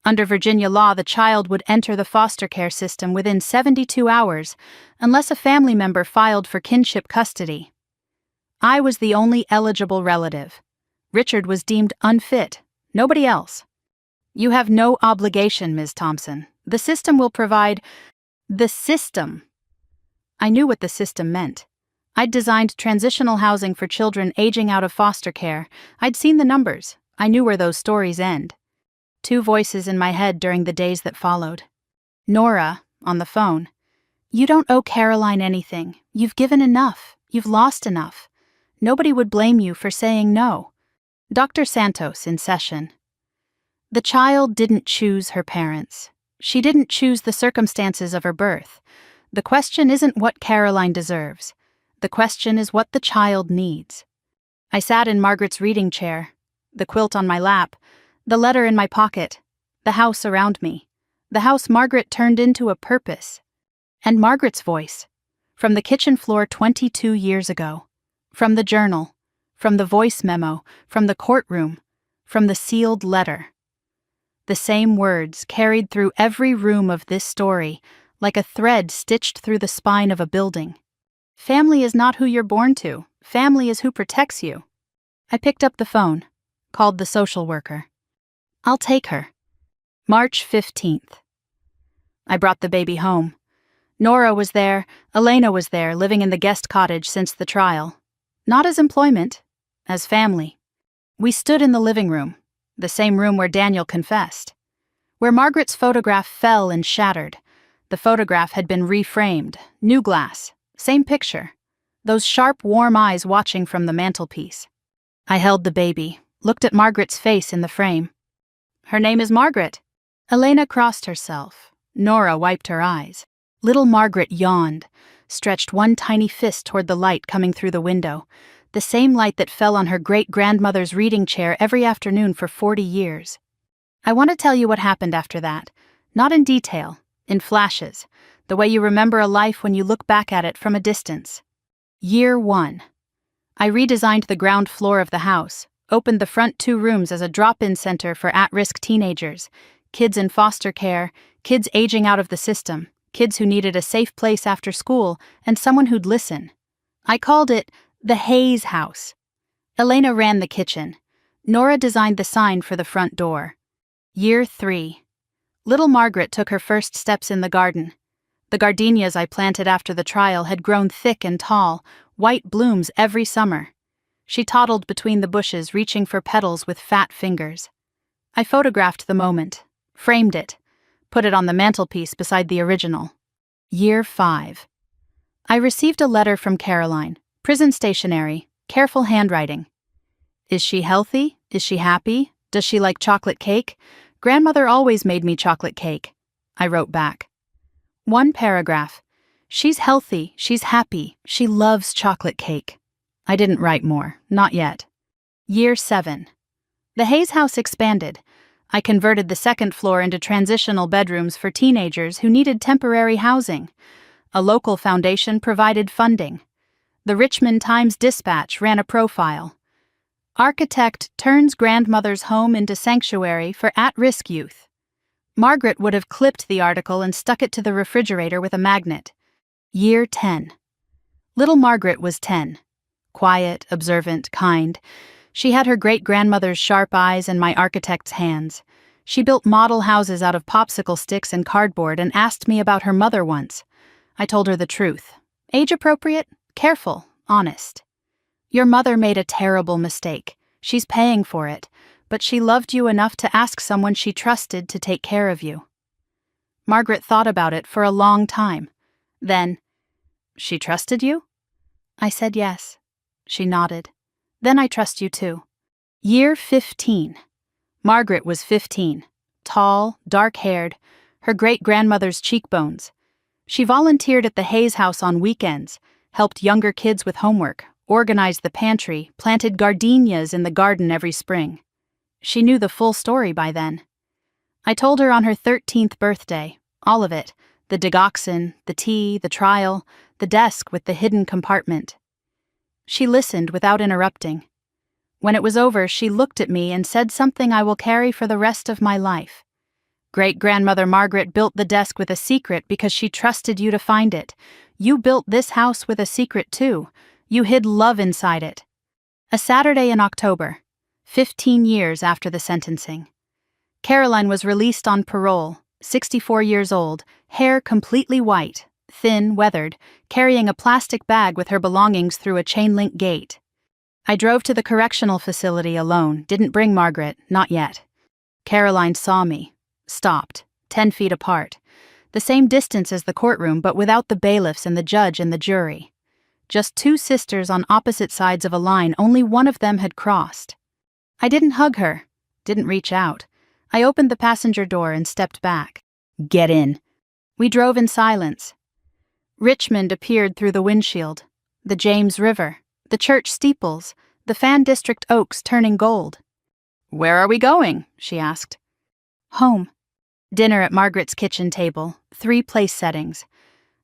Under Virginia law, the child would enter the foster care system within 72 hours, unless a family member filed for kinship custody. I was the only eligible relative. Richard was deemed unfit, nobody else. "You have no obligation, Ms. Thompson. The system will provide—" The system. I knew what the system meant. I'd designed transitional housing for children aging out of foster care. I'd seen the numbers. I knew where those stories end. 2 voices in my head during the days that followed. Nora, on the phone. "You don't owe Caroline anything. You've given enough. You've lost enough. Nobody would blame you for saying no." Dr. Santos in session. "The child didn't choose her parents. She didn't choose the circumstances of her birth. The question isn't what Caroline deserves. The question is what the child needs. I sat in Margaret's reading chair, the quilt on my lap, the letter in my pocket, the house around me, the house Margaret turned into a purpose. And Margaret's voice, from the kitchen floor 22 years ago, from the journal, from the voice memo, from the courtroom, from the sealed letter. The same words carried through every room of this story, like a thread stitched through the spine of a building. Family is not who you're born to. Family is who protects you. I picked up the phone, called the social worker. I'll take her. March 15th. I brought the baby home. Nora was there, Elena was there, living in the guest cottage since the trial. Not as employment, as family. We stood in the living room, the same room where Daniel confessed. Where Margaret's photograph fell and shattered. The photograph had been reframed, new glass, same picture. Those sharp, warm eyes watching from the mantelpiece. I held the baby, looked at Margaret's face in the frame. Her name is Margaret. Elena crossed herself. Nora wiped her eyes. Little Margaret yawned, stretched one tiny fist toward the light coming through the window, the same light that fell on her great-grandmother's reading chair every afternoon for 40 years. I want to tell you what happened after that, not in detail, in flashes, the way you remember a life when you look back at it from a distance. Year 1. I redesigned the ground floor of the house, opened the front 2 rooms as a drop-in center for at-risk teenagers, kids in foster care, kids aging out of the system, kids who needed a safe place after school, and someone who'd listen. I called it the Hayes House. Elena ran the kitchen. Nora designed the sign for the front door. Year 3. Little Margaret took her first steps in the garden. The gardenias I planted after the trial had grown thick and tall, white blooms every summer. She toddled between the bushes, reaching for petals with fat fingers. I photographed the moment, framed it, put it on the mantelpiece beside the original. Year 5. I received a letter from Caroline, prison stationery, careful handwriting. Is she healthy? Is she happy? Does she like chocolate cake? Grandmother always made me chocolate cake. I wrote back. 1 paragraph. She's healthy, she's happy, she loves chocolate cake. I didn't write more, not yet. Year 7. The Hayes house expanded. I converted the second floor into transitional bedrooms for teenagers who needed temporary housing. A local foundation provided funding. The Richmond Times-Dispatch ran a profile. Architect turns grandmother's home into sanctuary for at-risk youth. Margaret would have clipped the article and stuck it to the refrigerator with a magnet. Year 10. Little Margaret was 10. Quiet, observant, kind. She had her great-grandmother's sharp eyes and my architect's hands. She built model houses out of popsicle sticks and cardboard and asked me about her mother once. I told her the truth. Age-appropriate, careful, honest. Your mother made a terrible mistake. She's paying for it, but she loved you enough to ask someone she trusted to take care of you. Margaret thought about it for a long time. Then, she trusted you? I said yes. She nodded. Then I trust you too. Year 15. Margaret was 15. Tall, dark-haired, her great-grandmother's cheekbones. She volunteered at the Hayes house on weekends, helped younger kids with homework, organized the pantry, planted gardenias in the garden every spring. She knew the full story by then. I told her on her 13th birthday, all of it, the digoxin, the tea, the trial, the desk with the hidden compartment. She listened without interrupting. When it was over, she looked at me and said something I will carry for the rest of my life. Great-grandmother Margaret built the desk with a secret because she trusted you to find it. You built this house with a secret too. You hid love inside it. A Saturday in October, 15 years after the sentencing. Caroline was released on parole, 64 years old, hair completely white, thin, weathered, carrying a plastic bag with her belongings through a chain-link gate. I drove to the correctional facility alone, didn't bring Margaret, not yet. Caroline saw me, stopped, 10 feet apart, the same distance as the courtroom but without the bailiffs and the judge and the jury. Just 2 sisters on opposite sides of a line, only one of them had crossed. I didn't hug her, didn't reach out. I opened the passenger door and stepped back. Get in. We drove in silence. Richmond appeared through the windshield. The James River, the church steeples, the Fan District oaks turning gold. Where are we going? She asked. Home. Dinner at Margaret's kitchen table, 3 place settings.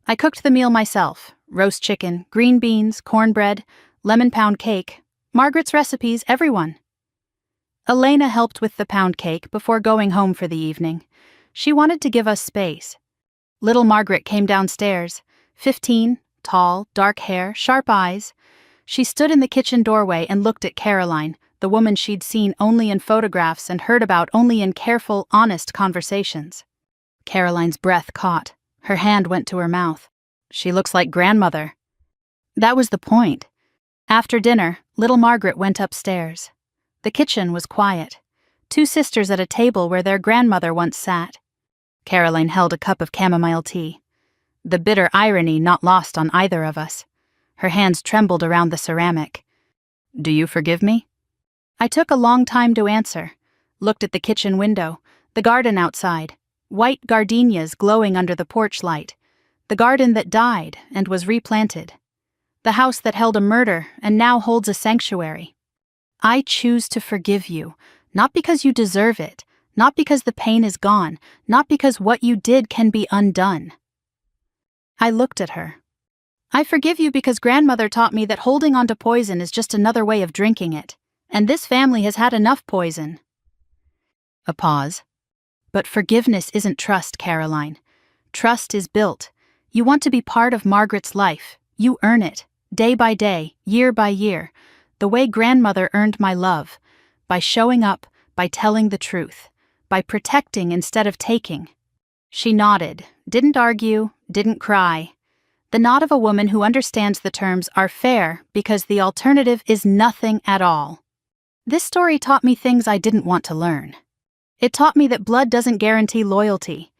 I cooked the meal myself. Roast chicken, green beans, cornbread, lemon pound cake. Margaret's recipes, everyone. Elena helped with the pound cake before going home for the evening. She wanted to give us space. Little Margaret came downstairs, 15, tall, dark hair, sharp eyes. She stood in the kitchen doorway and looked at Caroline, the woman she'd seen only in photographs and heard about only in careful, honest conversations. Caroline's breath caught. Her hand went to her mouth. She looks like grandmother. That was the point. After dinner, little Margaret went upstairs. The kitchen was quiet. 2 sisters at a table where their grandmother once sat. Caroline held a cup of chamomile tea. The bitter irony not lost on either of us. Her hands trembled around the ceramic. Do you forgive me? I took a long time to answer. Looked at the kitchen window, the garden outside, white gardenias glowing under the porch light, the garden that died and was replanted, the house that held a murder and now holds a sanctuary. I choose to forgive you, not because you deserve it, not because the pain is gone, not because what you did can be undone. I looked at her. I forgive you because grandmother taught me that holding on to poison is just another way of drinking it, and this family has had enough poison. A pause. But forgiveness isn't trust, Caroline. Trust is built. You want to be part of Margaret's life. You earn it, day by day, year by year, the way grandmother earned my love, by showing up, by telling the truth, by protecting instead of taking. She nodded, didn't argue, didn't cry. The nod of a woman who understands the terms are fair because the alternative is nothing at all. This story taught me things I didn't want to learn. It taught me that blood doesn't guarantee loyalty.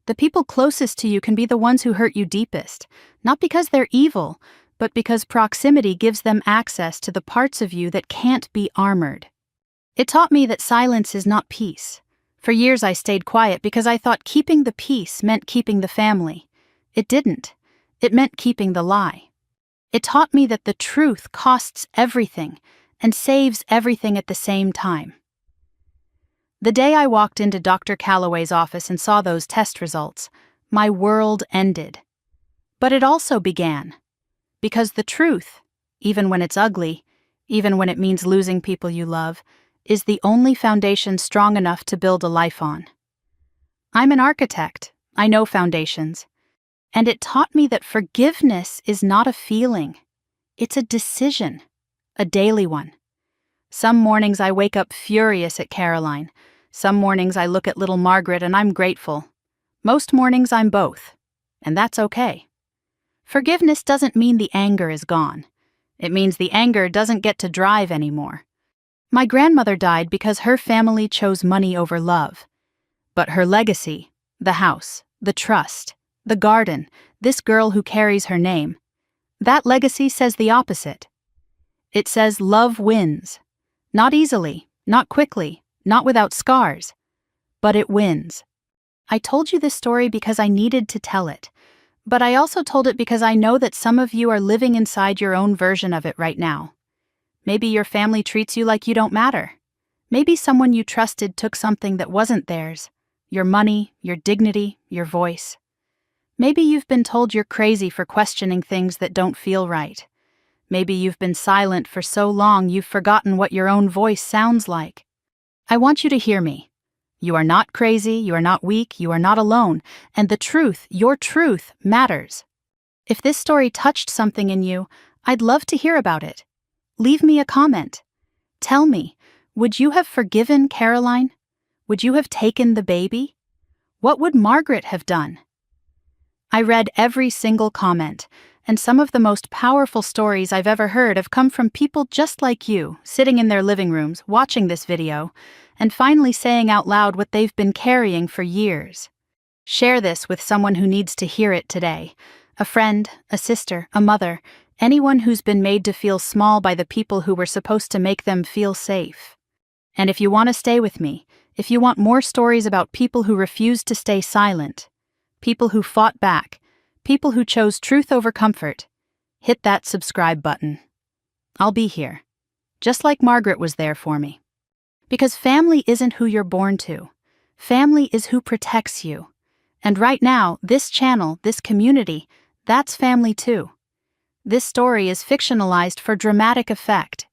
The people closest to you can be the ones who hurt you deepest, not because they're evil, but because proximity gives them access to the parts of you that can't be armored. It taught me that silence is not peace. For years I stayed quiet because I thought keeping the peace meant keeping the family. It didn't. It meant keeping the lie. It taught me that the truth costs everything and saves everything at the same time. The day I walked into Dr. Calloway's office and saw those test results, my world ended. But it also began. Because the truth, even when it's ugly, even when it means losing people you love, is the only foundation strong enough to build a life on. I'm an architect. I know foundations. And it taught me that forgiveness is not a feeling. It's a decision, a daily one. Some mornings I wake up furious at Caroline. Some mornings I look at little Margaret and I'm grateful. Most mornings I'm both. And that's okay. Forgiveness doesn't mean the anger is gone. It means the anger doesn't get to drive anymore. My grandmother died because her family chose money over love. But her legacy, the house, the trust, the garden, this girl who carries her name, that legacy says the opposite. It says love wins. Not easily, not quickly, not without scars. But it wins. I told you this story because I needed to tell it. But I also told it because I know that some of you are living inside your own version of it right now. Maybe your family treats you like you don't matter. Maybe someone you trusted took something that wasn't theirs. Your money, your dignity, your voice. Maybe you've been told you're crazy for questioning things that don't feel right. Maybe you've been silent for so long you've forgotten what your own voice sounds like. I want you to hear me. You are not crazy, you are not weak, you are not alone, and the truth, your truth, matters. If this story touched something in you, I'd love to hear about it. Leave me a comment. Tell me, would you have forgiven Caroline? Would you have taken the baby? What would Margaret have done? I read every single comment, and some of the most powerful stories I've ever heard have come from people just like you, sitting in their living rooms, watching this video, and finally saying out loud what they've been carrying for years. Share this with someone who needs to hear it today. A friend, a sister, a mother, anyone who's been made to feel small by the people who were supposed to make them feel safe. And if you want to stay with me, If you want more stories about people who refused to stay silent, people who fought back, people who chose truth over comfort, hit that subscribe button. I'll be here, just like Margaret was there for me. Because family isn't who you're born to. Family is who protects you. And right now, this channel, this community, that's family too. This story is fictionalized for dramatic effect.